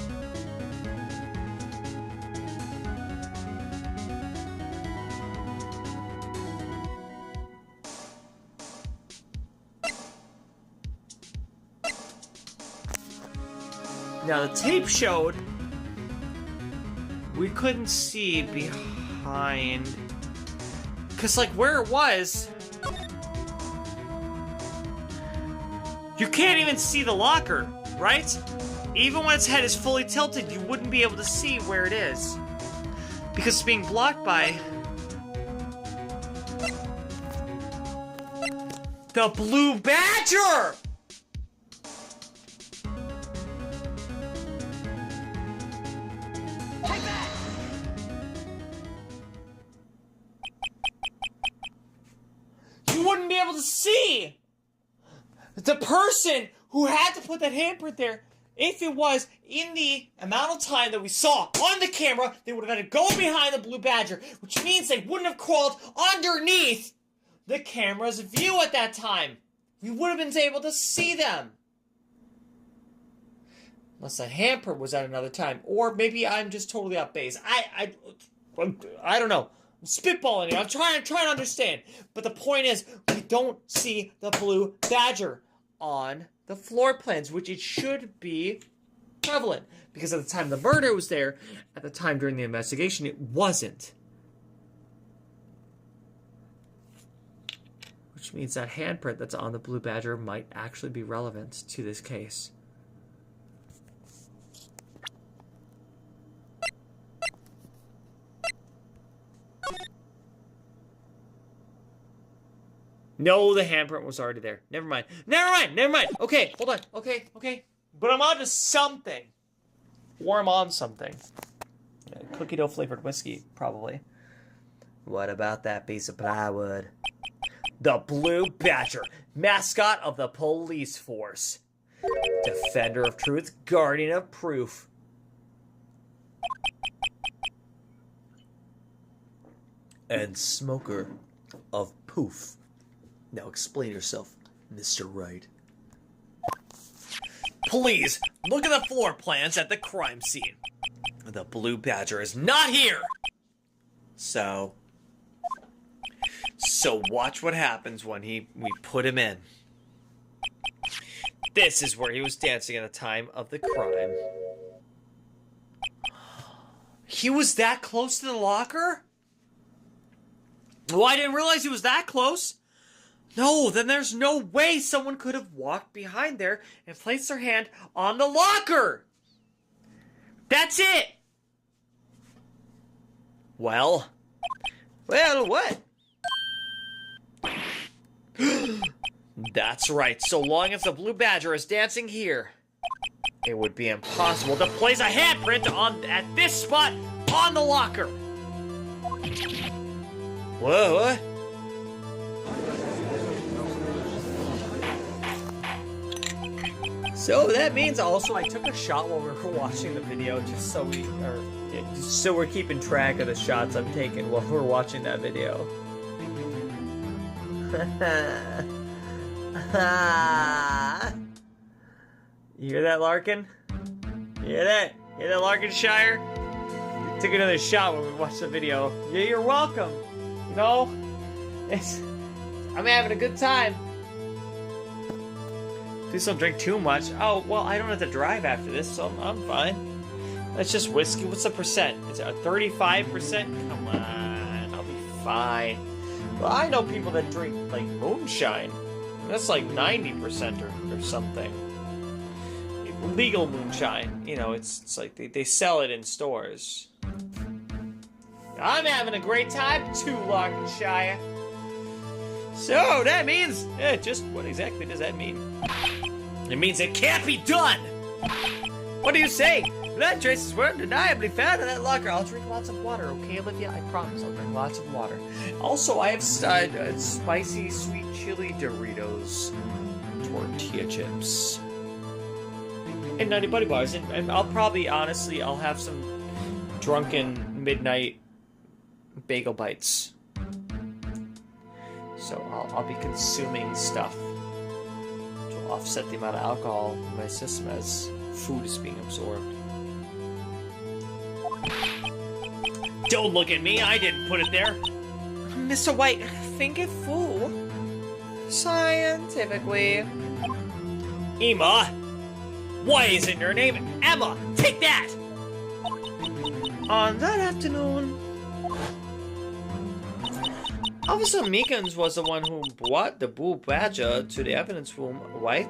Now, the tape showed we couldn't see behind, because, like, where it was, you can't even see the locker, right? Even when its head is fully tilted, you wouldn't be able to see where it is, because it's being blocked by the Blue Badger! You wouldn't be able to see the person who had to put that handprint there. If it was in the amount of time that we saw on the camera, they would have had to go behind the Blue Badger, which means they wouldn't have crawled underneath the camera's view at that time. We would have been able to see them. Unless the handprint was at another time. Or maybe I'm just totally off base. I don't know. I'm spitballing here. I'm trying to understand. But the point is, we don't see the Blue Badger on the floor plans, which it should be prevalent. Because at the time the murder was there, at the time during the investigation, it wasn't. Which means that handprint that's on the Blue Badger might actually be relevant to this case. No, the handprint was already there. Never mind. Okay, hold on. Okay. But I'm on to something. Or I'm on something. Cookie dough flavored whiskey, probably. What about that piece of plywood? The Blue Badger, mascot of the police force. Defender of truth, guardian of proof. And smoker of poof. Now explain yourself, Mr. Wright. Please, look at the floor plans at the crime scene. The Blue Badger is not here! So watch what happens when we put him in. This is where he was dancing at the time of the crime. He was that close to the locker? Well, I didn't realize he was that close. No, then there's no way someone could have walked behind there and placed their hand on the locker. That's it. Well, what? That's right. So long as the Blue Badger is dancing here, it would be impossible to place a handprint at this spot on the locker. What? So that means also I took a shot while we were watching the video, just so we're keeping track of the shots I'm taking while we're watching that video. You hear that, Larkin? You hear that? Hear that, Larkinshire? You took another shot when we watched the video. Yeah, you're welcome. You know, I'm having a good time. Please don't drink too much. Oh, well, I don't have to drive after this, so I'm fine. That's just whiskey. What's the percent? Is it a 35%? Come on, I'll be fine. Well, I know people that drink, like, moonshine. That's like 90% or something. Legal moonshine. You know, it's like they sell it in stores. I'm having a great time too, Larkinshire. So, that means... just what exactly does that mean? It means it can't be done! What do you say? That traces were undeniably found in that locker. I'll drink lots of water, okay, Olivia? I promise I'll drink lots of water. Also, I have spicy sweet chili Doritos tortilla chips. And Nutty Buddy Bars. And I'll probably, honestly, I'll have some drunken midnight bagel bites. So I'll be consuming stuff to offset the amount of alcohol in my system as food is being absorbed. Don't look at me, I didn't put it there. Mr. White, think it full. Scientifically. Emma! Why isn't your name Emma? Take that! On that afternoon, Officer Meekins was the one who brought the Blue Badger to the evidence room, right?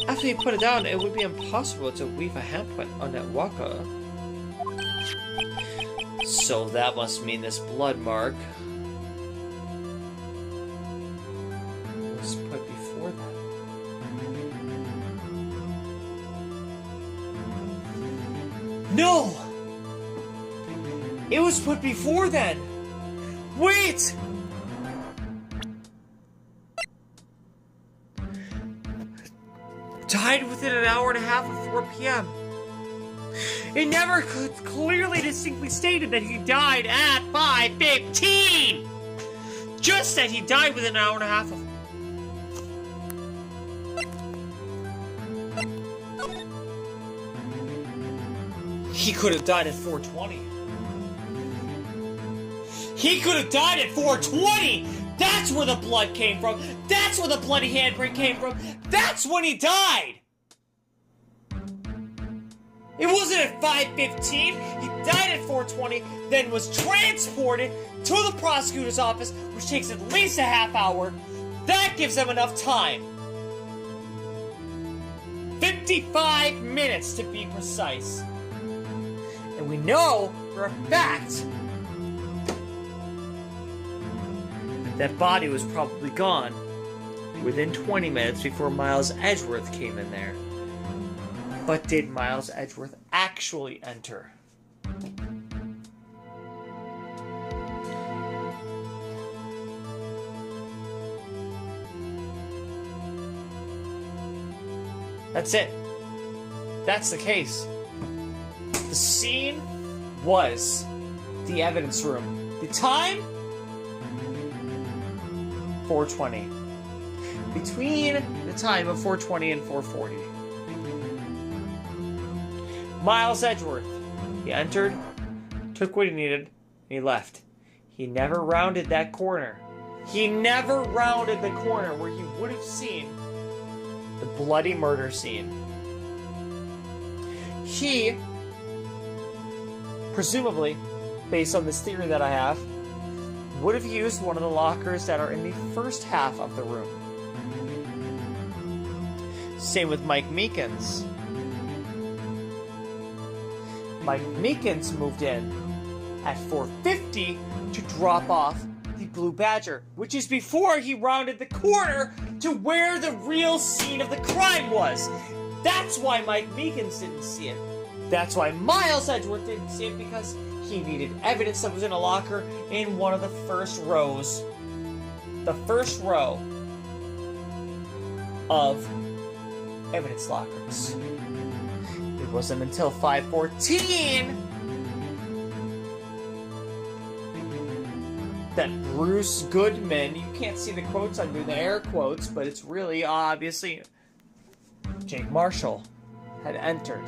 After he put it down, it would be impossible to weave a handprint on that walker. So that must mean this blood mark was put before that. No! It was put before then! Wait! Died within an hour and a half of 4 p.m. It never clearly distinctly stated that he died at 5:15! Just that he died within an hour and a half of... He could have died at 4:20. He could have died at 4:20! That's where the blood came from! That's where the bloody handprint came from! That's when he died! It wasn't at 5:15. He died at 4:20, then was transported to the prosecutor's office, which takes at least a half hour. That gives them enough time. 55 minutes to be precise. And we know for a fact that body was probably gone within 20 minutes before Miles Edgeworth came in there. But did Miles Edgeworth actually enter? That's it. That's the case. The scene was the evidence room. The time? 4:20. Between the time of 4:20 and 4:40. Miles Edgeworth. He entered, took what he needed, and he left. He never rounded that corner. He never rounded the corner where he would have seen the bloody murder scene. He, presumably, based on this theory that I have, would have used one of the lockers that are in the first half of the room. Same with Mike Meekins. Mike Meekins moved in at 4:50 to drop off the Blue Badger, which is before he rounded the corner to where the real scene of the crime was. That's why Mike Meekins didn't see it. That's why Miles Edgeworth didn't see it, because he needed evidence that was in a locker in one of the first rows. The first row of evidence lockers. It wasn't until 5:14 that Bruce Goodman, you can't see the quotes, I'm doing the air quotes, but it's really obviously Jake Marshall, had entered.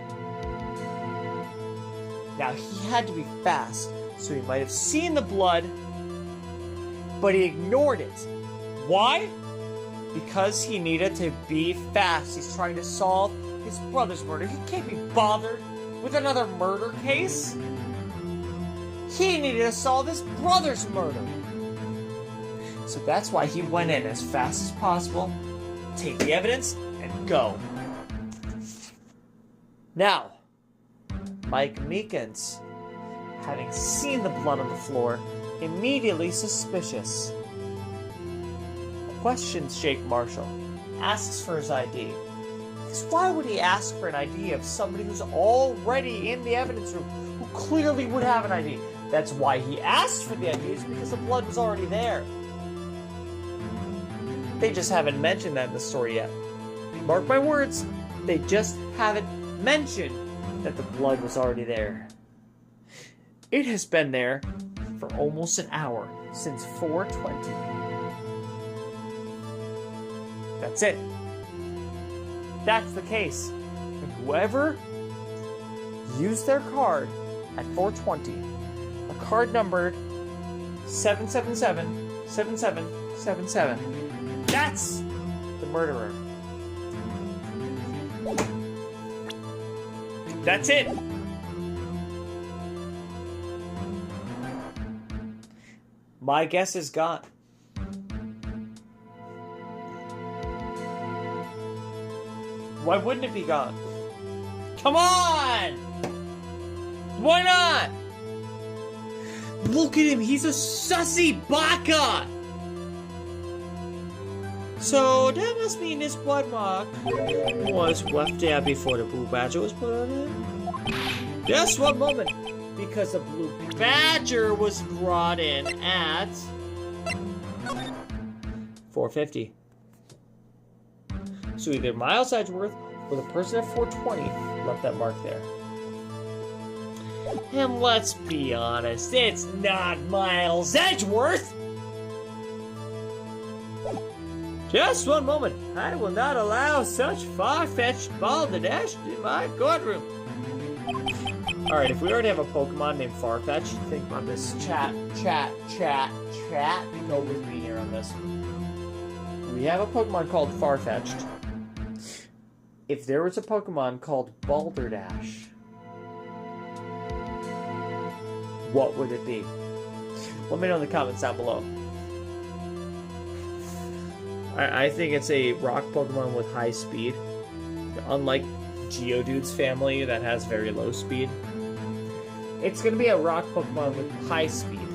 Now, he had to be fast, so he might have seen the blood, but he ignored it. Why? Because he needed to be fast. He's trying to solve his brother's murder. He can't be bothered with another murder case. He needed to solve his brother's murder. So that's why he went in as fast as possible, take the evidence, and go. Now, Mike Meekins, having seen the blood on the floor, immediately suspicious, questions Jake Marshall, asks for his ID. Because why would he ask for an ID of somebody who's already in the evidence room, who clearly would have an ID? That's why he asked for the ID, is because the blood was already there. They just haven't mentioned that in the story yet. Mark my words, they just haven't mentioned that the blood was already there. It has been there for almost an hour, since 4:20. That's it. That's the case. And whoever used their card at 4:20, a card numbered 777-7777, that's the murderer. That's it. My guess is gone. Why wouldn't it be gone? Come on! Why not? Look at him, he's a sussy baka! So that must mean this blood mark was left there before the Blue Badger was put on it. Just one moment, because the Blue Badger was brought in at 4:50. So either Miles Edgeworth or the person at 4:20 left that mark there. And let's be honest, it's not Miles Edgeworth! Just one moment. I will not allow such far-fetched balderdash in my courtroom. Alright, if we already have a Pokemon named Farfetch, think about this. Chat. Go with me here on this. We have a Pokemon called Farfetch'd. If there was a Pokemon called Balderdash, what would it be? Let me know in the comments down below. I think it's a rock Pokemon with high speed. Unlike Geodude's family that has very low speed. It's going to be a rock Pokemon with high speed.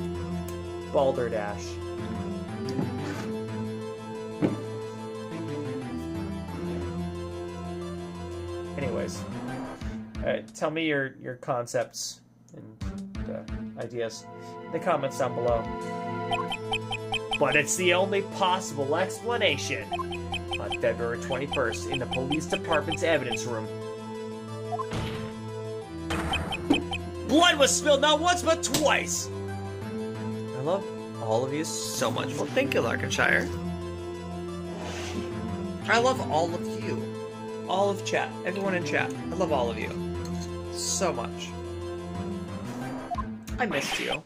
Balderdash. please. Alright, tell me your concepts and ideas in the comments down below. But it's the only possible explanation. On February 21st, in the police department's evidence room, blood was spilled not once but twice! I love all of you so much. Well, thank you, Larkenshire. I love all of you. All of chat. Everyone in chat. I love all of you. So much. I missed you.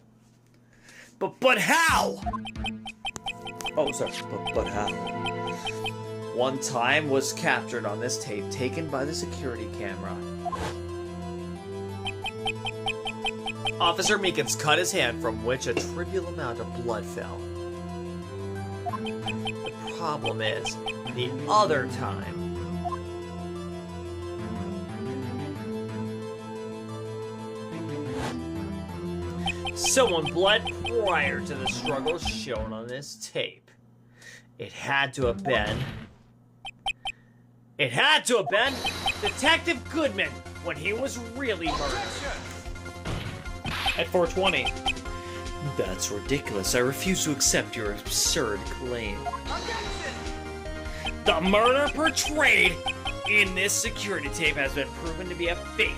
But how? Oh, sorry. But how? One time was captured on this tape taken by the security camera. Officer Meekins cut his hand from which a trivial amount of blood fell. The problem is, the other time, someone bled prior to the struggle shown on this tape. It had to have been Detective Goodman when he was really murdered. At 420. That's ridiculous. I refuse to accept your absurd claim. The murder portrayed in this security tape has been proven to be a fake.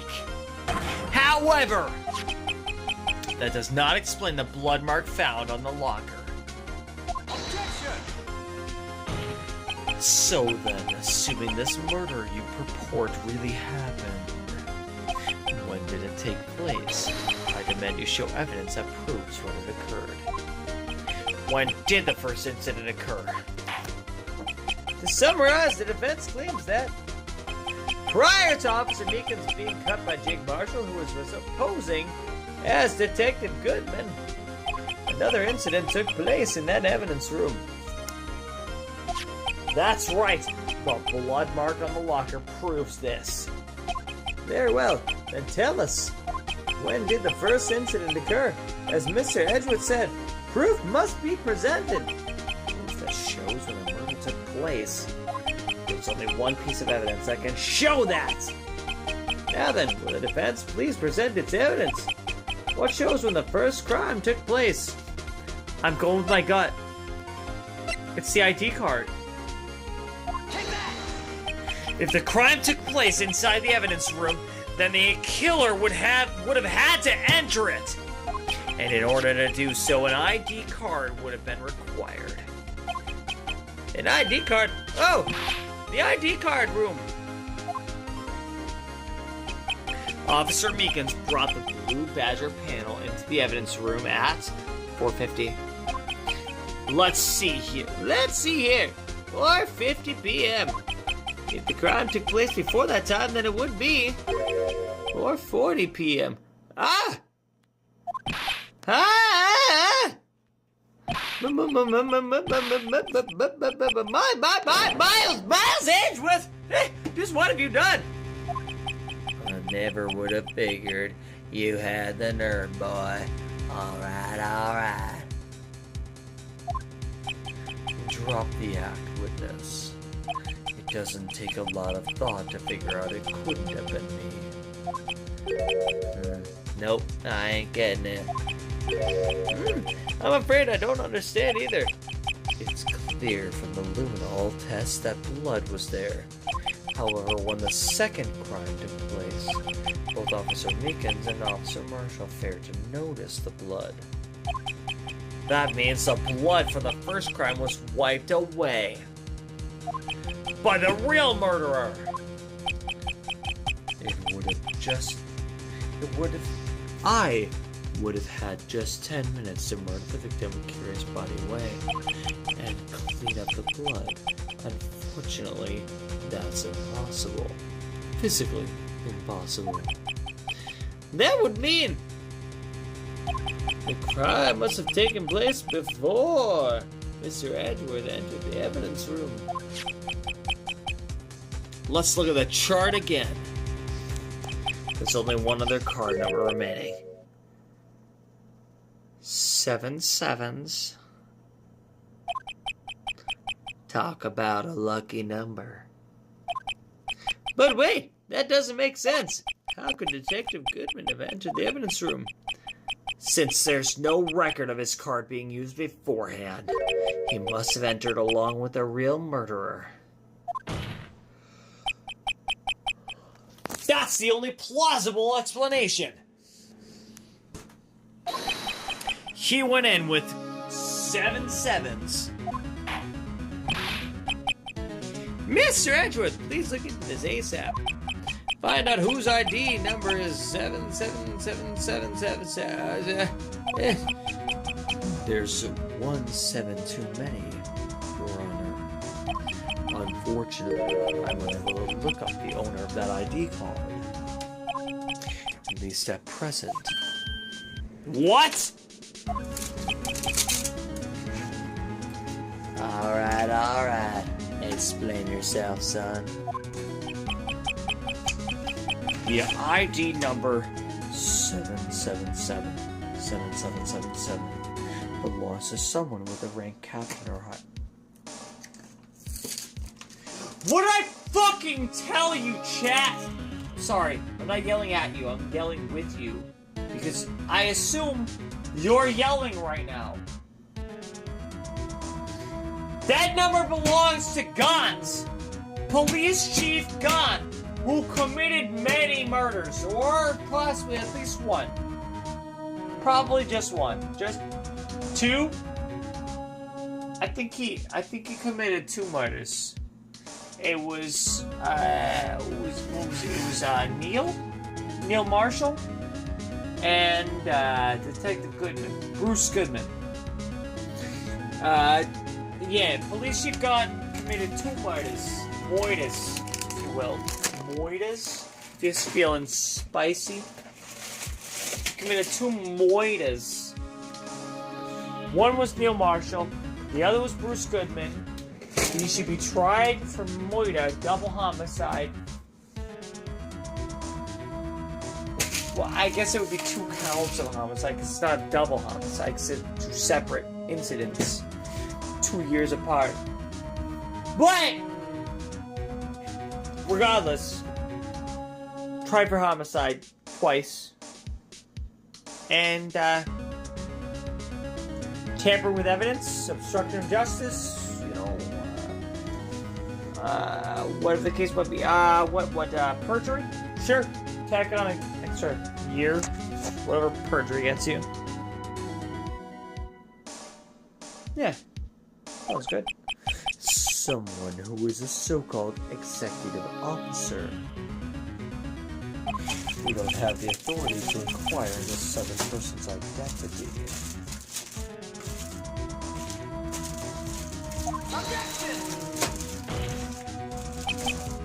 However, that does not explain the blood mark found on the locker. So then, assuming this murder you purport really happened, when did it take place? I demand you show evidence that proves when it occurred. When did the first incident occur? To summarize, the defense claims that prior to Officer Meekins being cut by Jake Marshall, who was posing as Detective Goodman, another incident took place in that evidence room. That's right. The blood mark on the locker proves this. Very well. Then tell us, when did the first incident occur? As Mr. Edgewood said, proof must be presented. Proof that shows when the murder took place. There's only one piece of evidence that can show that. Now then, will the defense please present its evidence? What shows when the first crime took place? I'm going with my gut. It's the ID card. If the crime took place inside the evidence room, then the killer would have had to enter it. And in order to do so, an ID card would have been required. An ID card? Oh, the ID card room. Officer Meekins brought the Blue Badger panel into the evidence room at 4:50. Let's see here. 4:50 p.m. If the crime took place before that time, then it would be 4:40 p.m. Ah! Miles Edgeworth! Just what have you done? I never would have figured you had the nerve, boy. Alright. Drop the act, witness. It doesn't take a lot of thought to figure out it couldn't have been me. Nope, I ain't getting it. I'm afraid I don't understand either. It's clear from the luminol test that blood was there. However, when the second crime took place, both Officer Meekins and Officer Marshall failed to notice the blood. That means the blood from the first crime was wiped away by the real murderer. I would have had just 10 minutes to murder the victim and carry his body away and clean up the blood. Unfortunately, that's impossible. Physically impossible. That would mean the crime must have taken place before Mr. Edgeworth entered the evidence room. Let's look at the chart again. There's only one other card number remaining. 7 sevens. Talk about a lucky number. But wait, That doesn't make sense. How could Detective Goodman have entered the evidence room? Since there's no record of his card being used beforehand, he must have entered along with a real murderer. That's the only plausible explanation. He went in with 7 sevens. Mr. Edgeworth, please look into this ASAP. Find out whose ID number is 77777. There's 1 7 too many, Your Honor. Unfortunately, I'm unable to look up the owner of that ID card. At least at present. What? Alright. Explain yourself, son. The ID number 7777777 belongs to someone with a rank captain or higher. What did I fucking tell you, chat? Sorry, I'm not yelling at you, I'm yelling with you. Because I assume you're yelling right now. That number belongs to Gans. Police Chief Gans, who committed many murders, or possibly at least one. Probably just one. Just 2? I think he committed 2 murders. It was Neil Marshall, and Detective Goodman, Bruce Goodman. Yeah, Police Chief Gant committed 2 murders. Moitas, if you will. Moitas? Just feeling spicy. Committed 2 moitas. One was Neil Marshall, the other was Bruce Goodman. He should be tried for moita, double homicide. Well, I guess it would be 2 counts of homicide, because it's not a double homicide, because it's 2 separate incidents. 2 years apart. But regardless, tried for homicide twice. And tamper with evidence, obstruction of justice, you know, whatever the case might be. Perjury? Sure. Tack on an extra year. Whatever perjury gets you. Yeah. That was good. Someone who is a so-called executive officer. We don't have the authority to inquire this other person's identity.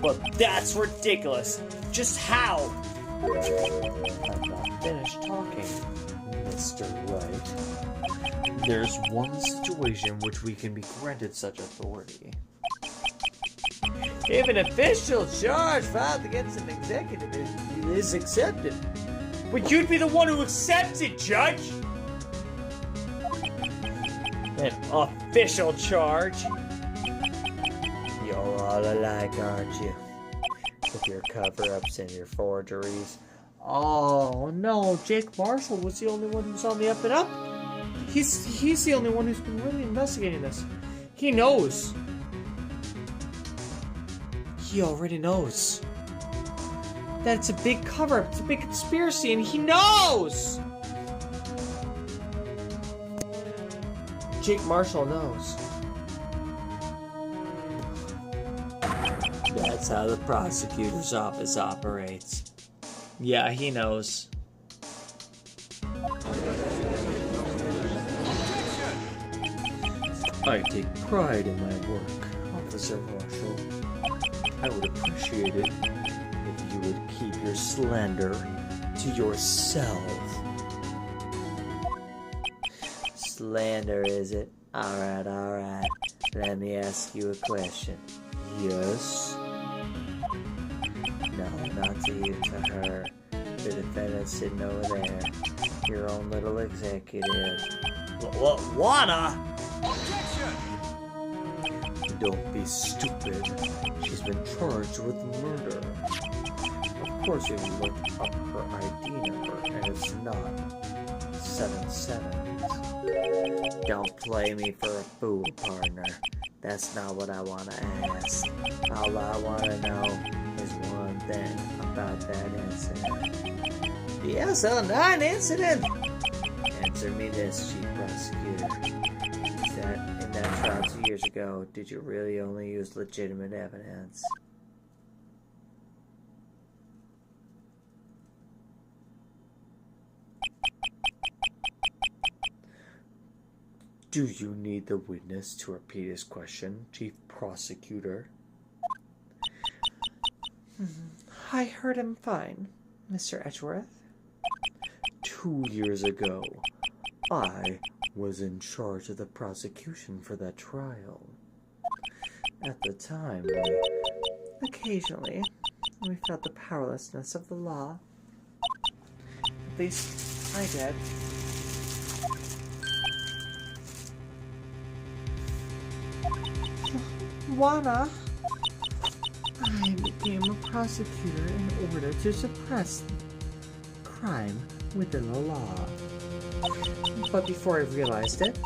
Well, that's ridiculous. Just how? I'm not finished talking, Mr. Wright. There's one situation which we can be granted such authority. If an official charge filed against an executive is accepted. But you'd be the one who accepts it, Judge! An official charge? You're all alike, aren't you? With your cover-ups and your forgeries. Oh, no, Jake Marshall was the only one who's on the up and up. He's the only one who's been really investigating this. He knows. He already knows. That it's a big cover-up, it's a big conspiracy, and he knows! Jake Marshall knows. That's how the prosecutor's office operates. Yeah, he knows. I take pride in my work, Officer Marshall. I would appreciate it if you would keep your slander to yourself. Slander, is it? Alright. Let me ask you a question. Yes? No, not to you, to her. The defendant sitting over there. Your own little executive. Lana? Don't be stupid. She's been charged with murder. course you looked up her ID number, and it's not 77s. Don't play me for a fool, partner. That's not what I want to ask. All I want to know is one thing about that incident. The SL9 incident? Answer me this, Chief Prosecutor. Is that in that trial 2 years ago, did you really only use legitimate evidence? Do you need the witness to repeat his question, Chief Prosecutor? I heard him fine, Mr. Edgeworth. 2 years ago, I was in charge of the prosecution for that trial. At the time, Occasionally, we felt the powerlessness of the law. At least, I did. Juana, I became a prosecutor in order to suppress crime within the law. But before I realized it,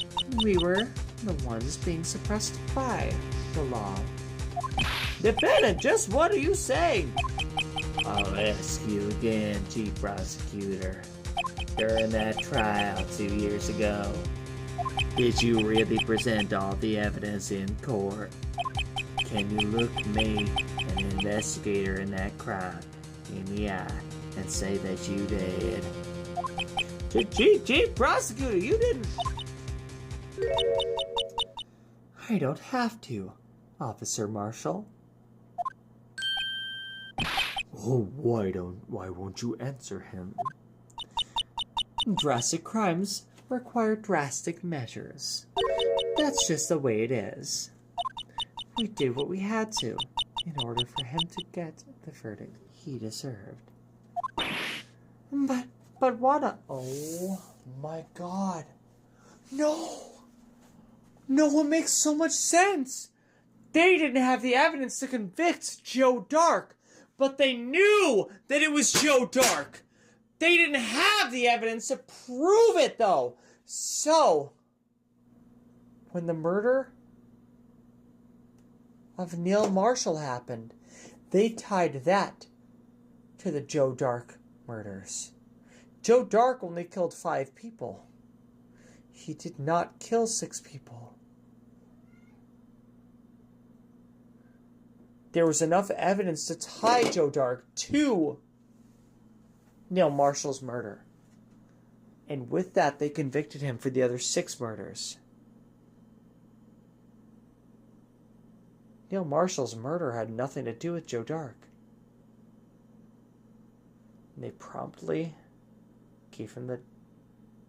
we were the ones being suppressed by the law. Defendant, just what are you saying? I'll ask you again, Chief Prosecutor. During that trial 2 years ago, did you really present all the evidence in court? Can you look me, an investigator in that crime, in the eye and say that you did? Chief Prosecutor, you didn't... I don't have to, Officer Marshall. Oh, why won't you answer him? Drastic crimes require drastic measures. That's just the way it is. We did what we had to in order for him to get the verdict he deserved. But what oh my God. No! No, it makes so much sense! They didn't have the evidence to convict Joe Dark, but they knew that it was Joe Dark! They didn't have the evidence to prove it, though! So, when the murder of Neil Marshall happened, they tied that to the Joe Dark murders. Joe Dark only killed 5 people. He did not kill 6 people. There was enough evidence to tie Joe Dark to Neil Marshall's murder. And with that, they convicted him for the other 6 murders. Neil Marshall's murder had nothing to do with Joe Dark. And they promptly gave him the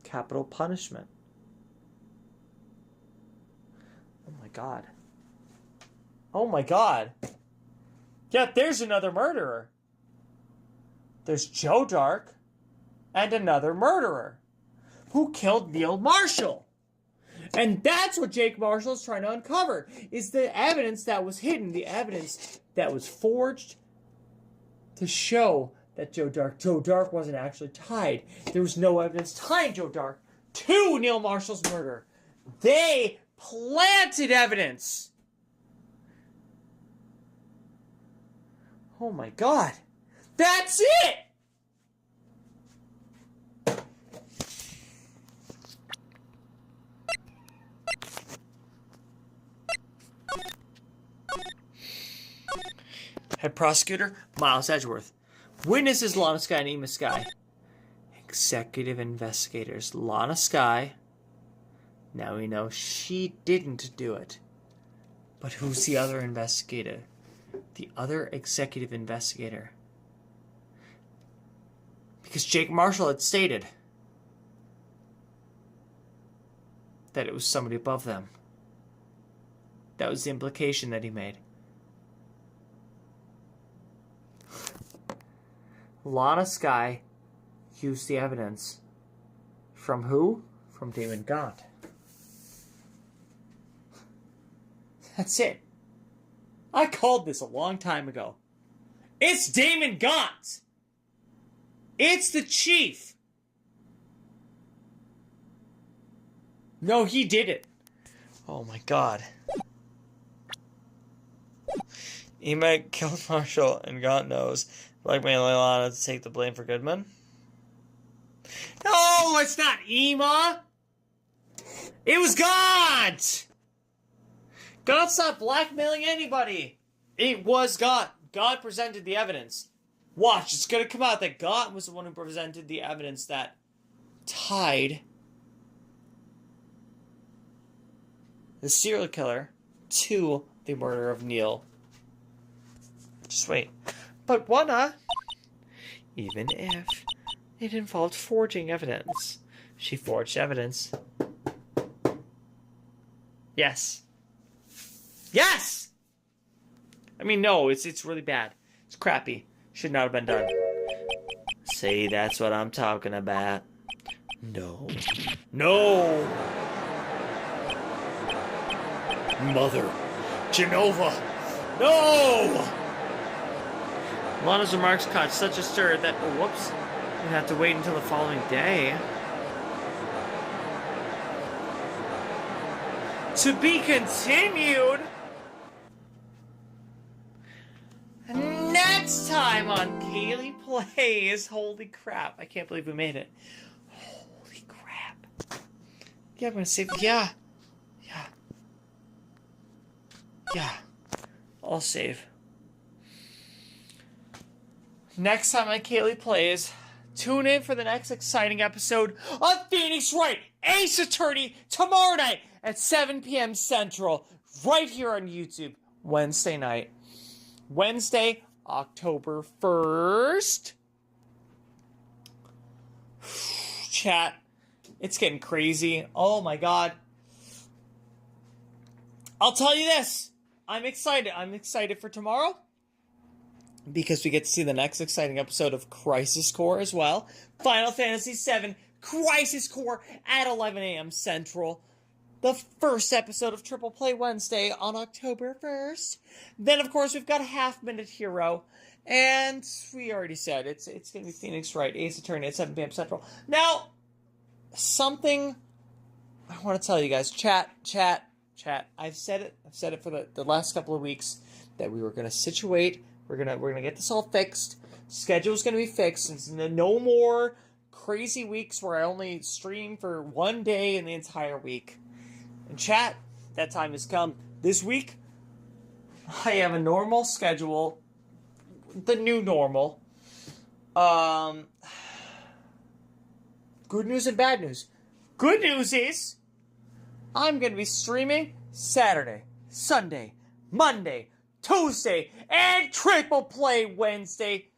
capital punishment. Oh my God. Oh my God. Yeah, there's another murderer. There's Joe Dark and another murderer who killed Neil Marshall. And that's what Jake Marshall is trying to uncover, is the evidence that was hidden, the evidence that was forged to show that Joe Dark wasn't actually tied. There was no evidence tying Joe Dark to Neil Marshall's murder. They planted evidence. Oh my God. That's it! Head prosecutor, Miles Edgeworth. Witnesses, Lana Skye and Ema Skye. Executive investigators, Lana Skye. Now we know she didn't do it. But who's the other investigator? The other executive investigator. Because Jake Marshall had stated that it was somebody above them. That was the implication that he made. Lana Skye used the evidence. From who? From Damon Gaunt. That's it. I called this a long time ago. It's Damon Gaunt! It's the chief! No, he did it. Oh my god. Ema killed Marshall, and God knows, blackmailing Lana to take the blame for Goodman. No, it's not Ema! It was God! God's not blackmailing anybody! It was God. God presented the evidence. Watch, it's gonna come out that God was the one who presented the evidence that tied the serial killer to the murder of Neil. Just wait. But Wanna, even if it involved forging evidence, she forged evidence. Yes. Yes! I mean, no, it's really bad. It's crappy. Should not have been done. See, that's what I'm talking about. No. No! Mother. Genova. No! Lana's remarks caused such a stir that, oh, whoops, we'd have to wait until the following day. To be continued! Next time on Kayleigh Plays. Holy crap, I can't believe we made it. Holy crap. Yeah, I'm gonna save. Yeah. I'll save. Next time on Kayleigh Plays, tune in for the next exciting episode of Phoenix Wright, Ace Attorney, tomorrow night at 7 p.m. Central, right here on YouTube, Wednesday night. Wednesday, October 1st. Chat, it's getting crazy. Oh my god. I'll tell you this. I'm excited. I'm excited for tomorrow because we get to see the next exciting episode of Crisis Core as well. Final Fantasy VII Crisis Core at 11 a.m. Central. The first episode of Triple Play Wednesday on October 1st. Then, of course, we've got a half-minute hero. And we already said it's going to be Phoenix Wright, Ace Attorney at 7 p.m. Central. Now, something I want to tell you guys. Chat. I've said it for the last couple of weeks that we were going to situate. We're gonna get this all fixed. Schedule's going to be fixed. It's no more crazy weeks where I only stream for one day in the entire week. And chat, that time has come. This week, I have a normal schedule. The new normal. Good news and bad news. Good news is I'm going to be streaming Saturday, Sunday, Monday, Tuesday, and Triple Play Wednesday.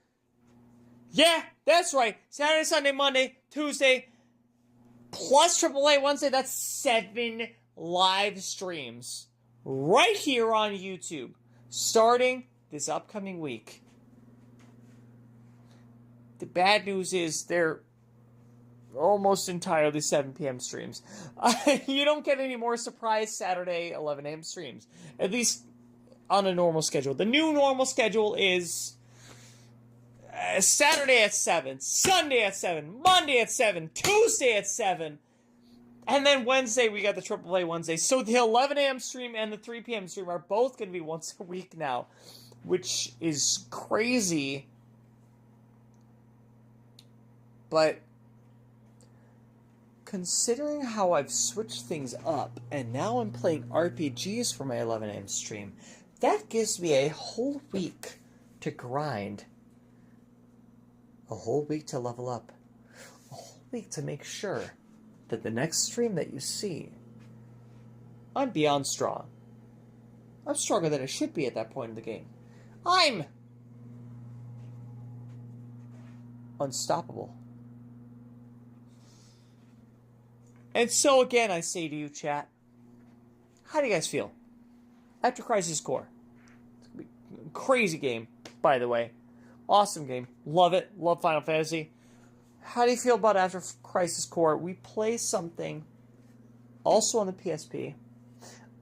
Yeah, that's right. Saturday, Sunday, Monday, Tuesday, plus Triple Play Wednesday. That's 7 live streams right here on YouTube starting this upcoming week. The bad news is they're almost entirely 7 p.m. streams. You don't get any more surprise Saturday 11 a.m. streams. At least on a normal schedule. The new normal schedule is Saturday at 7, Sunday at 7, Monday at 7, Tuesday at 7, and then Wednesday we got the Triple Play Wednesday. So the 11 a.m. stream and the 3 p.m. stream are both going to be once a week now, which is crazy. But considering how I've switched things up, and now I'm playing RPGs for my 11 a.m. stream, that gives me a whole week to grind. A whole week to level up. A whole week to make sure that the next stream that you see, I'm beyond strong. I'm stronger than I should be at that point in the game. I'm unstoppable. And so again, I say to you, chat, how do you guys feel after Crisis Core? It's gonna be a crazy game, by the way. Awesome game. Love it. Love Final Fantasy. How do you feel about after Crisis Core? We play something also on the PSP,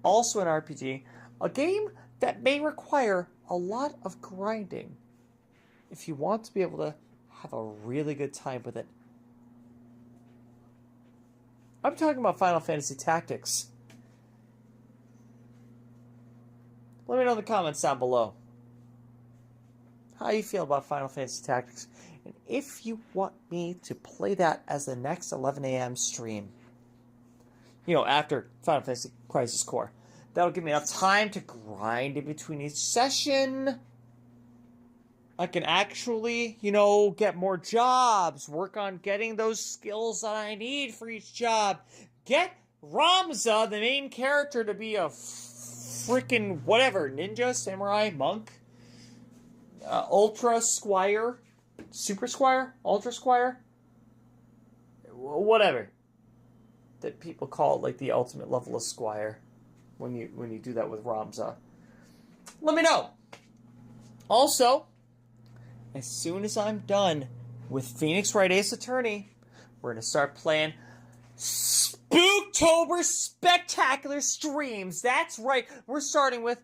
also an RPG, a game that may require a lot of grinding if you want to be able to have a really good time with it. I'm talking about Final Fantasy Tactics. Let me know in the comments down below how you feel about Final Fantasy Tactics, and if you want me to play that as the next 11 a.m. stream. You know, after Final Fantasy Crisis Core. That'll give me enough time to grind in between each session. I can actually, you know, get more jobs, work on getting those skills that I need for each job. Get Ramza, the main character, to be a freaking whatever, ninja, samurai, monk, ultra squire, super squire, ultra squire, whatever that people call it, like the ultimate level of squire when you do that with Ramza. Let me know. Also, as soon as I'm done with Phoenix Wright Ace Attorney, we're going to start playing Spooktober Spectacular Streams. That's right. We're starting with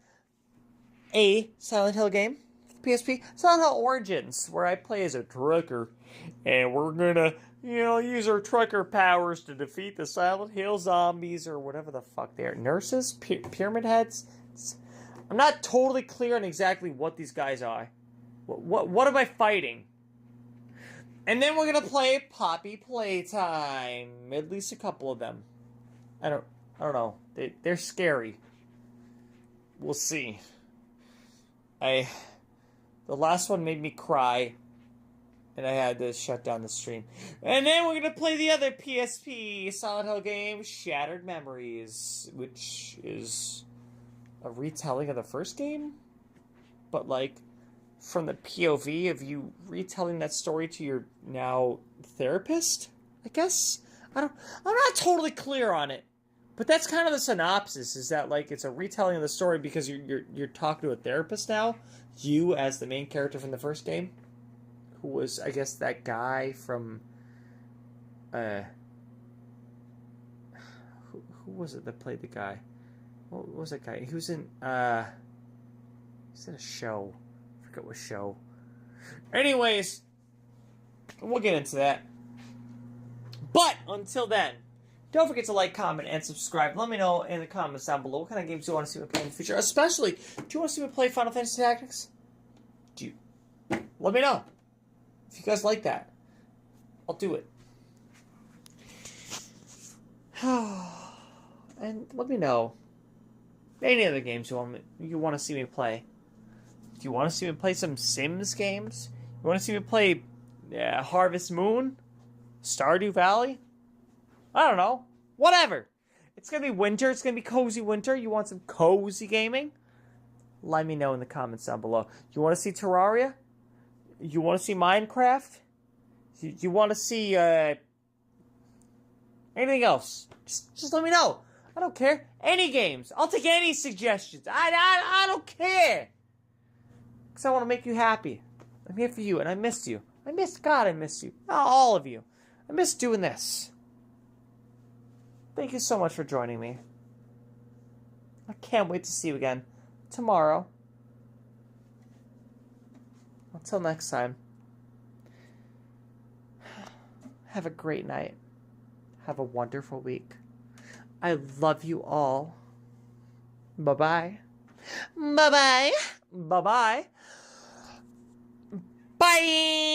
a Silent Hill game, PSP, Silent Hill Origins, where I play as a trucker. And we're going to, you know, use our trucker powers to defeat the Silent Hill zombies or whatever the fuck they are. Nurses? Pyramid heads? I'm not totally clear on exactly what these guys are. What am I fighting? And then we're gonna play Poppy Playtime. At least a couple of them. I don't know. They're scary. We'll see. The last one made me cry, and I had to shut down the stream. And then we're gonna play the other PSP Silent Hill game, Shattered Memories, which is a retelling of the first game, but like from the POV of you retelling that story to your now therapist, I guess. I'm not totally clear on it, but that's kind of the synopsis, is that like it's a retelling of the story because you're talking to a therapist now, you as the main character from the first game, who was, I guess, that guy from who was it that played the guy? What was that guy? He was in he's in a show. I forget what show. Anyways, we'll get into that. But until then, don't forget to like, comment, and subscribe. Let me know in the comments down below what kind of games you want to see me play in the future. Especially, do you want to see me play Final Fantasy Tactics? Let me know. If you guys like that, I'll do it. And let me know any other games you want to see me play. Do you want to see me play some Sims games? You want to see me play Harvest Moon? Stardew Valley? I don't know. Whatever. It's going to be winter. It's going to be cozy winter. You want some cozy gaming? Let me know in the comments down below. You want to see Terraria? You want to see Minecraft? You want to see anything else? Just let me know. I don't care. Any games. I'll take any suggestions. I don't care. Because I want to make you happy. I'm here for you, and I missed you. I miss you. All of you. I miss doing this. Thank you so much for joining me. I can't wait to see you again tomorrow. Until next time. Have a great night. Have a wonderful week. I love you all. Bye-bye. Bye-bye. Bye-bye. Bye.